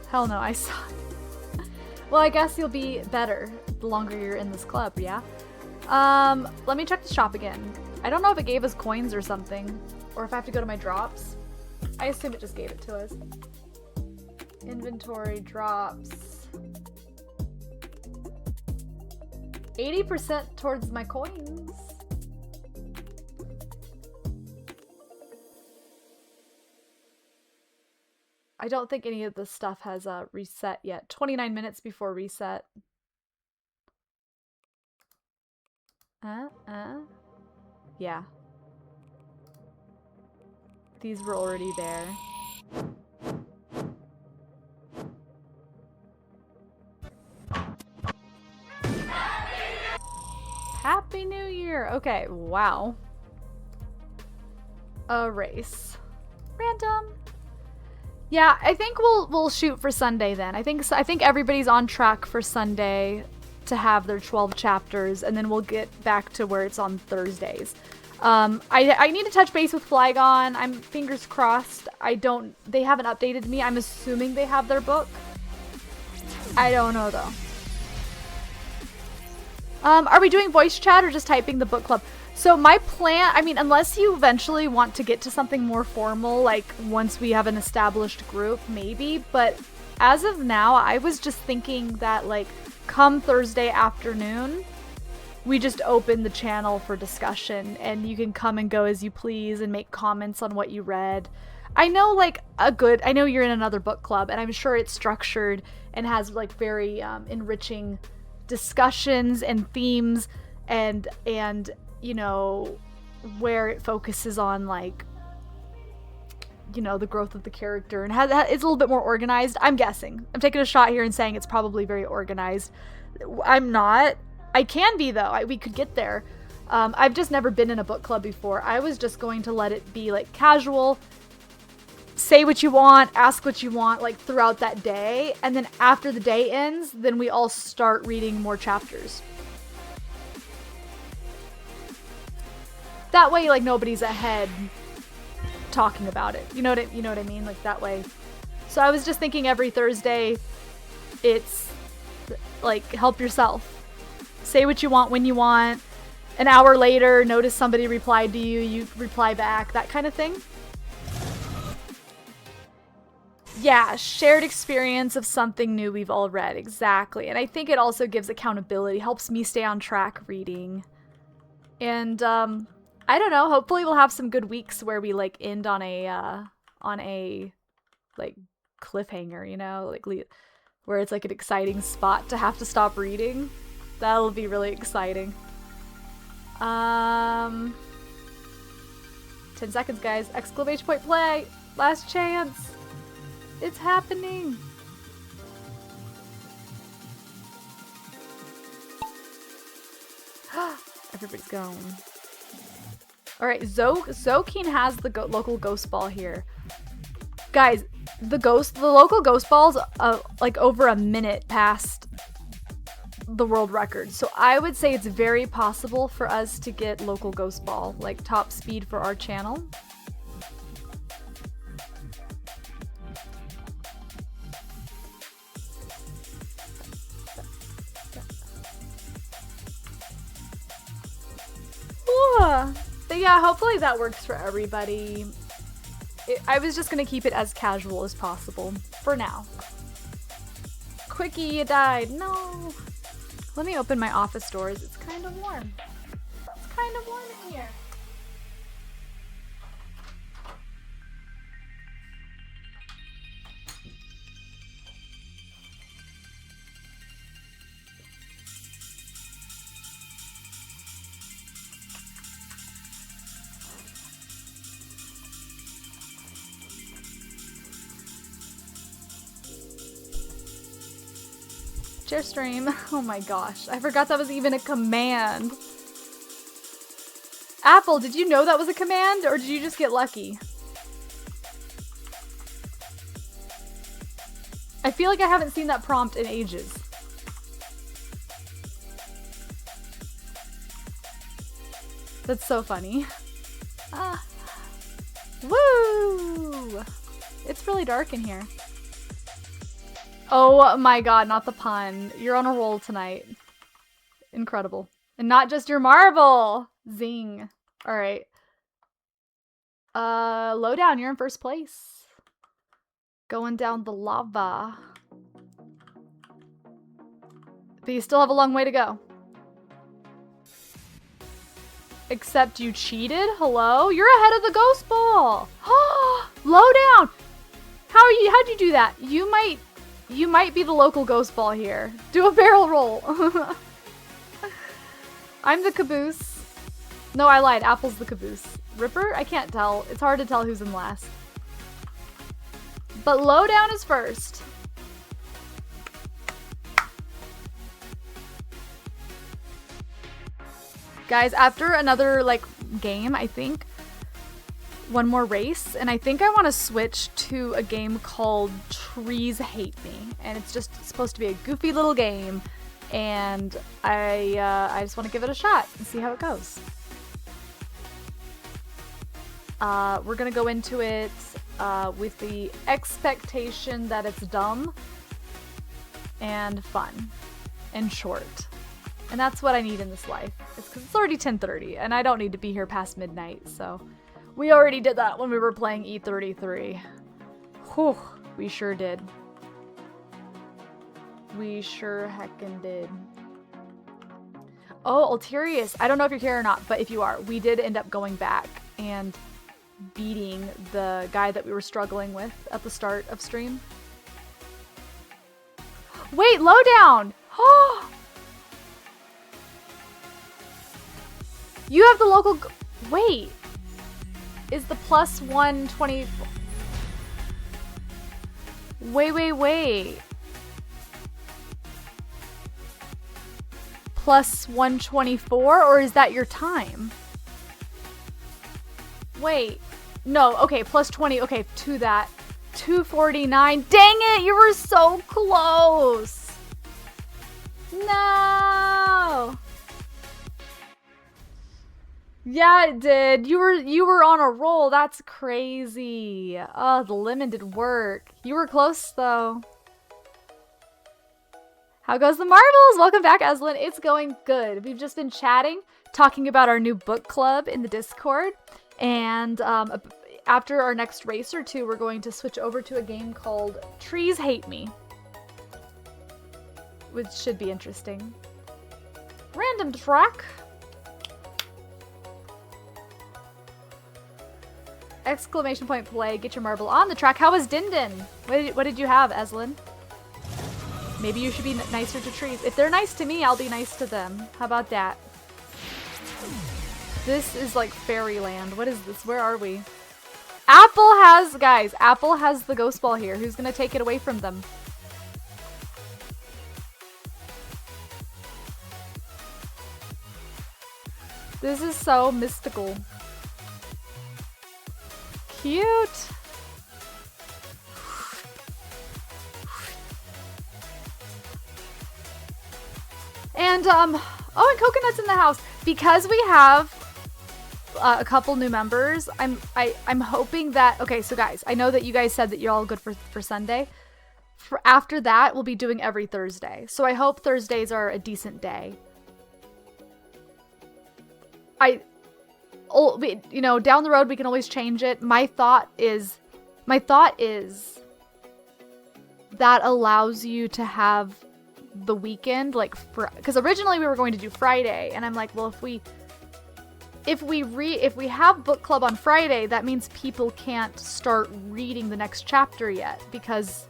Speaker 1: Hell no, I suck. Well, I guess you'll be better the longer you're in this club, yeah? Let me check the shop again. I don't know if it gave us coins or something, or if I have to go to my drops. I assume it just gave it to us. Inventory drops. 80% towards my coins. I don't think any of the stuff has reset yet. 29 minutes before reset. Yeah. These were already there. Happy New Year! Okay, wow. A race. Random. Yeah, I think we'll shoot for Sunday then. I think everybody's on track for Sunday to have their 12 chapters, and then we'll get back to where it's on Thursdays. I need to touch base with Flygon. I'm fingers crossed. They haven't updated me. I'm assuming they have their book. I don't know though. Are we doing voice chat or just typing the book club? So my plan, I mean, unless you eventually want to get to something more formal, like once we have an established group, maybe. But as of now, I was just thinking that like come Thursday afternoon, we just open the channel for discussion and you can come and go as you please and make comments on what you read. I know I know you're in another book club and I'm sure it's structured and has like very enriching discussions and themes and you know, where it focuses on like, you know, the growth of the character and it's a little bit more organized. I'm guessing. I'm taking a shot here and saying it's probably very organized. I'm not. I can be though. We could get there. I've just never been in a book club before. I was just going to let it be like casual, say what you want, ask what you want like throughout that day. And then after the day ends, then we all start reading more chapters. That way, like, nobody's ahead talking about it. You know what I mean? Like, that way. So I was just thinking every Thursday, it's, like, help yourself. Say what you want when you want. An hour later, notice somebody replied to you, you reply back. That kind of thing. Yeah, shared experience of something new we've all read. Exactly. And I think it also gives accountability. Helps me stay on track reading. And, I don't know. Hopefully we'll have some good weeks where we like end on a like cliffhanger, you know, like where it's like an exciting spot to have to stop reading. That'll be really exciting. 10 seconds, guys. Exclamation point play. Last chance. It's happening. Everybody's going. Alright, Zokeen has the local ghost ball here. Guys, the local ghost ball's like over a minute past the world record. So I would say it's very possible for us to get local ghost ball, like top speed for our channel. Ooh. But yeah, hopefully that works for everybody. I was just gonna keep it as casual as possible for now. Quickie, you died. No. Let me open my office doors. It's kind of warm. It's kind of warm in here. Share stream. Oh my gosh. I forgot that was even a command. Apple, did you know that was a command or did you just get lucky? feel like I haven't seen that prompt in ages. That's so funny. Ah. Woo! It's really dark in here. Oh my god, not the pun. You're on a roll tonight. Incredible. And not just your marble! Zing. Alright. Lowdown, you're in first place. Going down the lava. But you still have a long way to go. Except you cheated? Hello? You're ahead of the ghost ball! Lowdown! How'd you do that? You might be the local ghost ball here. Do a barrel roll. I'm the caboose. No, I lied. Apple's the caboose. Ripper? I can't tell. It's hard to tell who's in last. But Lowdown is first. Guys, after another, like, game, I think, one more race, and I think I want to switch to a game called Trees Hate Me, and it's just supposed to be a goofy little game, and I just want to give it a shot and see how it goes. We're gonna go into it with the expectation that it's dumb and fun and short. And that's what I need in this life. It's because it's already 10:30 and I don't need to be here past midnight, so we already did that when we were playing E33. Whew, we sure did. We sure heckin' did. Oh, Ulterius, I don't know if you're here or not, but if you are, we did end up going back and beating the guy that we were struggling with at the start of stream. Wait, Lowdown! Oh! You have the local... Wait. Is the plus 120... Wait. Plus 124? Or is that your time? Wait. No, okay, plus 20. Okay, to that. 249. Dang it! You were so close! No! Yeah, it did. You were on a roll. That's crazy. Oh, the lemon did work. You were close though. How goes the marbles? Welcome back, Eslin. It's going good. We've just been chatting, talking about our new book club in the Discord, and after our next race or two, we're going to switch over to a game called Trees Hate Me, which should be interesting. Random track. Exclamation point play, get your marble on the track. How was Din Din? What did you have, Eslin? Maybe you should be nicer to trees. If they're nice to me, I'll be nice to them. How about that? This is like fairyland. What is this? Where are we? Apple has, guys, Apple has the ghost ball here. Who's gonna take it away from them? This is so mystical. Cute. And oh, and Coconut's in the house. Because we have a couple new members, I'm hoping that, okay, so guys, I know that you guys said that you're all good for Sunday. For after that, we'll be doing every Thursday. So I hope Thursdays are a decent day. You know, down the road we can always change it. My thought is that allows you to have the weekend, like, because originally we were going to do Friday, and I'm like, well, if we have book club on Friday, that means people can't start reading the next chapter yet, because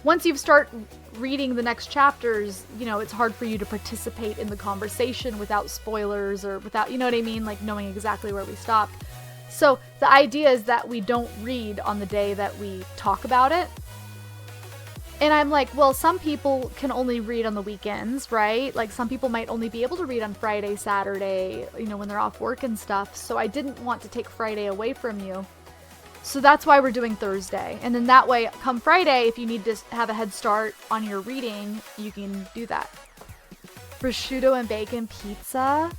Speaker 1: once you start reading the next chapters, you know, it's hard for you to participate in the conversation without spoilers or without, you know what I mean, like knowing exactly where we stopped. So the idea is that we don't read on the day that we talk about it. And I'm like, well, some people can only read on the weekends, right? Like some people might only be able to read on Friday, Saturday, you know, when they're off work and stuff. So I didn't want to take Friday away from you. So that's why we're doing Thursday. And then that way, come Friday, if you need to have a head start on your reading, you can do that. Prosciutto and bacon pizza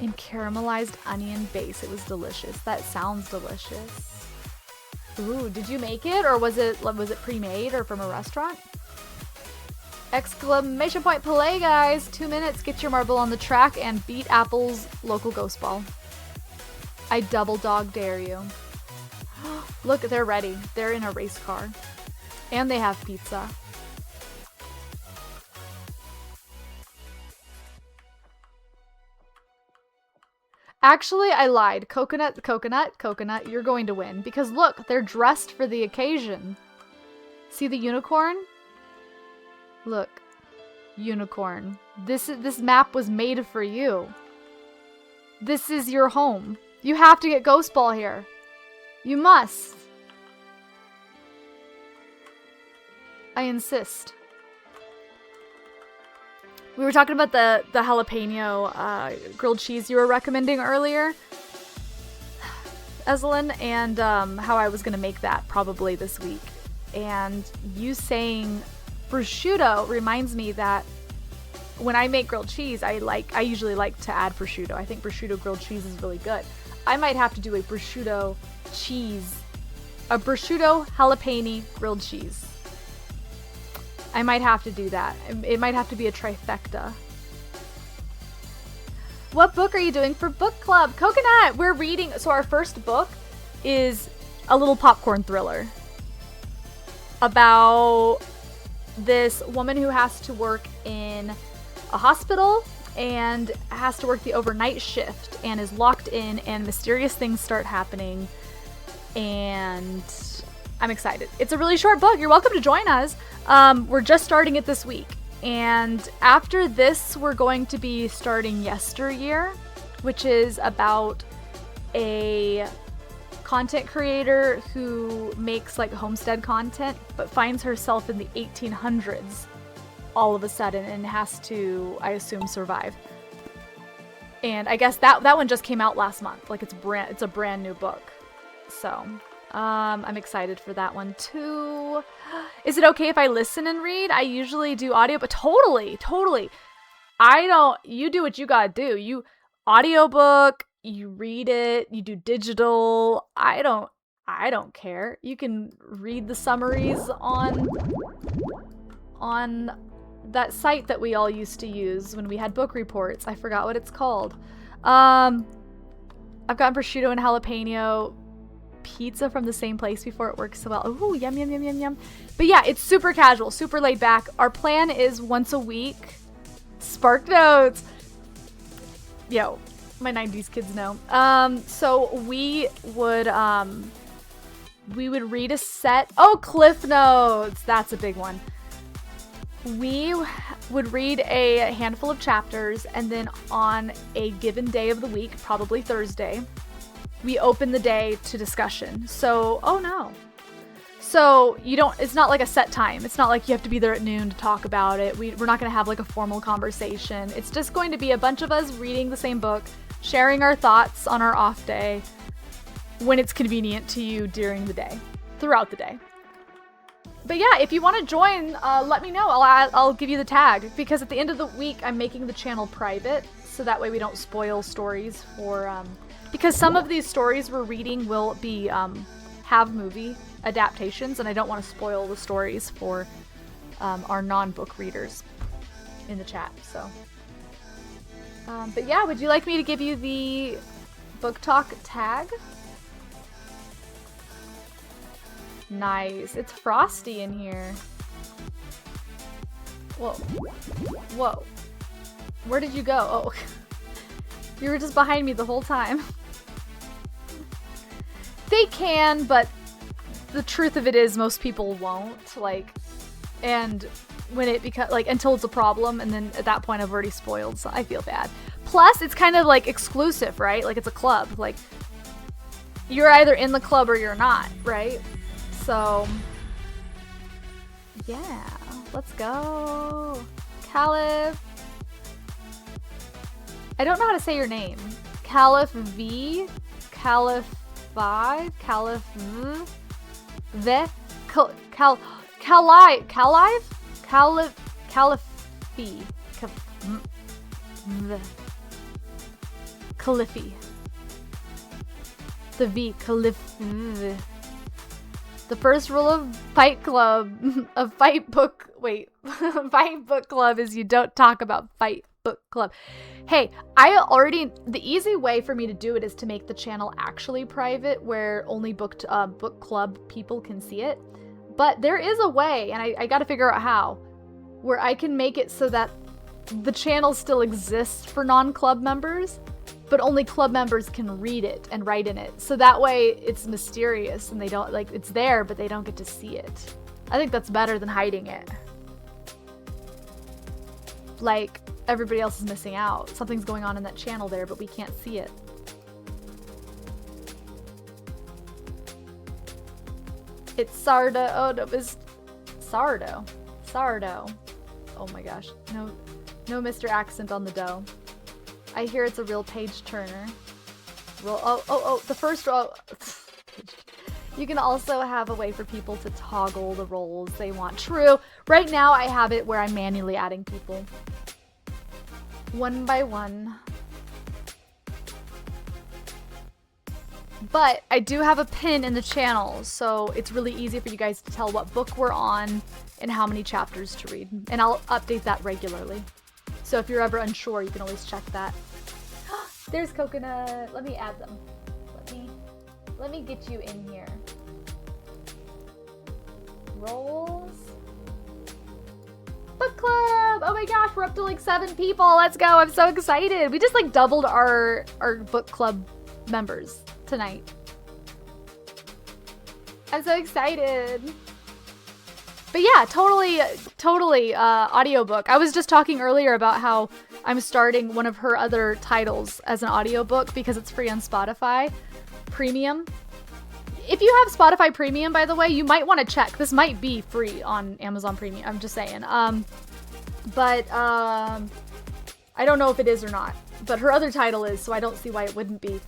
Speaker 1: and caramelized onion base. It was delicious. That sounds delicious. Ooh, did you make it, or was it pre-made or from a restaurant? Exclamation point play, guys. 2 minutes. Get your marble on the track and beat Apple's local ghost ball. I double dog dare you. Look, they're ready. They're in a race car. And they have pizza. Actually, I lied. Coconut, coconut, coconut. You're going to win. Because look, they're dressed for the occasion. See the unicorn? Look. Unicorn. This map was made for you. This is your home. You have to get Ghost Ball here. You must. I insist. We were talking about the jalapeno grilled cheese you were recommending earlier, Ezelyn, and how I was going to make that probably this week. And you saying prosciutto reminds me that when I make grilled cheese, I usually like to add prosciutto. I think prosciutto grilled cheese is really good. I might have to do a prosciutto jalapeno grilled cheese. I might have to do that. It might have to be a trifecta. What book are you doing for book club? Coconut! We're reading, so our first book is a little popcorn thriller about this woman who has to work in a hospital and has to work the overnight shift and is locked in, and mysterious things start happening, and I'm excited. It's a really short book. You're welcome to join us. We're just starting it this week, and after this we're going to be starting Yesteryear, which is about a content creator who makes like homestead content but finds herself in the 1800s all of a sudden and has to, I assume, survive. And I guess that one just came out last month. Like it's a brand new book. So I'm excited for that one too. Is it okay if I listen and read? I usually do audio, but totally. You do what you gotta do. You audiobook, you read it, you do digital. I don't care. You can read the summaries on that site that we all used to use when we had book reports. I forgot what it's called. I've gotten prosciutto and jalapeno pizza from the same place before. It works so well. Ooh, yum, yum, yum, yum, yum. But yeah, it's super casual, super laid back. Our plan is once a week. Spark Notes. Yo, my 90s kids know. So we would read a set. Oh, Cliff Notes. That's a big one. We would read a handful of chapters, and then on a given day of the week, probably Thursday, we open the day to discussion. So, oh no. So it's not like a set time. It's not like you have to be there at noon to talk about it. We're not going to have like a formal conversation. It's just going to be a bunch of us reading the same book, sharing our thoughts on our off day when it's convenient to you during the day, throughout the day. But yeah, if you want to join, let me know. I'll give you the tag, because at the end of the week, I'm making the channel private, so that way we don't spoil stories for, because some of these stories we're reading will be, have movie adaptations, and I don't want to spoil the stories for, our non-book readers in the chat, so. But yeah, would you like me to give you the book talk tag? Nice. It's frosty in here. Whoa. Whoa. Where did you go? Oh. You were just behind me the whole time. They can, but the truth of it is most people won't. Like, and when it becomes, like, until it's a problem, and then at that point I've already spoiled, so I feel bad. Plus, it's kind of, like, exclusive, right? Like, it's a club. Like, you're either in the club or you're not, right? So, yeah, let's go. Caliph. I don't know how to say your name. Caliph V? Caliph Calify, the Calive, Califi, Califi, the V, Calif. The first rule of Fight Club, of Fight Book, wait, Fight Book Club is you don't talk about Fight Book Club. Hey, the easy way for me to do it is to make the channel actually private where only book club people can see it. But there is a way, and I gotta figure out how, where I can make it so that the channel still exists for non-club members, but only club members can read it and write in it. So that way it's mysterious and they don't, like, it's there, but they don't get to see it. I think that's better than hiding it. Like, everybody else is missing out. Something's going on in that channel there, but we can't see it. It's Sardo. Oh, no, it's Sardo. Sardo. Oh my gosh. No Mr. Accent on the dough. I hear it's a real page turner. The first row. You can also have a way for people to toggle the roles they want. True. Right now I have it where I'm manually adding people. One by one. But I do have a pin in the channel, so it's really easy for you guys to tell what book we're on and how many chapters to read. And I'll update that regularly. So if you're ever unsure, you can always check that. There's Coconut. Let me add them. Let me get you in here. Roles. Book club! Oh my gosh, we're up to like 7 people. Let's go. I'm so excited. We just like doubled our book club members tonight. I'm so excited. But yeah, totally audiobook. I was just talking earlier about how I'm starting one of her other titles as an audiobook because it's free on Spotify Premium. If you have Spotify Premium, by the way, you might want to check. This might be free on Amazon Premium. I'm just saying. But I don't know if it is or not. But her other title is, so I don't see why it wouldn't be.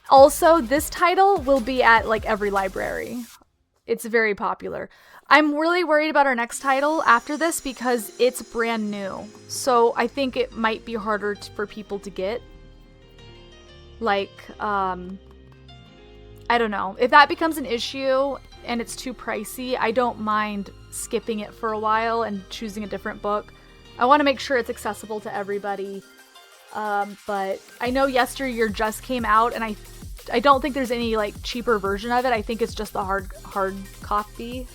Speaker 1: Also, this title will be at like every library. It's very popular. I'm really worried about our next title after this because it's brand new. So I think it might be harder for people to get. Like, I don't know. If that becomes an issue and it's too pricey, I don't mind skipping it for a while and choosing a different book. I want to make sure it's accessible to everybody. But I know Yesteryear just came out, and I don't think there's any like cheaper version of it. I think it's just the hard copy,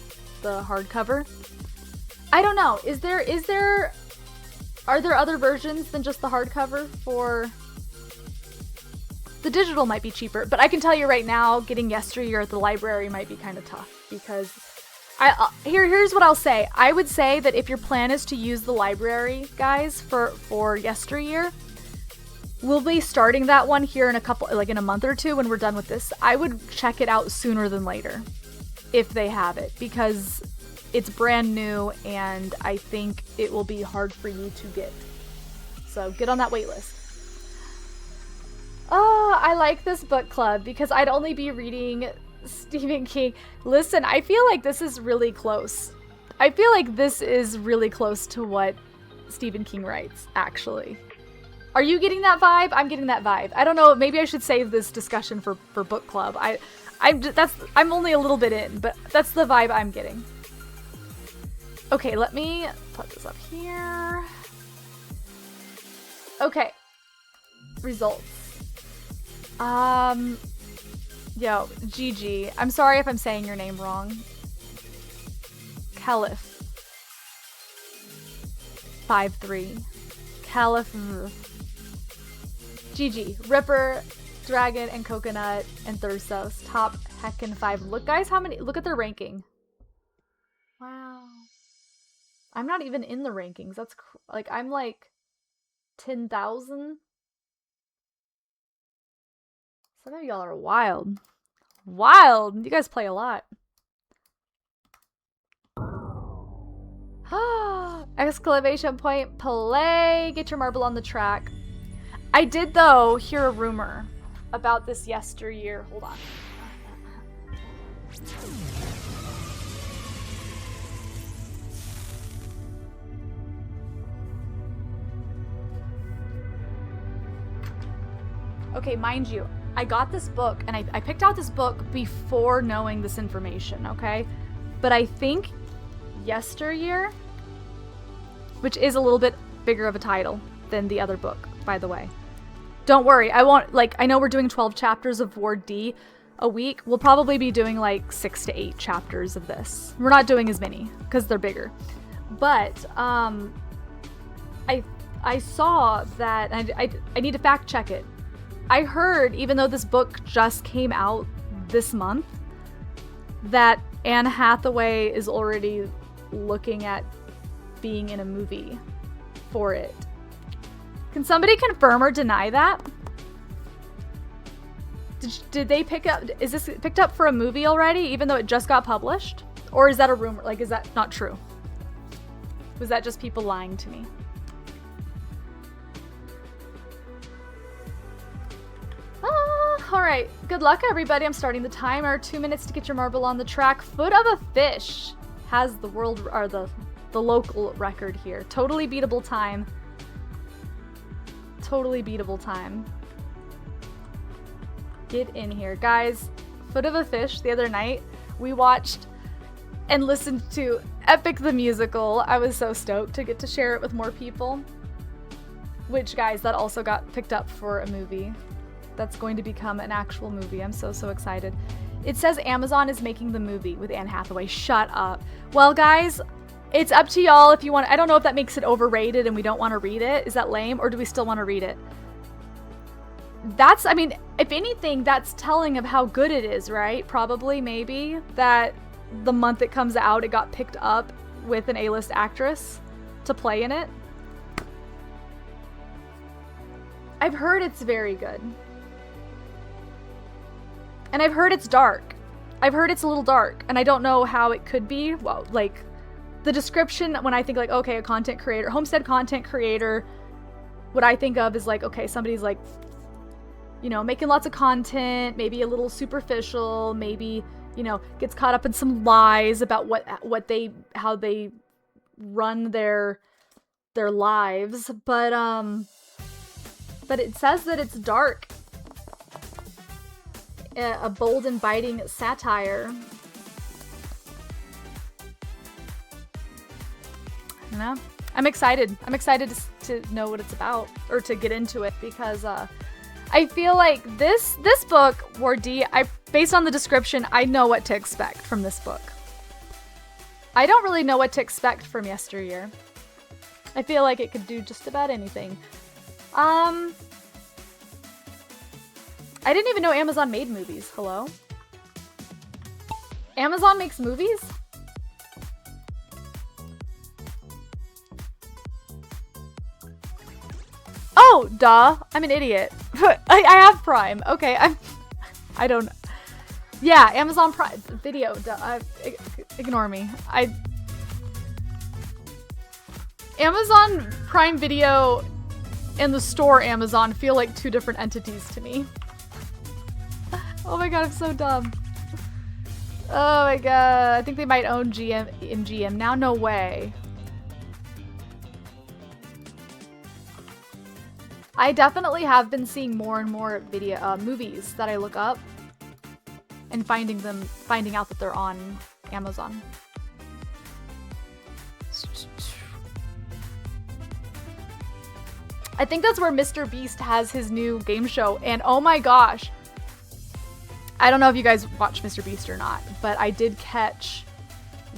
Speaker 1: the hardcover. I don't know. Are there other versions than just the hardcover for? The digital might be cheaper, but I can tell you right now, getting Yesteryear at the library might be kind of tough because here's what I'll say. I would say that if your plan is to use the library, guys, for Yesteryear, we'll be starting that one here in in a month or two when we're done with this. I would check it out sooner than later if they have it because it's brand new and I think it will be hard for you to get. So get on that wait list. Oh, I like this book club because I'd only be reading Stephen King. Listen, I feel like this is really close. I feel like this is really close to what Stephen King writes, actually. Are you getting that vibe? I'm getting that vibe. I don't know, maybe I should save this discussion for book club. I'm only a little bit in, but that's the vibe I'm getting. Okay, let me put this up here. Okay. Results. Yo, Gigi. I'm sorry if I'm saying your name wrong. Caliph. 5-3. Caliph. Gigi. Ripper, Dragon, and Coconut, and Thursos. Top heckin' 5. Look, guys, look at their ranking. Wow. I'm not even in the rankings. That's, I'm like 10,000. Some of y'all are wild. Wild! You guys play a lot. Exclamation point, play! Get your marble on the track. I did, though, hear a rumor. about this yesteryear. Hold on. Okay, mind you, I got this book, and I picked out this book before knowing this information, okay? But I think Yesteryear, which is a little bit bigger of a title than the other book, by the way. Don't worry, I won't, like, I know we're doing 12 chapters of Ward D a week. We'll probably be doing like 6 to 8 chapters of this. We're not doing as many, because they're bigger. But, I saw that, and I need to fact check it. I heard, even though this book just came out this month, that Anne Hathaway is already looking at being in a movie for it. Can somebody confirm or deny that? Did they pick up, is this picked up for a movie already, even though it just got published? Or is that a rumor? Like, is that not true? Was that just people lying to me? Alright, good luck everybody. I'm starting the timer. 2 minutes to get your marble on the track. Foot of a Fish has the world, or the local record here. Totally beatable time. Totally beatable time. Get in here. Guys, Foot of a Fish, the other night, we watched and listened to Epic the Musical. I was so stoked to get to share it with more people. Which, guys, that also got picked up for a movie. That's going to become an actual movie. I'm so excited. It says Amazon is making the movie with Anne Hathaway. Shut up. Well, guys, it's up to y'all if you want. I don't know if that makes it overrated and we don't want to read it. Is that lame? Or do we still want to read it? That's, I mean, if anything, that's telling of how good it is, right? Probably, maybe, that the month it comes out, it got picked up with an A-list actress to play in it. I've heard it's very good. And I've heard it's dark. I've heard it's a little dark, and I don't know how it could be. Well, like, the description, when I think, like, okay, a content creator, homestead content creator, what I think of is, like, okay, somebody's, like, you know, making lots of content, maybe a little superficial, maybe, you know, gets caught up in some lies about how they run their lives, but it says that it's dark. A bold and biting satire. You know? I'm excited. I'm excited to know what it's about, or to get into it, because I feel like this book, Ward D, based on the description, I know what to expect from this book. I don't really know what to expect from Yesteryear. I feel like it could do just about anything. I didn't even know Amazon made movies. Hello? Amazon makes movies? Oh, duh. I'm an idiot. I have Prime. Okay, I don't... Yeah, Amazon Prime Video. Duh. Ignore me. Amazon Prime Video and the store Amazon feel like two different entities to me. Oh my god, I'm so dumb. Oh my god, I think they might own MGM now. No way. I definitely have been seeing more and more movies that I look up and finding out that they're on Amazon. I think that's where Mr. Beast has his new game show, and oh my gosh. I don't know if you guys watch Mr. Beast or not, but I did catch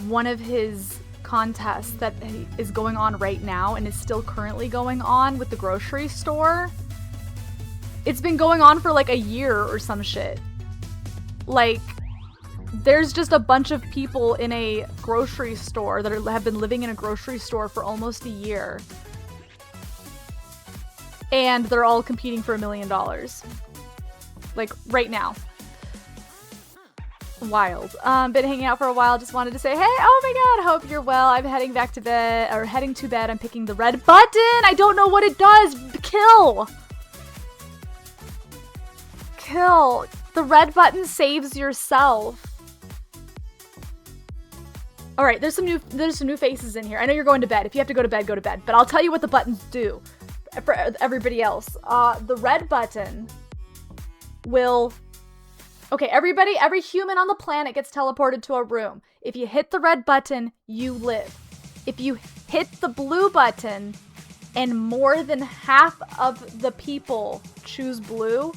Speaker 1: one of his contests that is going on right now and is still currently going on with the grocery store. It's been going on for like a year or some shit. Like, there's just a bunch of people in a grocery store that have been living in a grocery store for almost a year. And they're all competing for $1 million. Like, right now. Wild. Been hanging out for a while. Just wanted to say, hey, oh my god, hope you're well. I'm heading back to bed, or heading to bed. I'm picking the red button. I don't know what it does. Kill. Kill. The red button saves yourself. All right, there's some new faces in here. I know you're going to bed. If you have to go to bed, go to bed. But I'll tell you what the buttons do for everybody else. The red button will... Okay, every human on the planet gets teleported to a room. If you hit the red button, you live. If you hit the blue button and more than half of the people choose blue,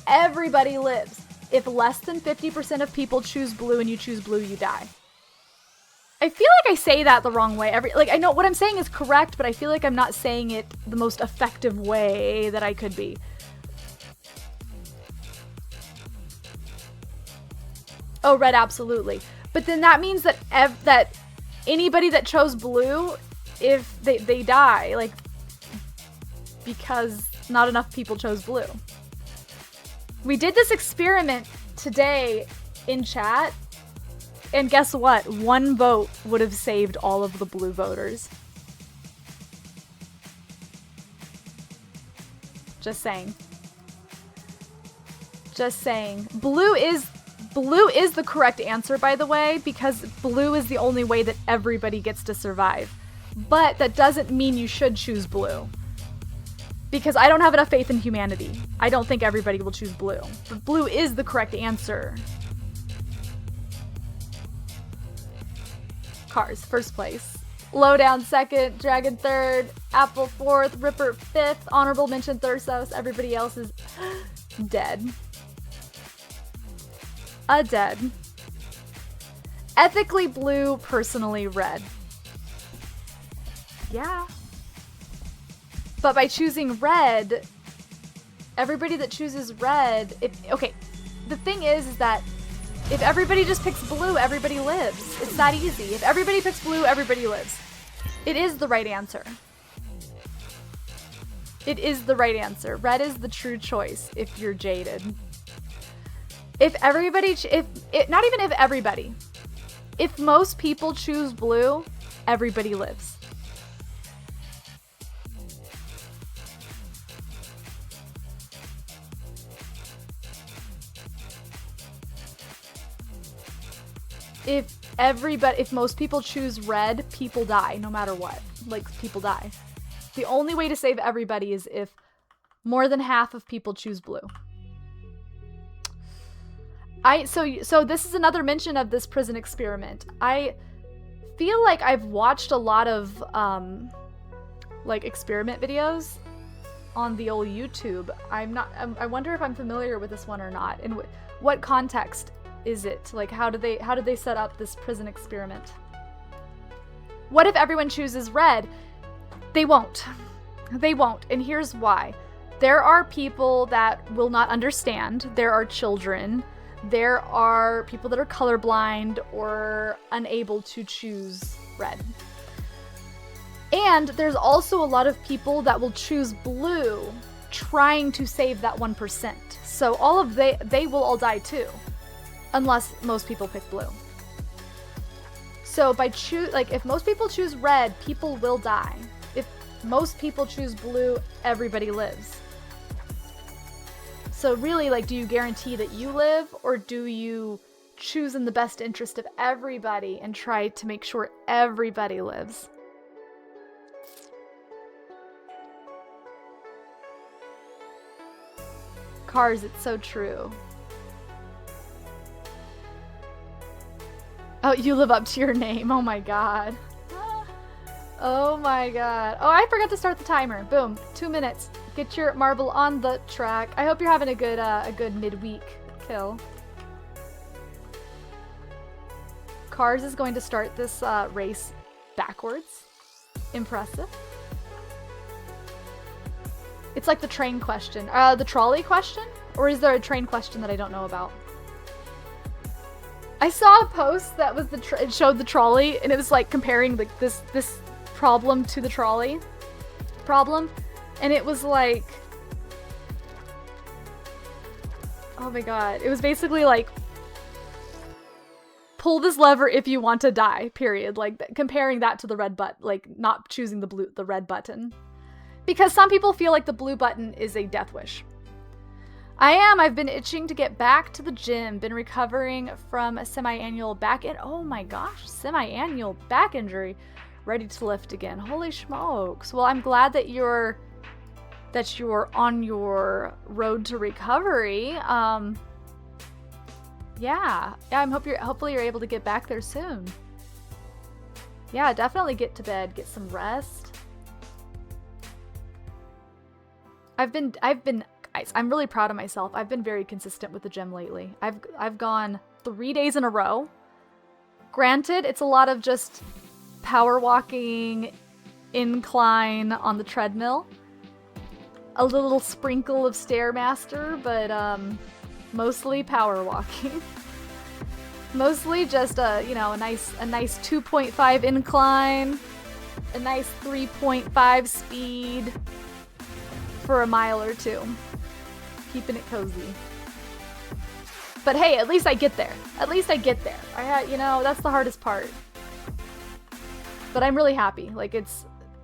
Speaker 1: everybody lives. If less than 50% of people choose blue and you choose blue, you die. I feel like I say that the wrong way. I know what I'm saying is correct, but I feel like I'm not saying it the most effective way that I could be. Oh, red, absolutely. But then that means that that anybody that chose blue, if they die, like, because not enough people chose blue. We did this experiment today in chat, and guess what? One vote would have saved all of the blue voters. Just saying. Just saying. Blue is the correct answer, by the way, because blue is the only way that everybody gets to survive. But that doesn't mean you should choose blue. Because I don't have enough faith in humanity. I don't think everybody will choose blue. But blue is the correct answer. Cars, first place. Lowdown, second. Dragon, third. Apple, fourth. Ripper, fifth. Honorable mention, Thursos. Everybody else is dead. Dead. Ethically blue, personally red. Yeah. But by choosing red, everybody that chooses red, okay, the thing is that if everybody just picks blue, everybody lives. It's that easy. If everybody picks blue, everybody lives. It is the right answer. It is the right answer. Red is the true choice if you're jaded. If everybody, not even if everybody, if most people choose blue, everybody lives. If most people choose red, people die, no matter what. Like, people die. The only way to save everybody is if more than half of people choose blue. So this is another mention of this prison experiment. I feel like I've watched a lot of like experiment videos on the old YouTube. I wonder if I'm familiar with this one or not. And what context is it? Like, how did they set up this prison experiment? What if everyone chooses red? They won't. They won't. And here's why. There are people that will not understand. There are children. There are people that are colorblind or unable to choose red. And there's also a lot of people that will choose blue, trying to save that 1%. So they will all die too, unless most people pick blue. So if most people choose red, people will die. If most people choose blue, everybody lives. So really, like, do you guarantee that you live, or do you choose in the best interest of everybody and try to make sure everybody lives? Cars, it's so true. Oh, you live up to your name. Oh my god. Oh my god. Oh, I forgot to start the timer. Boom. 2 minutes. Get your marble on the track. I hope you're having a good midweek kill. Cars is going to start this race backwards. Impressive. It's like the train question. The trolley question? Or is there a train question that I don't know about? I saw a post that was it showed the trolley, and it was like comparing like this problem to the trolley problem. And it was like, oh my god. It was basically like, pull this lever if you want to die, period. Like, comparing that to the red button, like not choosing the red button. Because some people feel like the blue button is a death wish. I am. I've been itching to get back to the gym. Been recovering from a semi-annual back oh my gosh, semi-annual back injury. Ready to lift again. Holy smokes. Well, I'm glad that you're on your road to recovery. Yeah, hopefully you're able to get back there soon. Yeah, definitely get to bed, get some rest. Guys, I'm really proud of myself. I've been very consistent with the gym lately. I've gone 3 days in a row. Granted, it's a lot of just power walking, incline on the treadmill, a little sprinkle of Stairmaster, but mostly power walking. Mostly just a nice 2.5 incline, a nice 3.5 speed for a mile or two. Keeping it cozy. But hey, at least I get there. At least I get there. That's the hardest part. But I'm really happy. Like,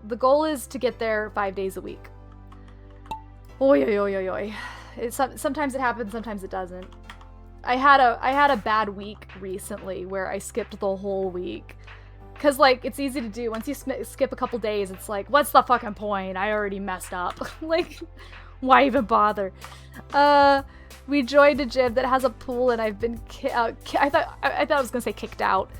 Speaker 1: the goal is to get there 5 days a week. Oy, oy, oy, oy, oy. Sometimes it happens, sometimes it doesn't. I had a bad week recently where I skipped the whole week. Cause like, it's easy to do. Once you skip a couple days, it's like, what's the fucking point? I already messed up. Like, why even bother? We joined a gym that has a pool, and I've been I thought I was gonna say kicked out.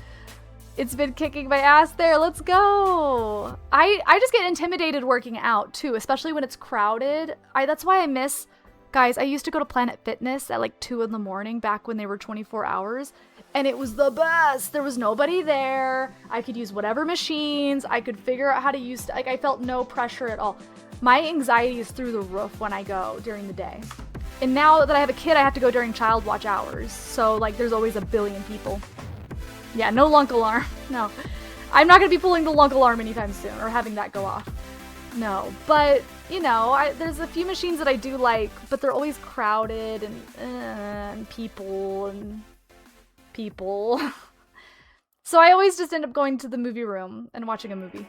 Speaker 1: It's been kicking my ass there. Let's go. I just get intimidated working out too, especially when it's crowded. That's why I miss. Guys, I used to go to Planet Fitness at like 2 in the morning back when they were 24 hours, and it was the best. There was nobody there. I could use whatever machines. I could figure out how to use, like, I felt no pressure at all. My anxiety is through the roof when I go during the day. And now that I have a kid, I have to go during child watch hours. So like, there's always a billion people. Yeah, no lunk alarm. No. I'm not going to be pulling the lunk alarm anytime soon or having that go off. No, but there's a few machines that I do like, but they're always crowded and people. So I always just end up going to the movie room and watching a movie.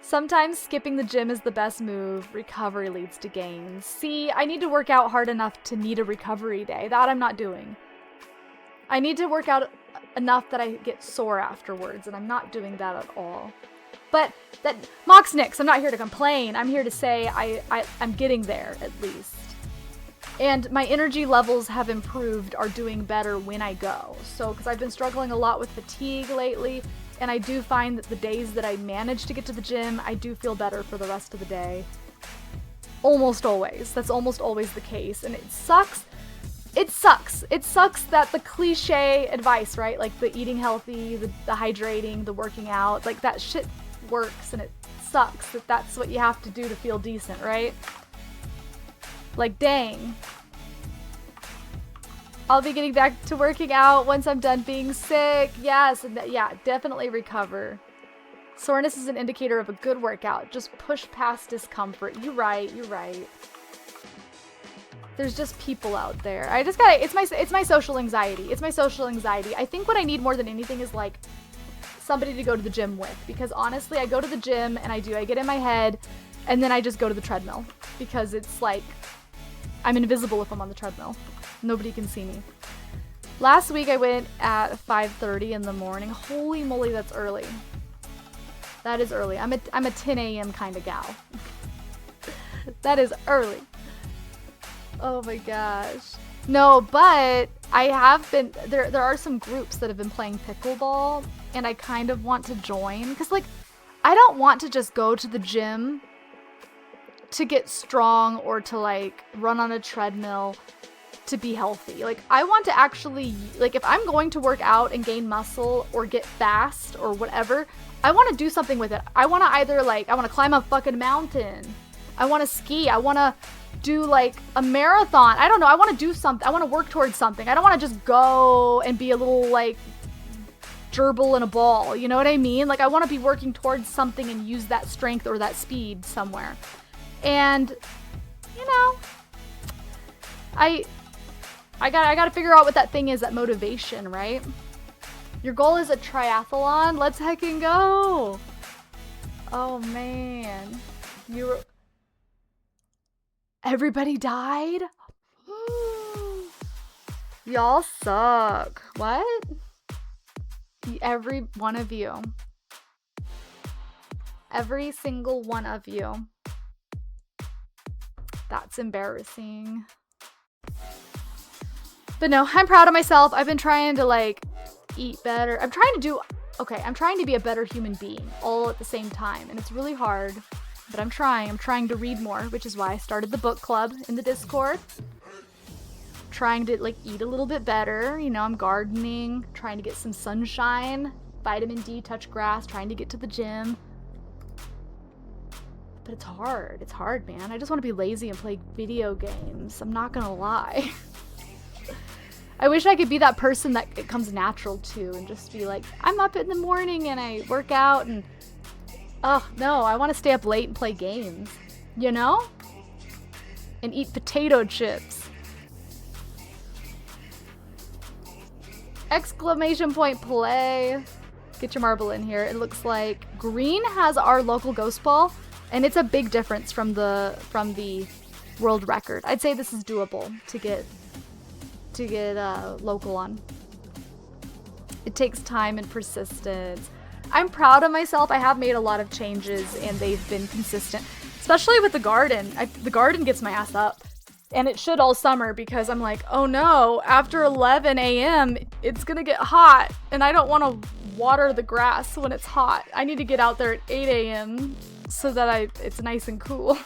Speaker 1: Sometimes skipping the gym is the best move. Recovery leads to gains. See, I need to work out hard enough to need a recovery day. That I'm not doing. I need to work out enough that I get sore afterwards, and I'm not doing that at all. But that Moxnix, I'm not here to complain. I'm here to say I'm getting there, at least. And my energy levels have improved, are doing better when I go. So, because I've been struggling a lot with fatigue lately, and I do find that the days that I manage to get to the gym, I do feel better for the rest of the day. Almost always. That's almost always the case. And it sucks. It sucks. It sucks that the cliche advice, right? Like the eating healthy, the hydrating, the working out, like that shit works, and it sucks that that's what you have to do to feel decent, right? Like, dang. I'll be getting back to working out once I'm done being sick. Yes, and yeah, definitely recover. Soreness is an indicator of a good workout. Just push past discomfort. You're right. There's just people out there. I just gotta, it's my social anxiety. It's my social anxiety. I think what I need more than anything is like somebody to go to the gym with, because honestly, I go to the gym and I get in my head, and then I just go to the treadmill, because it's like, I'm invisible if I'm on the treadmill. Nobody can see me. Last week I went at 5:30 in the morning. Holy moly, that's early. That is early. I'm a 10 a.m. kind of gal. That is early. Oh my gosh. No, but I have been, there are some groups that have been playing pickleball, and I kind of want to join, because like, I don't want to just go to the gym to get strong or to like run on a treadmill to be healthy. Like, I want to actually, like, if I'm going to work out and gain muscle or get fast or whatever, I want to do something with it. I want to either like, I want to climb a fucking mountain. I want to ski. I want to do like a marathon. I don't know. I want to do something. I want to work towards something. I don't want to just go and be a little like gerbil in a ball. You know what I mean? Like, I want to be working towards something and use that strength or that speed somewhere. And, you know, I gotta figure out what that thing is, that motivation, right? Your goal is a triathlon? Let's heckin' go! Oh man. Everybody died? Y'all suck. What? Every one of you. Every single one of you. That's embarrassing. But no, I'm proud of myself. I've been trying to like eat better. I'm trying to be a better human being all at the same time. And it's really hard, but I'm trying. I'm trying to read more, which is why I started the book club in the Discord. Trying to like eat a little bit better. You know, I'm gardening, trying to get some sunshine, vitamin D, touch grass, trying to get to the gym. But it's hard. It's hard, man. I just want to be lazy and play video games. I'm not gonna lie. I wish I could be that person that it comes natural to and just be like, I'm up in the morning and I work out and... Oh, no, I want to stay up late and play games. You know? And eat potato chips. Exclamation point play. Get your marble in here. It looks like green has our local ghost ball. And it's a big difference from the world record. I'd say this is doable to get local on. It takes time and persistence. I'm proud of myself. I have made a lot of changes and they've been consistent, especially with the garden. The garden gets my ass up, and it should all summer because I'm like, oh no, after 11 a.m. it's gonna get hot and I don't want to water the grass when it's hot. I need to get out there at 8 a.m. so that it's nice and cool.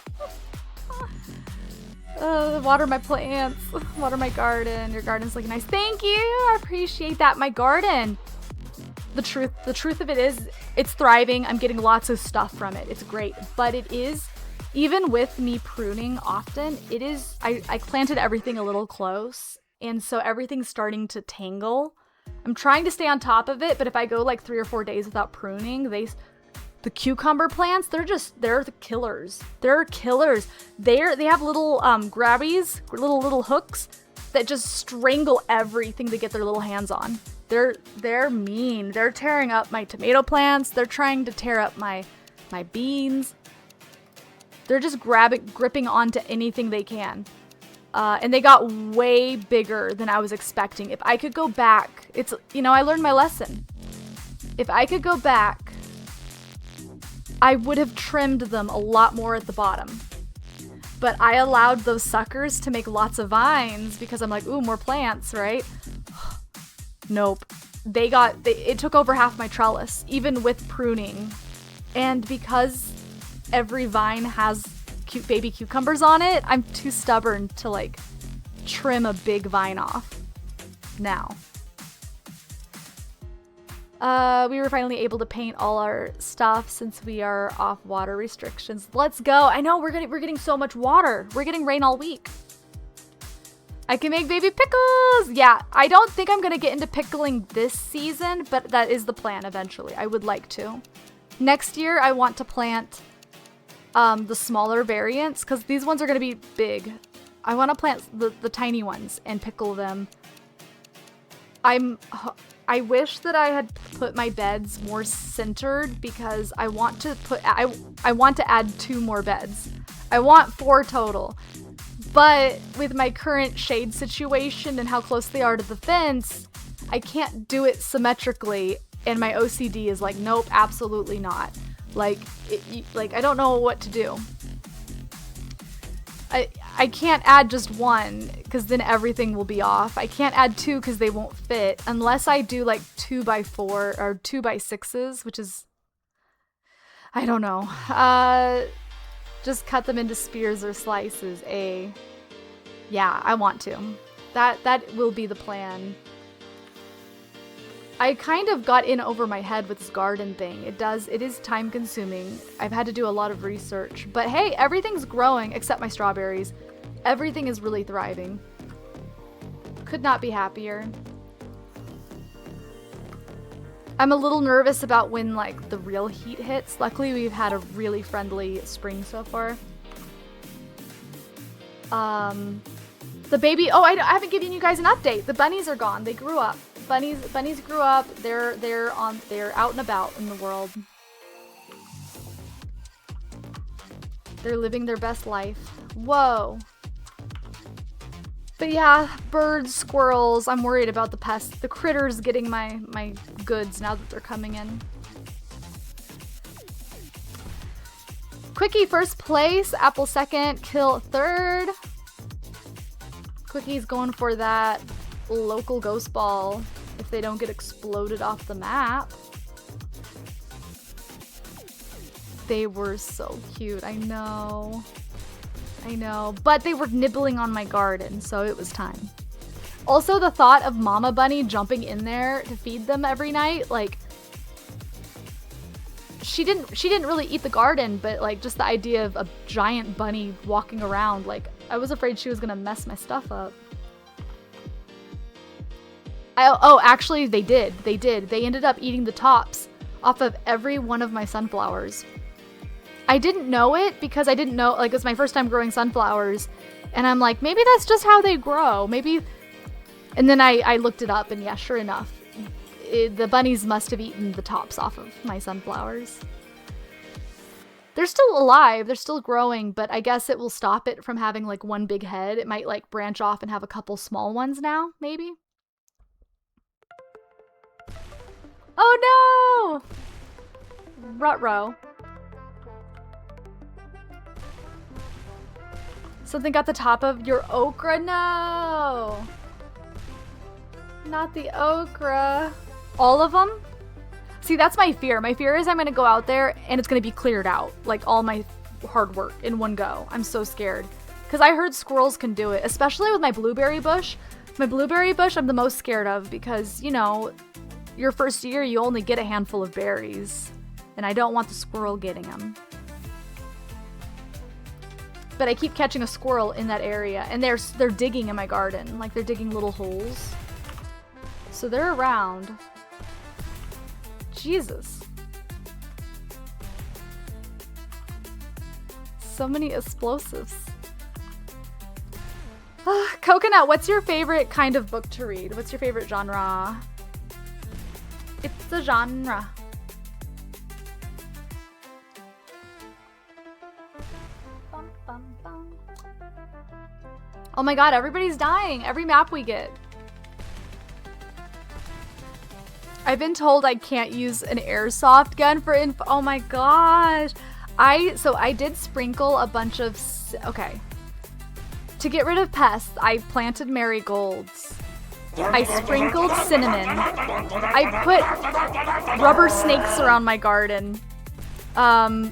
Speaker 1: Water my plants, water my garden. Your garden's looking nice. Thank you. I appreciate that. My garden. The truth of it is it's thriving. I'm getting lots of stuff from it. It's great. But it is, even with me pruning often, it is, I planted everything a little close. And so everything's starting to tangle. I'm trying to stay on top of it, but if I go like 3 or 4 days without pruning, the cucumber plants, they're the killers. They're killers. They have little grabbies, little hooks that just strangle everything they get their little hands on. They're mean. They're tearing up my tomato plants. They're trying to tear up my beans. They're just gripping onto anything they can. And they got way bigger than I was expecting. If I could go back, I learned my lesson. If I could go back, I would have trimmed them a lot more at the bottom. But I allowed those suckers to make lots of vines because I'm like, ooh, more plants, right? Nope. It took over half my trellis, even with pruning. And because every vine has cute baby cucumbers on it, I'm too stubborn to like trim a big vine off now. We were finally able to paint all our stuff since we are off water restrictions. Let's go. I know we're getting so much water. We're getting rain all week. I can make baby pickles. Yeah, I don't think I'm going to get into pickling this season, but that is the plan eventually. I would like to. Next year, I want to plant the smaller variants because these ones are going to be big. I want to plant the tiny ones and pickle them. I wish that I had put my beds more centered because I want to add 2 more beds. I want 4 total. But with my current shade situation and how close they are to the fence, I can't do it symmetrically, and my OCD is like, nope, absolutely not. Like I don't know what to do. I can't add just 1 because then everything will be off. I can't add 2 because they won't fit unless I do like 2x4 or 2x6s, which is, I don't know. Just cut them into spears or slices. Yeah, I want to. That will be the plan. I kind of got in over my head with this garden thing. It is time consuming. I've had to do a lot of research, but hey, everything's growing except my strawberries. Everything is really thriving. Could not be happier. I'm a little nervous about when like the real heat hits. Luckily, we've had a really friendly spring so far. The baby, I haven't given you guys an update. The bunnies are gone. They grew up. Bunnies grew up. They're out and about in the world. They're living their best life. Whoa. But yeah, birds, squirrels, I'm worried about the pests, the critters getting my goods now that they're coming in. Quickie first place, Apple second, Kill third. Quickie's going for that local ghost ball if they don't get exploded off the map. They were so cute, I know. But they were nibbling on my garden, so it was time. Also, the thought of Mama Bunny jumping in there to feed them every night, like, she didn't really eat the garden, but like just the idea of a giant bunny walking around, like, I was afraid she was gonna mess my stuff up. Oh, actually, they did. They ended up eating the tops off of every one of my sunflowers. I didn't know it because I didn't know, like, it was my first time growing sunflowers, and I'm like, maybe that's just how they grow, maybe. And then I looked it up, and yeah, sure enough, the bunnies must have eaten the tops off of my sunflowers. They're still alive, they're still growing, but I guess it will stop it from having like one big head. It might like branch off and have a couple small ones now, maybe. Oh no! Ruh-roh. Something got the top of your okra? No! Not the okra. All of them? See, that's my fear. My fear is I'm gonna go out there and it's gonna be cleared out. Like all my hard work in one go. I'm so scared. Because I heard squirrels can do it, especially with my blueberry bush. My blueberry bush I'm the most scared of because, you know, your first year you only get a handful of berries. And I don't want the squirrel getting them. But I keep catching a squirrel in that area, and they're digging in my garden. Like, they're digging little holes. So they're around. Jesus. So many explosives. Coconut, what's your favorite kind of book to read? What's your favorite genre? It's a genre. Oh my god, everybody's dying. Every map we get. I've been told I can't use an airsoft gun for info. Oh my gosh. So I did sprinkle a bunch of... Okay. To get rid of pests, I planted marigolds. I sprinkled cinnamon. I put rubber snakes around my garden. I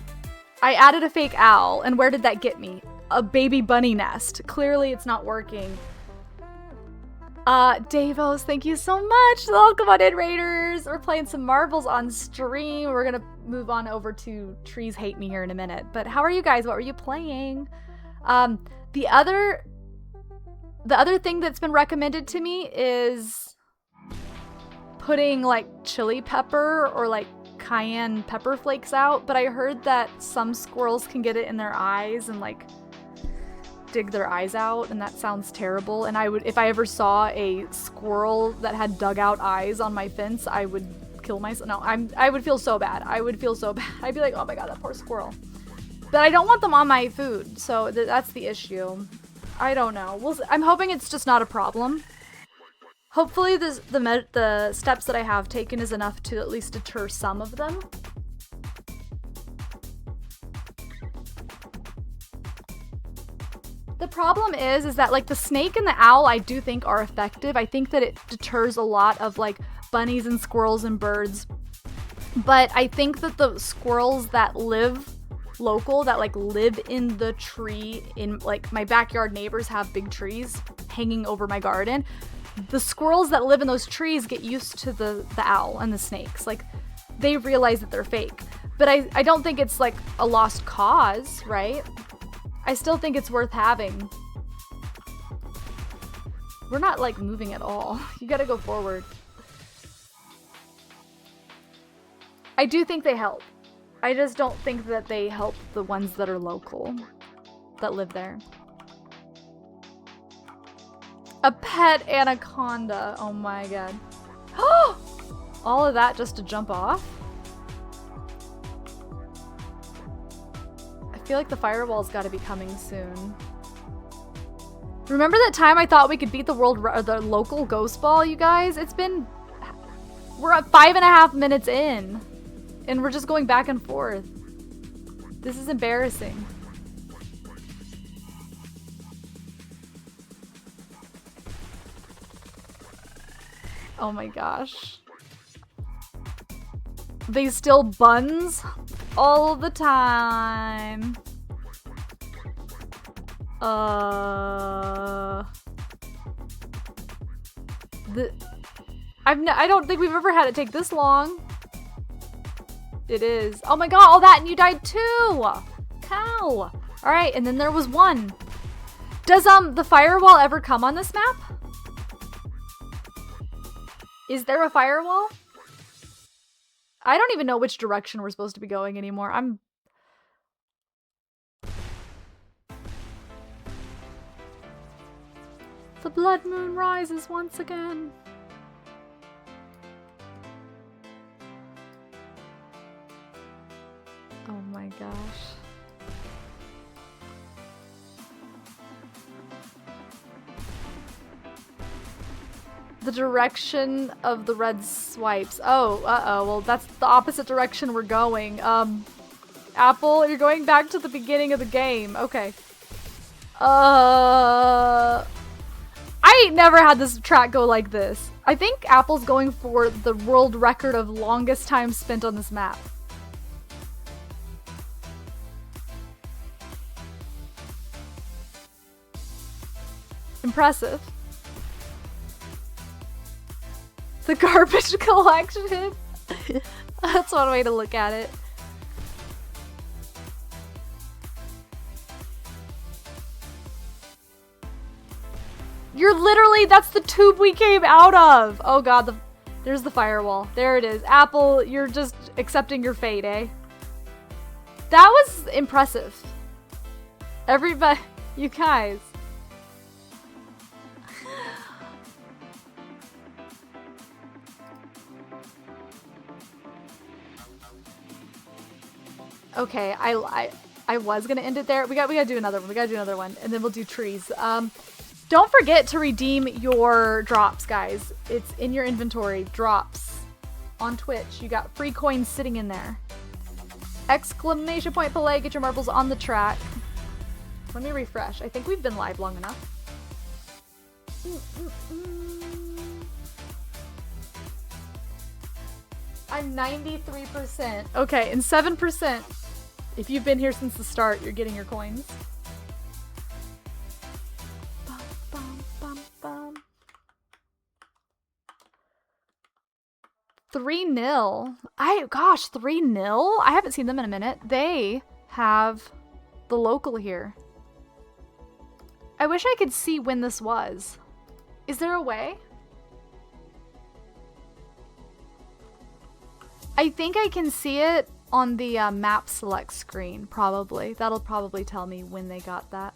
Speaker 1: added a fake owl. And where did that get me? A baby bunny nest. Clearly it's not working. Davos, thank you so much. Welcome on in, Raiders. We're playing some marbles on stream. We're gonna move on over to Trees Hate Me here in a minute. But how are you guys? What were you playing? The other thing that's been recommended to me is putting like chili pepper or like cayenne pepper flakes out, but I heard that some squirrels can get it in their eyes and like dig their eyes out, and that sounds terrible. And I would, if I ever saw a squirrel that had dug out eyes on my fence, I would kill myself. No, I would feel so bad. I would feel so bad. I'd be like, oh my god, that poor squirrel. But I don't want them on my food, so that's the issue. I don't know. I'm hoping it's just not a problem. Hopefully the steps that I have taken is enough to at least deter some of them. The problem is that like the snake and the owl I do think are effective. I think that it deters a lot of like bunnies and squirrels and birds. But I think that the squirrels that live local, that like live in the tree, in like my backyard neighbors have big trees hanging over my garden. The squirrels that live in those trees get used to the owl and the snakes. Like they realize that they're fake. But I don't think it's like a lost cause, right? I still think it's worth having. We're not like moving at all. You gotta go forward. I do think they help. I just don't think that they help the ones that are local, that live there. A pet anaconda. Oh my god. All of that just to jump off? I feel like the firewall's gotta be coming soon. Remember that time I thought we could beat the the local ghost ball, you guys? We're at 5.5 minutes in, and we're just going back and forth. This is embarrassing. Oh my gosh. They still buns all the time. I don't think we've ever had it take this long. It is. Oh my god, all that and you died too! Cow! Alright, and then there was one. Does the firewall ever come on this map? Is there a firewall? I don't even know which direction we're supposed to be going anymore. The blood moon rises once again. Oh my gosh. The direction of the red swipes. Oh, uh-oh. Well, that's the opposite direction we're going. Apple, you're going back to the beginning of the game. Okay. I ain't never had this track go like this. I think Apple's going for the world record of longest time spent on this map. Impressive. The garbage collection. That's one way to look at it. You're literally, that's the tube we came out of. Oh god, there's the firewall. There it is. Apple, you're just accepting your fate, eh? That was impressive. Everybody, you guys. Okay, I was gonna end it there. We gotta do another one. We gotta do another one, and then we'll do trees. Don't forget to redeem your drops, guys. It's in your inventory. Drops on Twitch. You got free coins sitting in there. Exclamation point play. Get your marbles on the track. Let me refresh. I think we've been live long enough. I'm 93%. Okay, and 7%. If you've been here since the start, you're getting your coins. Bum, bum, bum, bum. 3-0. Gosh, 3-0? I haven't seen them in a minute. They have the local here. I wish I could see when this was. Is there a way? I think I can see it on the map select screen, probably. That'll probably tell me when they got that.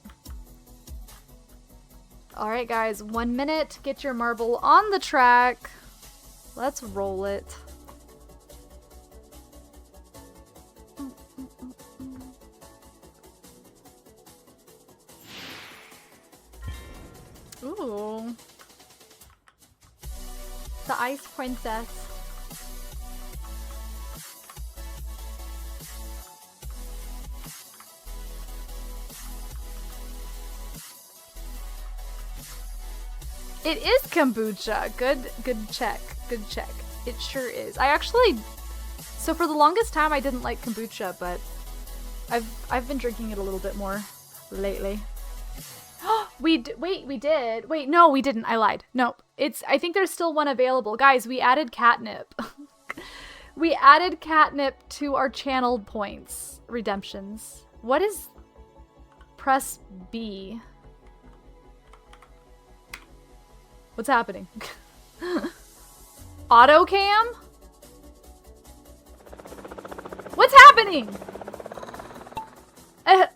Speaker 1: Alright guys, 1 minute. Get your marble on the track. Let's roll it. Ooh. The Ice Princess. It is kombucha. Good check. Good check. It sure is. So for the longest time I didn't like kombucha, but I've been drinking it a little bit more lately. We did. Wait, no, we didn't. I lied. No, I think there's still one available. Guys, we added catnip. We added catnip to our channeled points redemptions. What is press B? What's happening? Auto cam? What's happening? A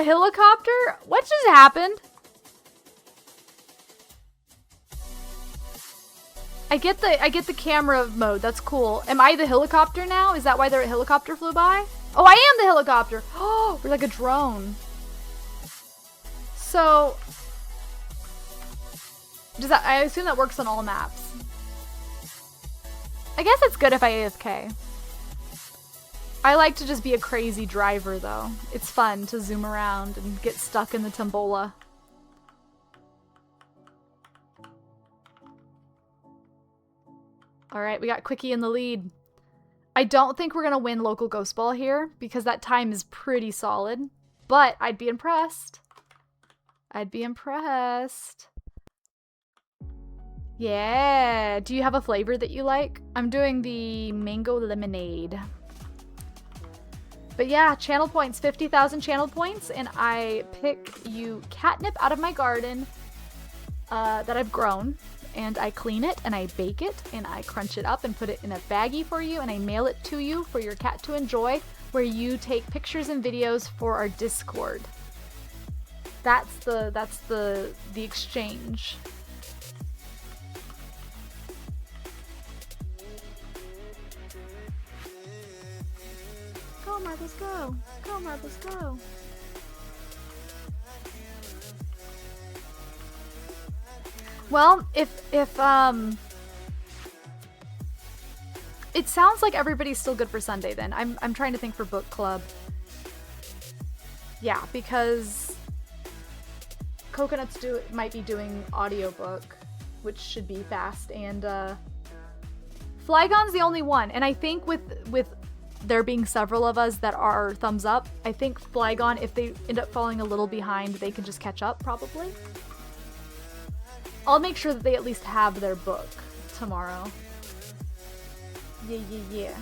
Speaker 1: helicopter? What just happened? I get the camera mode. That's cool. Am I the helicopter now? Is that why the helicopter flew by? Oh, I am the helicopter. Oh, we're like a drone. So, I assume that works on all maps. I guess it's good if I AFK. I like to just be a crazy driver, though. It's fun to zoom around and get stuck in the tombola. Alright, we got Quickie in the lead. I don't think we're gonna win local Ghost Ball here, because that time is pretty solid. But I'd be impressed. I'd be impressed. Yeah. Do you have a flavor that you like? I'm doing the mango lemonade. But yeah, channel points, 50,000 channel points, and I pick you catnip out of my garden that I've grown, and I clean it, and I bake it, and I crunch it up and put it in a baggie for you, and I mail it to you for your cat to enjoy, where you take pictures and videos for our Discord. That's the exchange. Go, Marbles, go. Go, Marbles, go. Well, if it sounds like everybody's still good for Sunday then. I'm trying to think for book club. Yeah, because Coconuts might be doing audiobook, which should be fast, and Flygon's the only one, and I think with there being several of us that are thumbs up, I think Flygon, if they end up falling a little behind, they can just catch up, probably. I'll make sure that they at least have their book tomorrow. Yeah.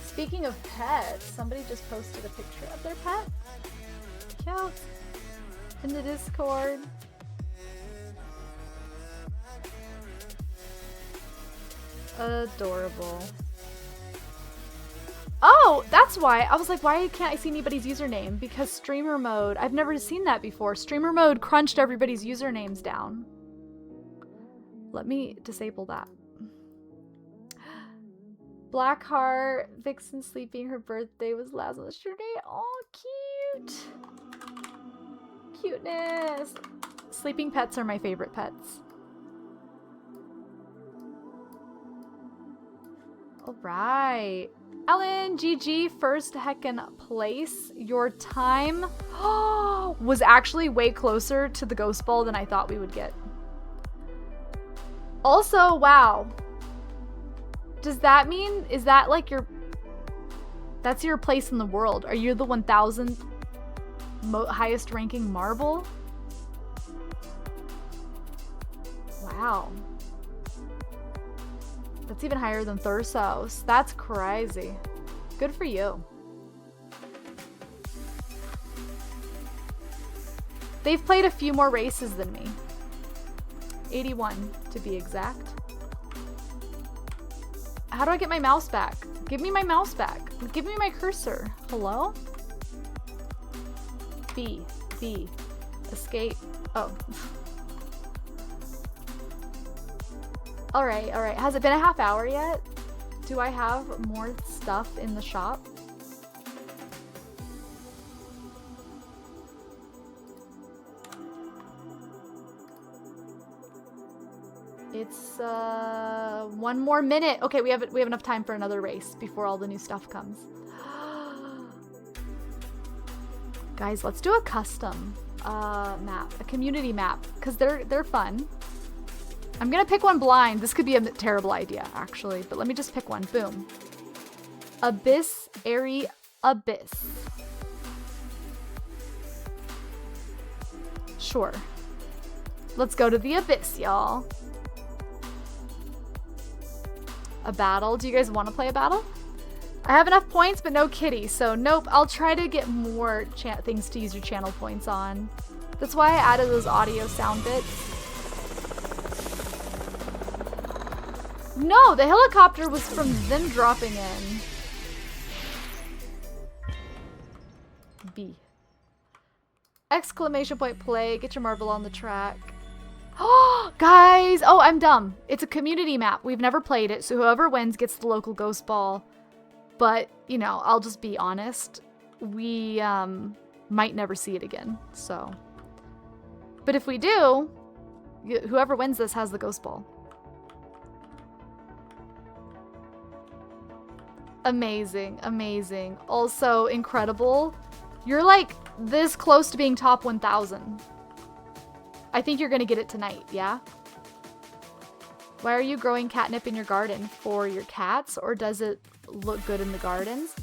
Speaker 1: Speaking of pets, somebody just posted a picture of their pet. Cute. In the Discord. Adorable. Oh, that's why. I was like, why can't I see anybody's username? Because streamer mode. I've never seen that before. Streamer mode crunched everybody's usernames down. Let me disable that. Blackheart, Vixen sleeping. Her birthday was last yesterday. Oh, cute. Cuteness. Sleeping pets are my favorite pets. All right. Ellen, GG, first heckin' place. Your time was actually way closer to the Ghost Ball than I thought we would get. Also, wow. Does that mean, is that like that's your place in the world? Are you the 1,000th highest ranking marble? Wow. That's even higher than Thursos. That's crazy. Good for you. They've played a few more races than me. 81 to be exact. How do I get my mouse back? Give me my mouse back. Give me my cursor. Hello? B. Escape. Oh. Alright. Has it been a half hour yet? Do I have more stuff in the shop? It's 1 more minute. Okay, we have enough time for another race before all the new stuff comes. Guys, let's do a custom map, a community map, because they're fun. I'm gonna pick one blind. This could be a terrible idea, actually, but let me just pick one. Boom. Abyss, Airy Abyss. Sure. Let's go to the Abyss, y'all. A battle. Do you guys want to play a battle? I have enough points, but no kitty, so nope. I'll try to get more things to use your channel points on. That's why I added those audio sound bits. No, the helicopter was from them dropping in. B. Exclamation point play. Get your marble on the track. Oh, guys! Oh, I'm dumb. It's a community map. We've never played it, so whoever wins gets the local Ghost Ball. But, you know, I'll just be honest. We might never see it again. So, but if we do, whoever wins this has the ghost ball. Amazing, amazing. Also incredible. You're like this close to being top 1,000. I think you're gonna get it tonight, yeah? Why are you growing catnip in your garden? For your cats, or does it look good in the gardens?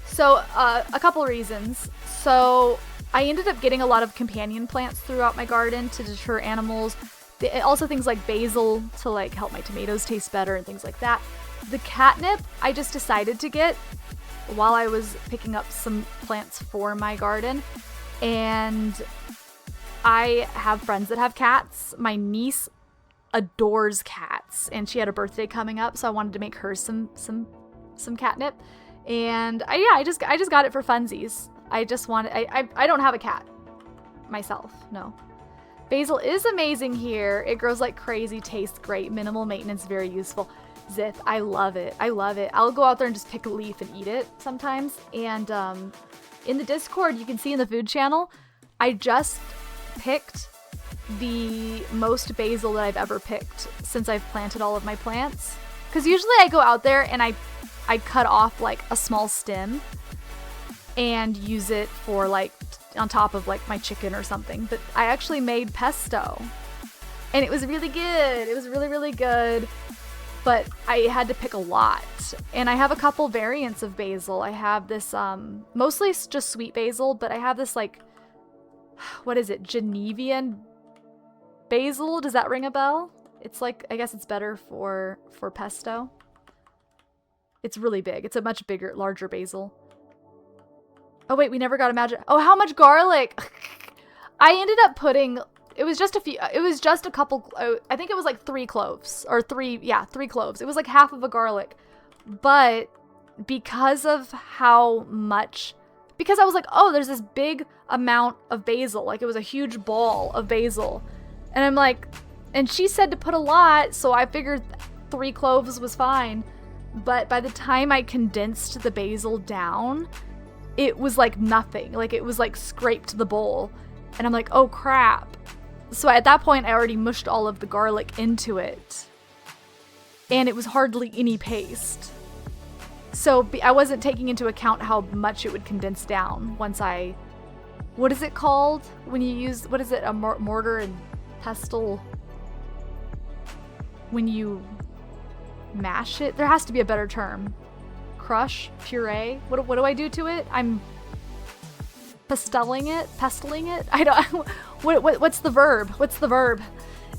Speaker 1: So a couple reasons. So I ended up getting a lot of companion plants throughout my garden to deter animals. Also things like basil to like help my tomatoes taste better and things like that. The catnip I just decided to get while I was picking up some plants for my garden. And I have friends that have cats. My niece adores cats and she had a birthday coming up, so I wanted to make her some catnip. And I just got it for funsies. I just wanted I don't have a cat myself, no. Basil is amazing here. It grows like crazy, tastes great, minimal maintenance, very useful. Zith, I love it. I love it. I'll go out there and just pick a leaf and eat it sometimes. And in the Discord, you can see in the food channel, I just picked the most basil that I've ever picked since I've planted all of my plants. Because usually I go out there and I cut off like a small stem and use it for like on top of like my chicken or something. But I actually made pesto and it was really good. It was really, really good. But I had to pick a lot. And I have a couple variants of basil. I have this, mostly just sweet basil, but I have this like, what is it? Genevian basil? Does that ring a bell? It's like, I guess it's better for pesto. It's really big. It's a much bigger, larger basil. Oh wait, we never got a magic. Oh, how much garlic? I ended up putting, it was just a couple, I think it was like 3 cloves or 3 cloves. It was like half of a garlic. But because of how much, because I was like, oh, there's this big amount of basil. Like it was a huge ball of basil. And I'm like, and she said to put a lot. So I figured 3 cloves was fine. But by the time I condensed the basil down, it was like nothing. Like it was like scraped the bowl. And I'm like, oh crap. So at that point, I already mushed all of the garlic into it. And it was hardly any paste. So I wasn't taking into account how much it would condense down once I... What is it called? When you use... What is it? A mortar and pestle? When you mash it? There has to be a better term. Crush? Puree? What do I do to it? I'm... Pestling it? I don't... What's the verb? What's the verb?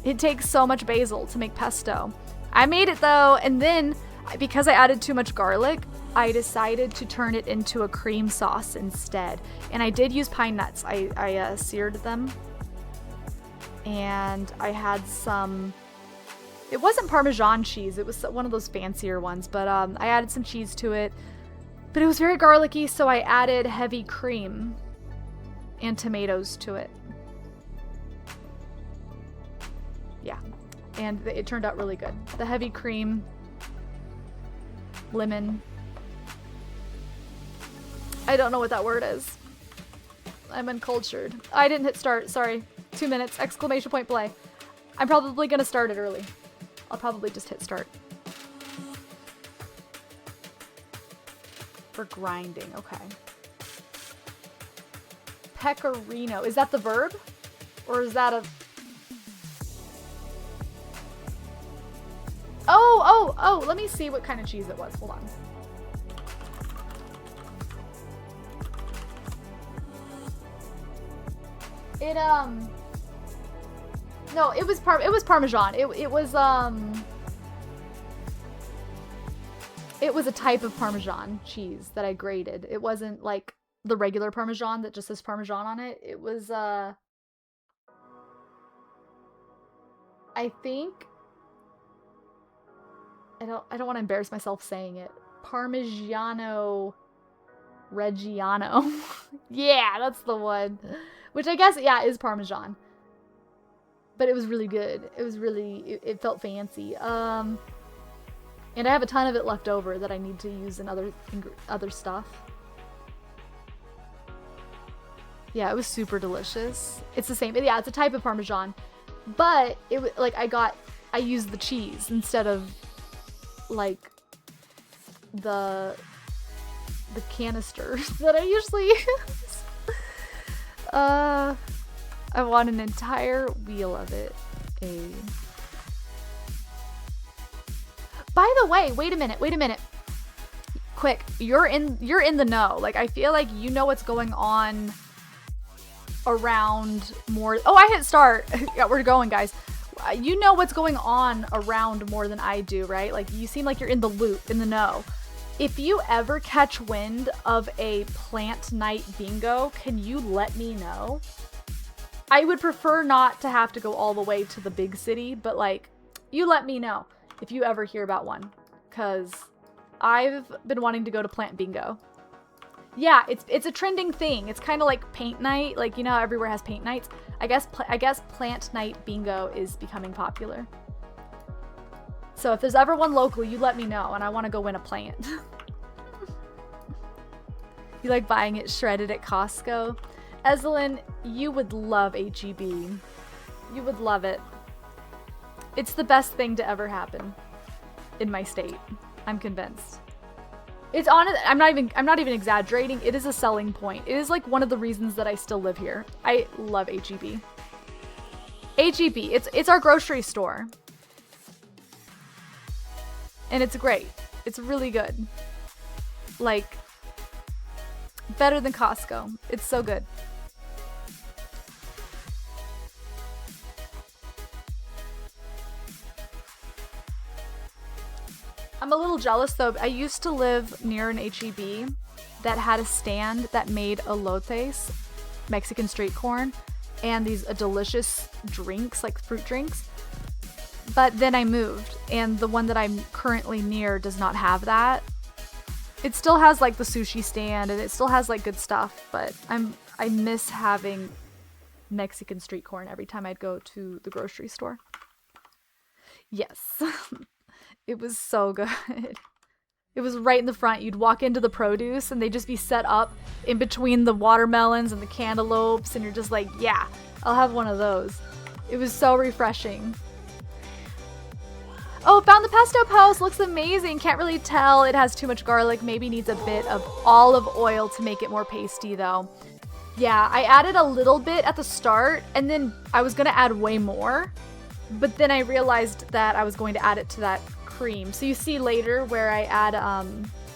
Speaker 1: It takes so much basil to make pesto. I made it though, and then because I added too much garlic, I decided to turn it into a cream sauce instead. And I did use pine nuts. I seared them. And I had some... It wasn't Parmesan cheese. It was one of those fancier ones. But I added some cheese to it. But it was very garlicky, so I added heavy cream and tomatoes to it. Yeah. And it turned out really good. The heavy cream, lemon. I don't know what that word is. I'm uncultured. I didn't hit start. Sorry. 2 minutes. Exclamation point play. I'm probably going to start it early. I'll probably just hit start. For grinding. Okay. Pecorino. Is that the verb? Or is that a... Oh, let me see what kind of cheese it was. Hold on. No, it was Parmesan. It was a type of Parmesan cheese that I grated. It wasn't like the regular Parmesan that just says Parmesan on it. It was, I think... I don't want to embarrass myself saying it. Parmigiano Reggiano. Yeah, that's the one. Which I guess, yeah, is Parmesan. But it was really good. It was really, it felt fancy. And And I have a ton of it left over that I need to use in other stuff. Yeah, it was super delicious. It's the same. Yeah, it's a type of Parmesan. But it was like I used the cheese instead of like the canister that I usually use. I want an entire wheel of it. By the way, wait a minute. Quick, you're in the know. Like, I feel like you know what's going on around more. Oh, I hit start. Yeah, we're going, guys. You know what's going on around more than I do, right? Like, you seem like you're in the loop, in the know. If you ever catch wind of a plant night bingo, can you let me know? I would prefer not to have to go all the way to the big city, but like, you let me know if you ever hear about one, because I've been wanting to go to plant bingo. Yeah, it's a trending thing. It's kind of like paint night, like, you know how everywhere has paint nights. I guess plant night bingo is becoming popular. So if there's ever one local, you let me know, and I want to go win a plant. You like buying it shredded at Costco? Ezelyn, you would love HEB. You would love it. It's the best thing to ever happen in my state. I'm convinced. It's honest. I'm not even exaggerating. It is a selling point. It is like one of the reasons that I still live here. I love HEB. HEB. It's our grocery store. And it's great. It's really good. Like, better than Costco. It's so good. I'm a little jealous though. I used to live near an HEB that had a stand that made elotes, Mexican street corn, and these delicious drinks, like fruit drinks. But then I moved, and the one that I'm currently near does not have that. It still has like the sushi stand, and it still has like good stuff, but I miss having Mexican street corn every time I'd go to the grocery store. Yes. It was so good. It was right in the front. You'd walk into the produce and they'd just be set up in between the watermelons and the cantaloupes, and you're just like, yeah, I'll have one of those. It was so refreshing. Oh, found the pesto post. Looks amazing. Can't really tell. It has too much garlic. Maybe needs a bit of olive oil to make it more pasty though. Yeah, I added a little bit at the start, and then I was gonna add way more, but then I realized that I was going to add it to that cream. So you see later where I add,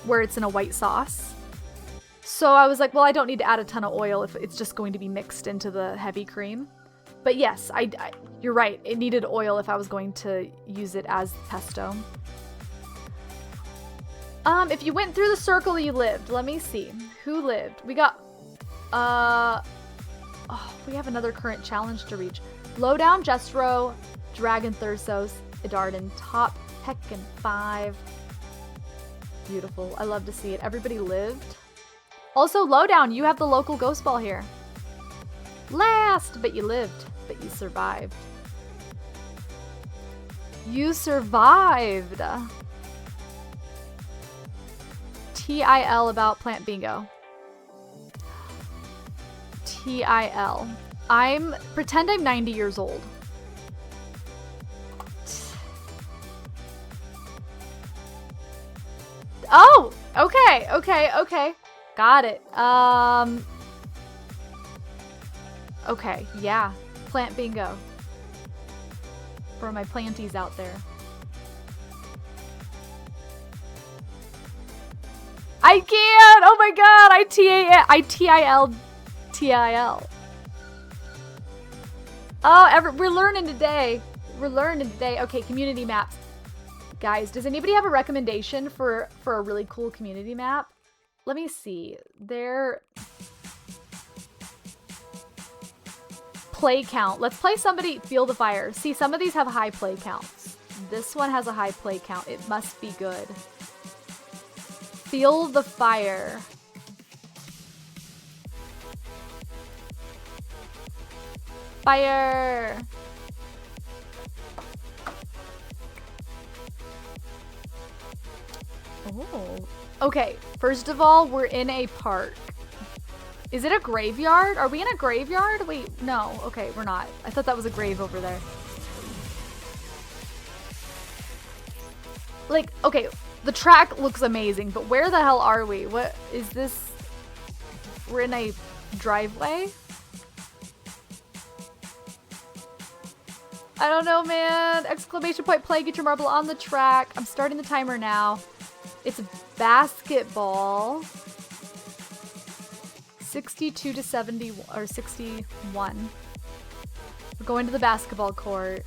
Speaker 1: where it's in a white sauce. So I was like, well, I don't need to add a ton of oil if it's just going to be mixed into the heavy cream. But yes, you're right. It needed oil if I was going to use it as pesto. If you went through the circle, you lived. Let me see. Who lived? We got, oh, we have another current challenge to reach. Lowdown, Jestro, Dragon Thursos, Idarden, Top, Heckin 5. Beautiful. I love to see it. Everybody lived. Also, Lowdown, you have the local ghost ball here. Last, but you lived. But you survived. You survived. TIL about plant bingo. TIL. Pretend I'm 90 years old. Oh, okay. Got it. Okay, yeah. Plant bingo. For my planties out there. I can't! Oh my god! I TIL. Oh, we're learning today. Okay, community maps. Guys, does anybody have a recommendation for a really cool community map? Let me see. Play count. Let's play somebody Feel the Fire. See, some of these have high play counts. This one has a high play count. It must be good. Feel the Fire. Fire! Oh. Okay, first of all, we're in a park. Is it a graveyard? Are we in a graveyard? Wait, no. Okay, we're not. I thought that was a grave over there. Like, okay, the track looks amazing, but where the hell are we? What is this? We're in a driveway? I don't know, man. Exclamation point play, get your marble on the track. I'm starting the timer now. It's basketball. 62 to 70 or 61. We're going to the basketball court.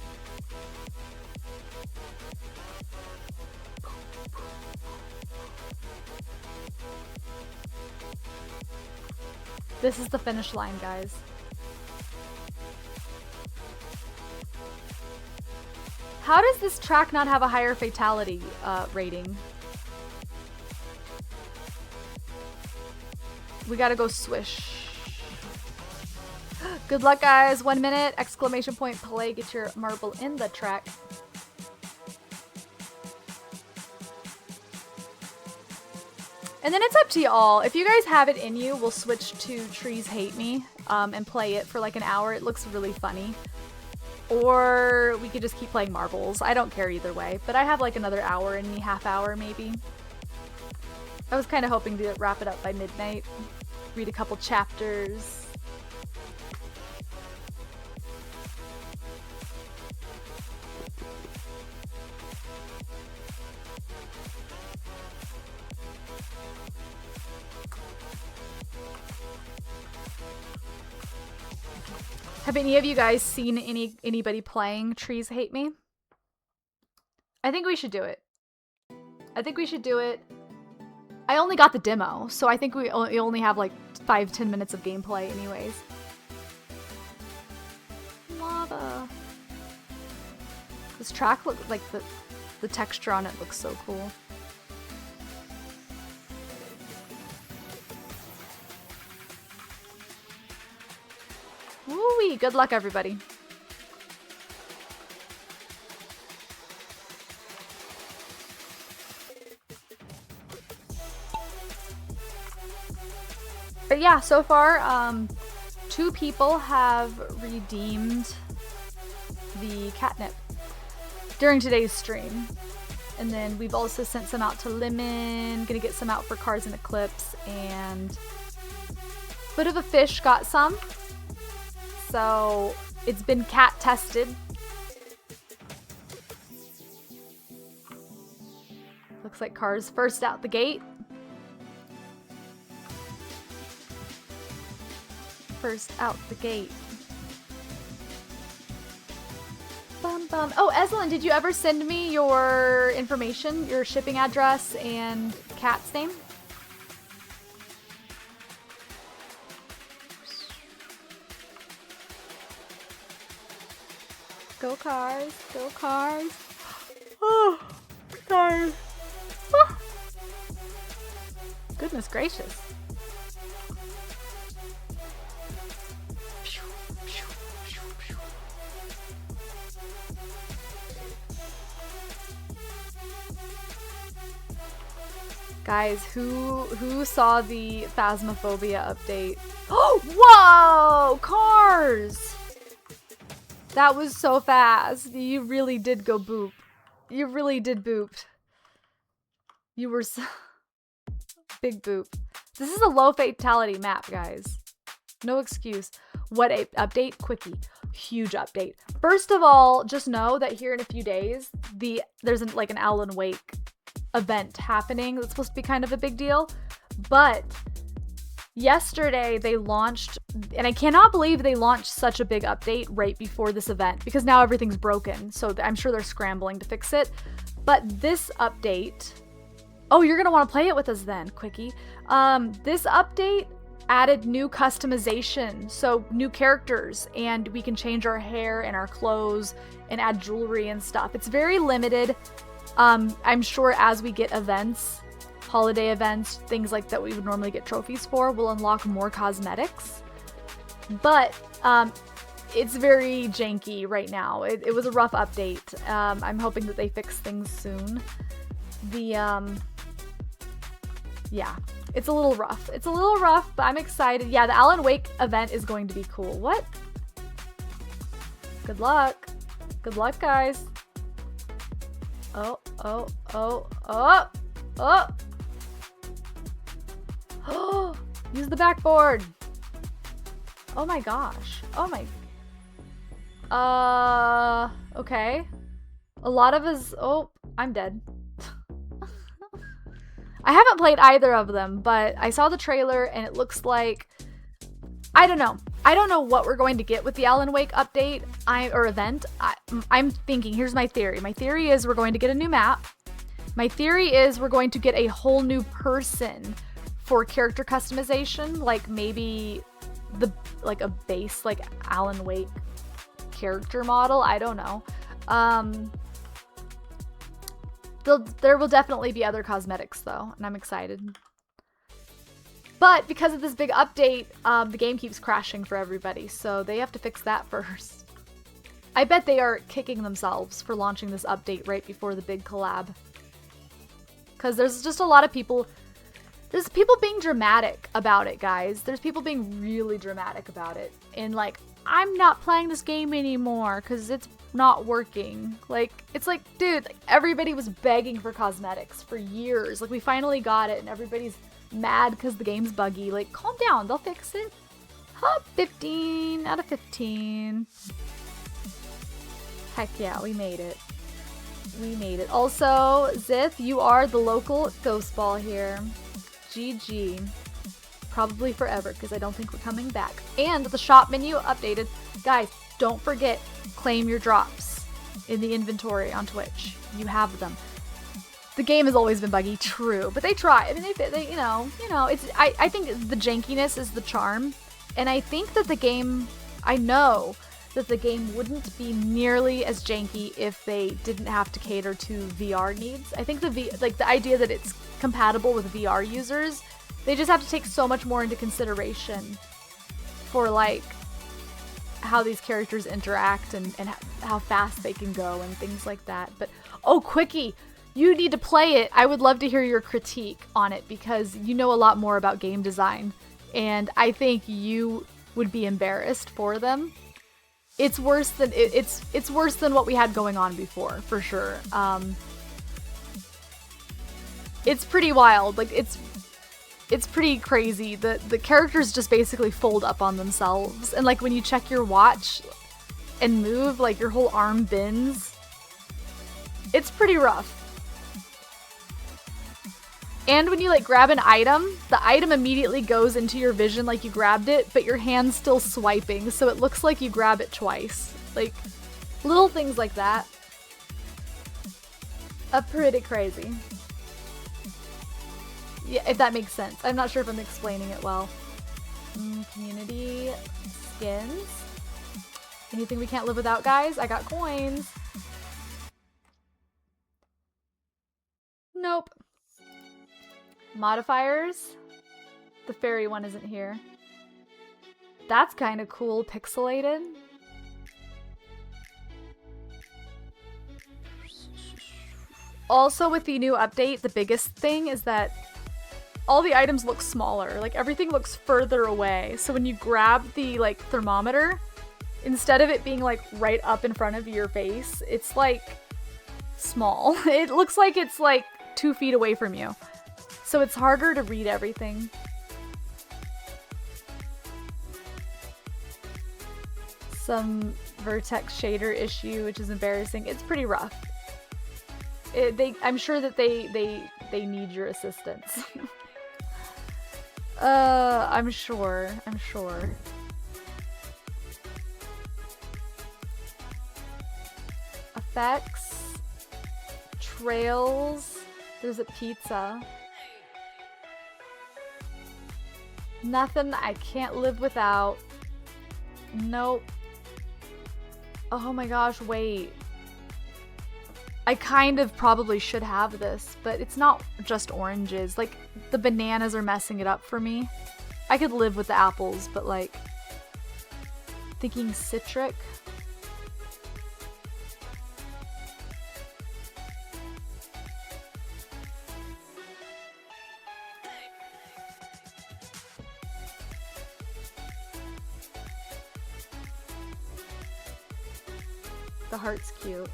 Speaker 1: This is the finish line, guys. How does this track not have a higher fatality rating? We gotta go swish. Good luck, guys. 1 minute. Exclamation point play. Get your marble in the track. And then it's up to y'all. If you guys have it in you, we'll switch to Trees Hate Me and play it for like an hour. It looks really funny. Or we could just keep playing marbles. I don't care either way. But I have like another hour and a half hour maybe. I was kind of hoping to wrap it up by midnight. Read a couple chapters. Have any of you guys seen anybody playing Trees Hate Me? I think we should do it. I think we should do it. I only got the demo, so I think we only have like 5-10 minutes of gameplay anyways. Lava. This track looks like the texture on it looks so cool. Woo-wee, good luck everybody. But yeah, so far, 2 people have redeemed the catnip during today's stream. And then we've also sent some out to Lemon, gonna get some out for Cars and Eclipse, and Foot of a Fish got some. So it's been cat tested. Looks like Cars first out the gate. First out the gate. Bum, bum. Oh, Eslin, did you ever send me your information, your shipping address and cat's name? Go Cars, go Cars. Oh, Cars. Oh. Goodness gracious. Guys, who saw the Phasmophobia update? Oh, whoa! Cars! That was so fast. You really did go boop. You really did boop. You were so... Big boop. This is a low fatality map, guys. No excuse. What a update? Quickie. Huge update. First of all, just know that here in a few days, there's like an Alan Wake event happening that's supposed to be kind of a big deal. But yesterday they launched, and I cannot believe they launched such a big update right before this event, because now everything's broken, so I'm sure they're scrambling to fix it. But this update, oh, you're gonna want to play it with us then, Quickie. This update added new customization, so new characters, and we can change our hair and our clothes and add jewelry and stuff. It's very limited. I'm sure as we get events, holiday events, things like that we would normally get trophies for, we'll unlock more cosmetics. But it's very janky right now. It was a rough update. I'm hoping that they fix things soon. yeah, it's a little rough. It's a little rough, but I'm excited. Yeah, the Alan Wake event is going to be cool. What? Good luck. Good luck, guys. Oh, oh, oh, oh, oh. Oh, use the backboard. Oh my gosh. Oh my. Okay. A lot of us. Oh, I'm dead. I haven't played either of them, but I saw the trailer and it looks like, I don't know. I don't know what we're going to get with the Alan Wake update or event. I'm thinking, here's my theory. My theory is we're going to get a new map. My theory is we're going to get a whole new person for character customization, like maybe like a base like Alan Wake character model. I don't know. There will definitely be other cosmetics though, and I'm excited. But because of this big update, the game keeps crashing for everybody, so they have to fix that first. I bet they are kicking themselves for launching this update right before the big collab. Because there's just a lot of people. There's people being dramatic about it, guys. There's people being really dramatic about it. And like, I'm not playing this game anymore because it's not working. Like, it's like, dude, like, everybody was begging for cosmetics for years. Like, we finally got it and everybody's mad because the game's buggy. Like, calm down, they'll fix it. Huh, 15 out of 15. Heck yeah, we made it. We made it. Also, Zith, you are the local ghost ball here. GG. Probably forever, because I don't think we're coming back. And the shop menu updated. Guys, don't forget, claim your drops in the inventory on Twitch. You have them. The game has always been buggy, true, but they try. I mean, they you know, it's. I think the jankiness is the charm, and I think that the game. I know that the game wouldn't be nearly as janky if they didn't have to cater to VR needs. I think the idea that it's compatible with VR users, they just have to take so much more into consideration for like how these characters interact and how fast they can go and things like that. But oh, Quickie, you need to play it. I would love to hear your critique on it because you know a lot more about game design, and I think you would be embarrassed for them. It's worse than it's worse than what we had going on before, for sure. It's pretty wild. Like it's pretty crazy. The characters just basically fold up on themselves, and like when you check your watch and move, like your whole arm bends. It's pretty rough. And when you like grab an item, the item immediately goes into your vision like you grabbed it, but your hand's still swiping, so it looks like you grab it twice. Like, little things like that. Pretty crazy. Yeah, if that makes sense. I'm not sure if I'm explaining it well. Community skins. Anything we can't live without, guys? I got coins. Nope. Modifiers. The fairy one isn't here. That's kind of cool, pixelated. Also, with the new update, the biggest thing is that all the items look smaller. Like, everything looks further away. So when you grab the, like, thermometer, instead of it being, like, right up in front of your face, it's, like, small. It looks like it's, like, 2 feet away from you. So it's harder to read everything. Some vertex shader issue, which is embarrassing. It's pretty rough. I'm sure that they need your assistance. I'm sure. Effects. Trails. There's a pizza. Nothing I can't live without. Nope. Oh my gosh, wait. I kind of probably should have this, but it's not just oranges. Like, the bananas are messing it up for me. I could live with the apples, but like, thinking citric. The heart's cute.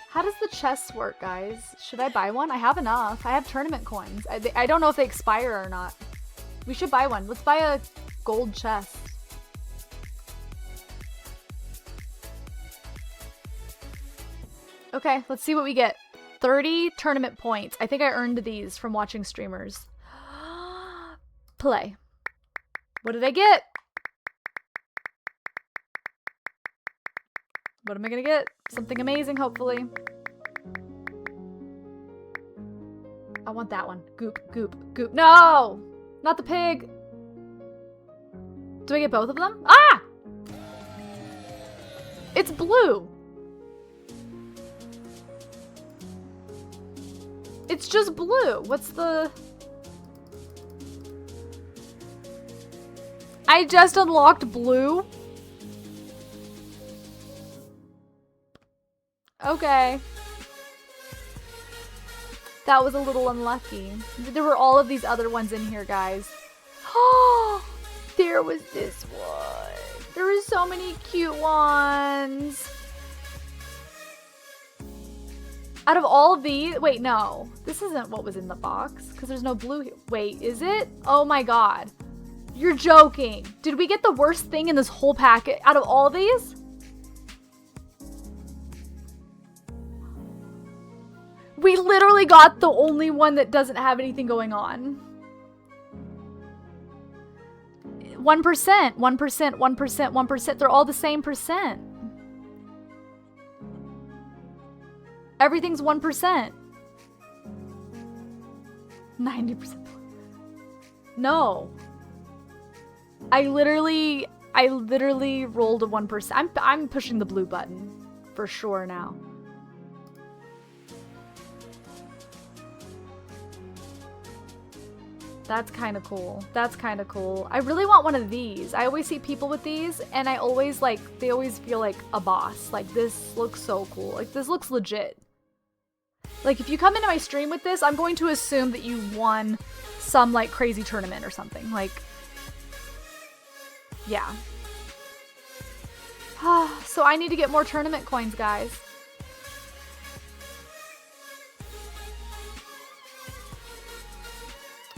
Speaker 1: How does the chest work, guys? Should I buy one? I have enough. I have tournament coins. I don't know if they expire or not. We should buy one. Let's buy a gold chest. Okay, let's see what we get. 30 tournament points. I think I earned these from watching streamers. Play. What did I get? What am I gonna get? Something amazing, hopefully. I want that one. Goop, goop, goop. No! Not the pig. Do I get both of them? Ah! It's blue. It's just blue. What's the... I just unlocked blue. Okay. That was a little unlucky. There were all of these other ones in here, guys. Oh, there was this one. There were so many cute ones. Out of all of these, wait, no. This isn't what was in the box because there's no blue here. Wait, is it? Oh my God. You're joking. Did we get the worst thing in this whole packet out of all of these? We literally got the only one that doesn't have anything going on. 1%, 1%, 1%, 1%. They're all the same percent. Everything's 1%. 90%. No. I literally rolled a 1%. I'm pushing the blue button for sure now. That's kind of cool. That's kind of cool. I really want one of these. I always see people with these and I always they always feel like a boss. Like, this looks so cool. Like, this looks legit. Like, if you come into my stream with this, I'm going to assume that you won some like crazy tournament or something. Like, yeah. So I need to get more tournament coins, guys.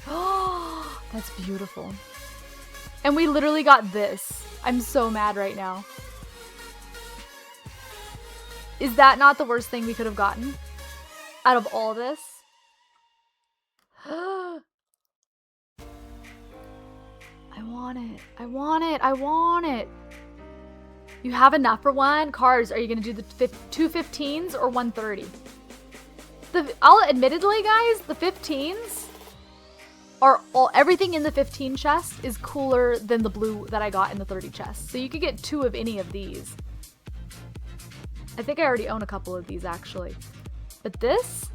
Speaker 1: Oh, that's beautiful. And we literally got this. I'm so mad right now. Is that not the worst thing we could have gotten out of all this? I want it. I want it. I want it. You have enough for one? Cars, are you going to do the two 15s or 130? Admittedly, guys, the 15s are everything in the 15 chest is cooler than the blue that I got in the 30 chest. So you could get 2 of any of these. I think I already own a couple of these, actually. But this?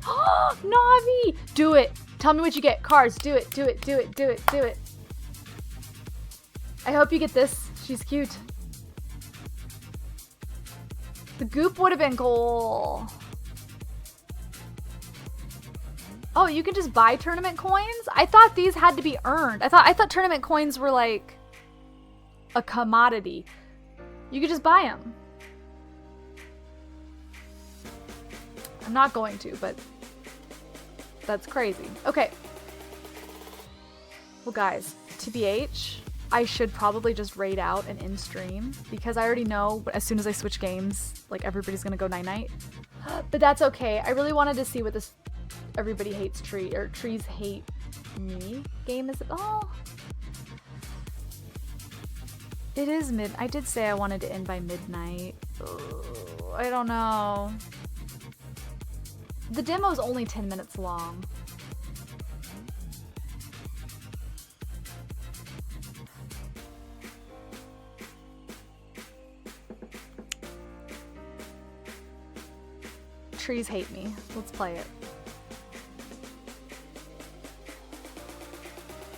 Speaker 1: Oh, Navi! Do it. Tell me what you get. Cars, do it, do it, do it, do it, do it. I hope you get this. She's cute. The goop would have been cool. Oh, you can just buy tournament coins? I thought these had to be earned. I thought tournament coins were like a commodity. You could just buy them. I'm not going to, but that's crazy. Okay. Well, guys, TBH, I should probably just raid out and end stream because I already know as soon as I switch games, like, everybody's gonna go night-night. But that's okay. I really wanted to see what this everybody hates tree or trees hate me game is. Oh, it is I did say I wanted to end by midnight. Oh, I don't know. The demo's only 10 minutes long. Trees hate me. Let's play it.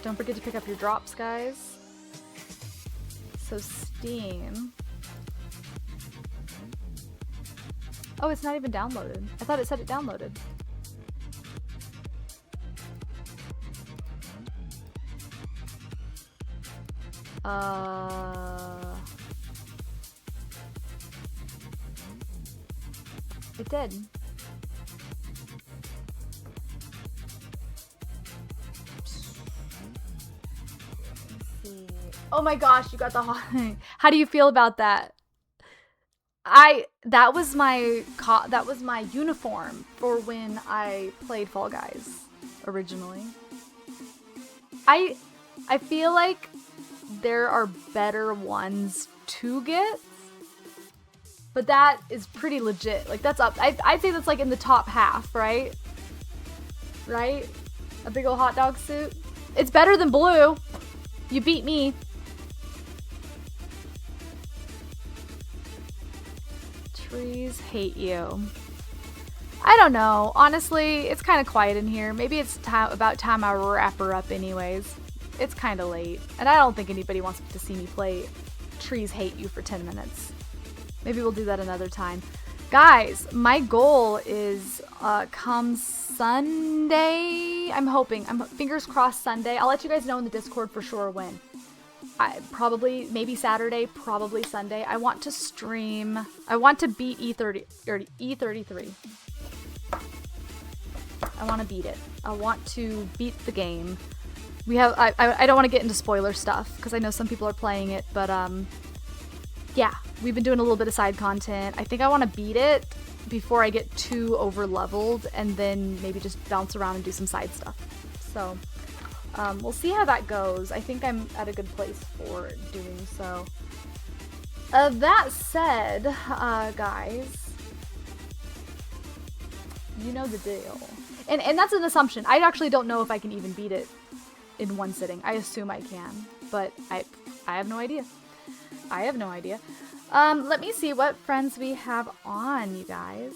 Speaker 1: Don't forget to pick up your drops, guys. So Steam. Oh, it's not even downloaded. I thought it said it downloaded. It did. Oh my gosh, you got the hot. How do you feel about that? That was my uniform for when I played Fall Guys originally. I feel like there are better ones to get, but that is pretty legit. Like that's up. I'd say that's like in the top half, right? Right? A big old hot dog suit. It's better than blue. You beat me. Trees hate you. I don't know. Honestly, it's kind of quiet in here. Maybe it's about time I wrap her up anyways. It's kind of late. And I don't think anybody wants to see me play Trees Hate You for 10 minutes. Maybe we'll do that another time. Guys, my goal is come Sunday. I'm hoping. Fingers crossed Sunday. I'll let you guys know in the Discord for sure when. Probably, maybe Saturday, probably Sunday. I want to stream. I want to beat E33. I want to beat it. I want to beat the game. We have. I don't want to get into spoiler stuff because I know some people are playing it, but yeah, we've been doing a little bit of side content. I think I want to beat it before I get too over leveled, and then maybe just bounce around and do some side stuff. So. We'll see how that goes. I think I'm at a good place for doing so. That said, guys, you know the deal. And that's an assumption. I actually don't know if I can even beat it in one sitting. I assume I can, but I have no idea. I have no idea. Let me see what friends we have on, you guys.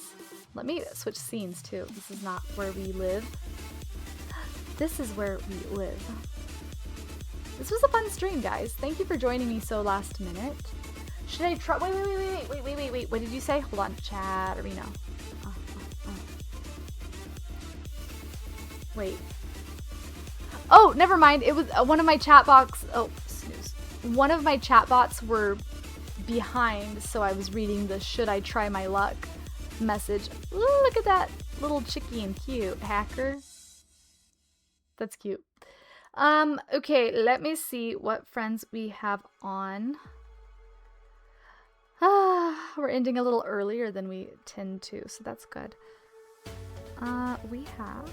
Speaker 1: Let me switch scenes too. This is not where we live. This is where we live. This was a fun stream, guys. Thank you for joining me so last minute. Should I try? Wait. What did you say? Hold on. Chat arena. Wait. Oh, never mind. It was one of my chat box. Oh, snooze. One of my chat bots were behind, so I was reading the "Should I try my luck" message. Ooh, look at that little chickie and cute hacker. That's cute. Okay, let me see what friends we have on. We're ending a little earlier than we tend to, so that's good. We have...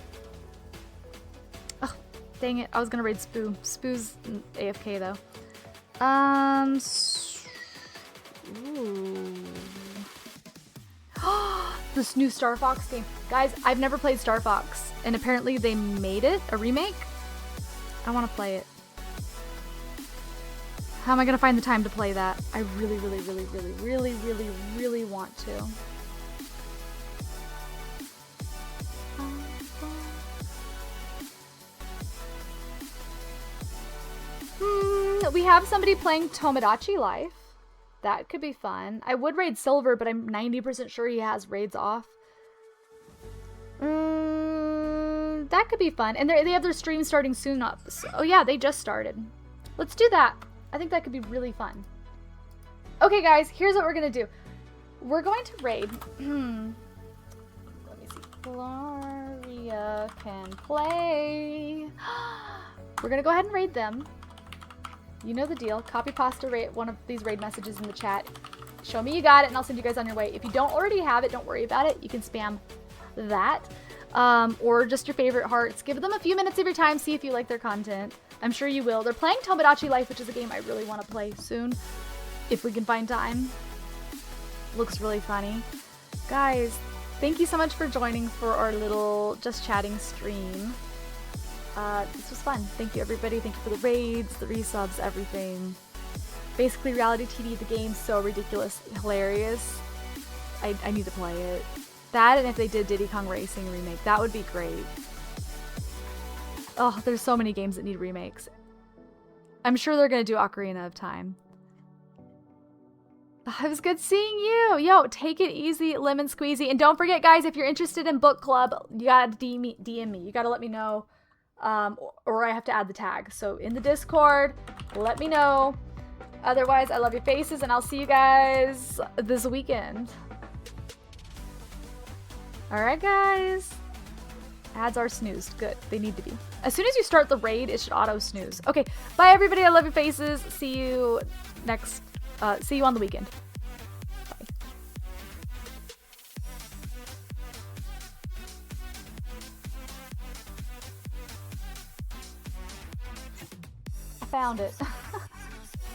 Speaker 1: Oh, dang it. I was gonna raid Spoo. Spoo's AFK, though. Ooh. This new Star Fox game. Guys, I've never played Star Fox, and apparently they made it, a remake. I want to play it. How am I going to find the time to play that? I really want to. We have somebody playing Tomodachi Life. That could be fun. I would raid Silver, but I'm 90% sure he has raids off. That could be fun. And they have their stream starting soon up. So, oh yeah, they just started. Let's do that. I think that could be really fun. Okay, guys, here's what we're going to do. We're going to raid. Let me see. Gloria can play. We're going to go ahead and raid them. You know the deal. Copy pasta one of these raid messages in the chat. Show me you got it, and I'll send you guys on your way. If you don't already have it, don't worry about it. You can spam that. Or just your favorite hearts. Give them a few minutes of your time. See if you like their content. I'm sure you will. They're playing Tomodachi Life, which is a game I really want to play soon. If we can find time. Looks really funny. Guys, thank you so much for joining for our little Just Chatting stream. This was fun. Thank you, everybody. Thank you for the raids, the resubs, everything. Basically, Reality TV, the game's so ridiculous, hilarious. I need to play it. That, and if they did Diddy Kong Racing remake, that would be great. Oh, there's so many games that need remakes. I'm sure they're going to do Ocarina of Time. It was good seeing you. Yo, take it easy, Lemon Squeezy. And don't forget, guys, if you're interested in book club, you gotta DM me. You gotta let me know or I have to add the tag. So in the Discord, let me know. Otherwise, I love your faces, and I'll see you guys this weekend. Alright, guys. Ads are snoozed. Good. They need to be. As soon as you start the raid, it should auto snooze. Okay. Bye, everybody. I love your faces. See you next. See you on the weekend. Bye. I found it.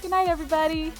Speaker 1: Good night, everybody.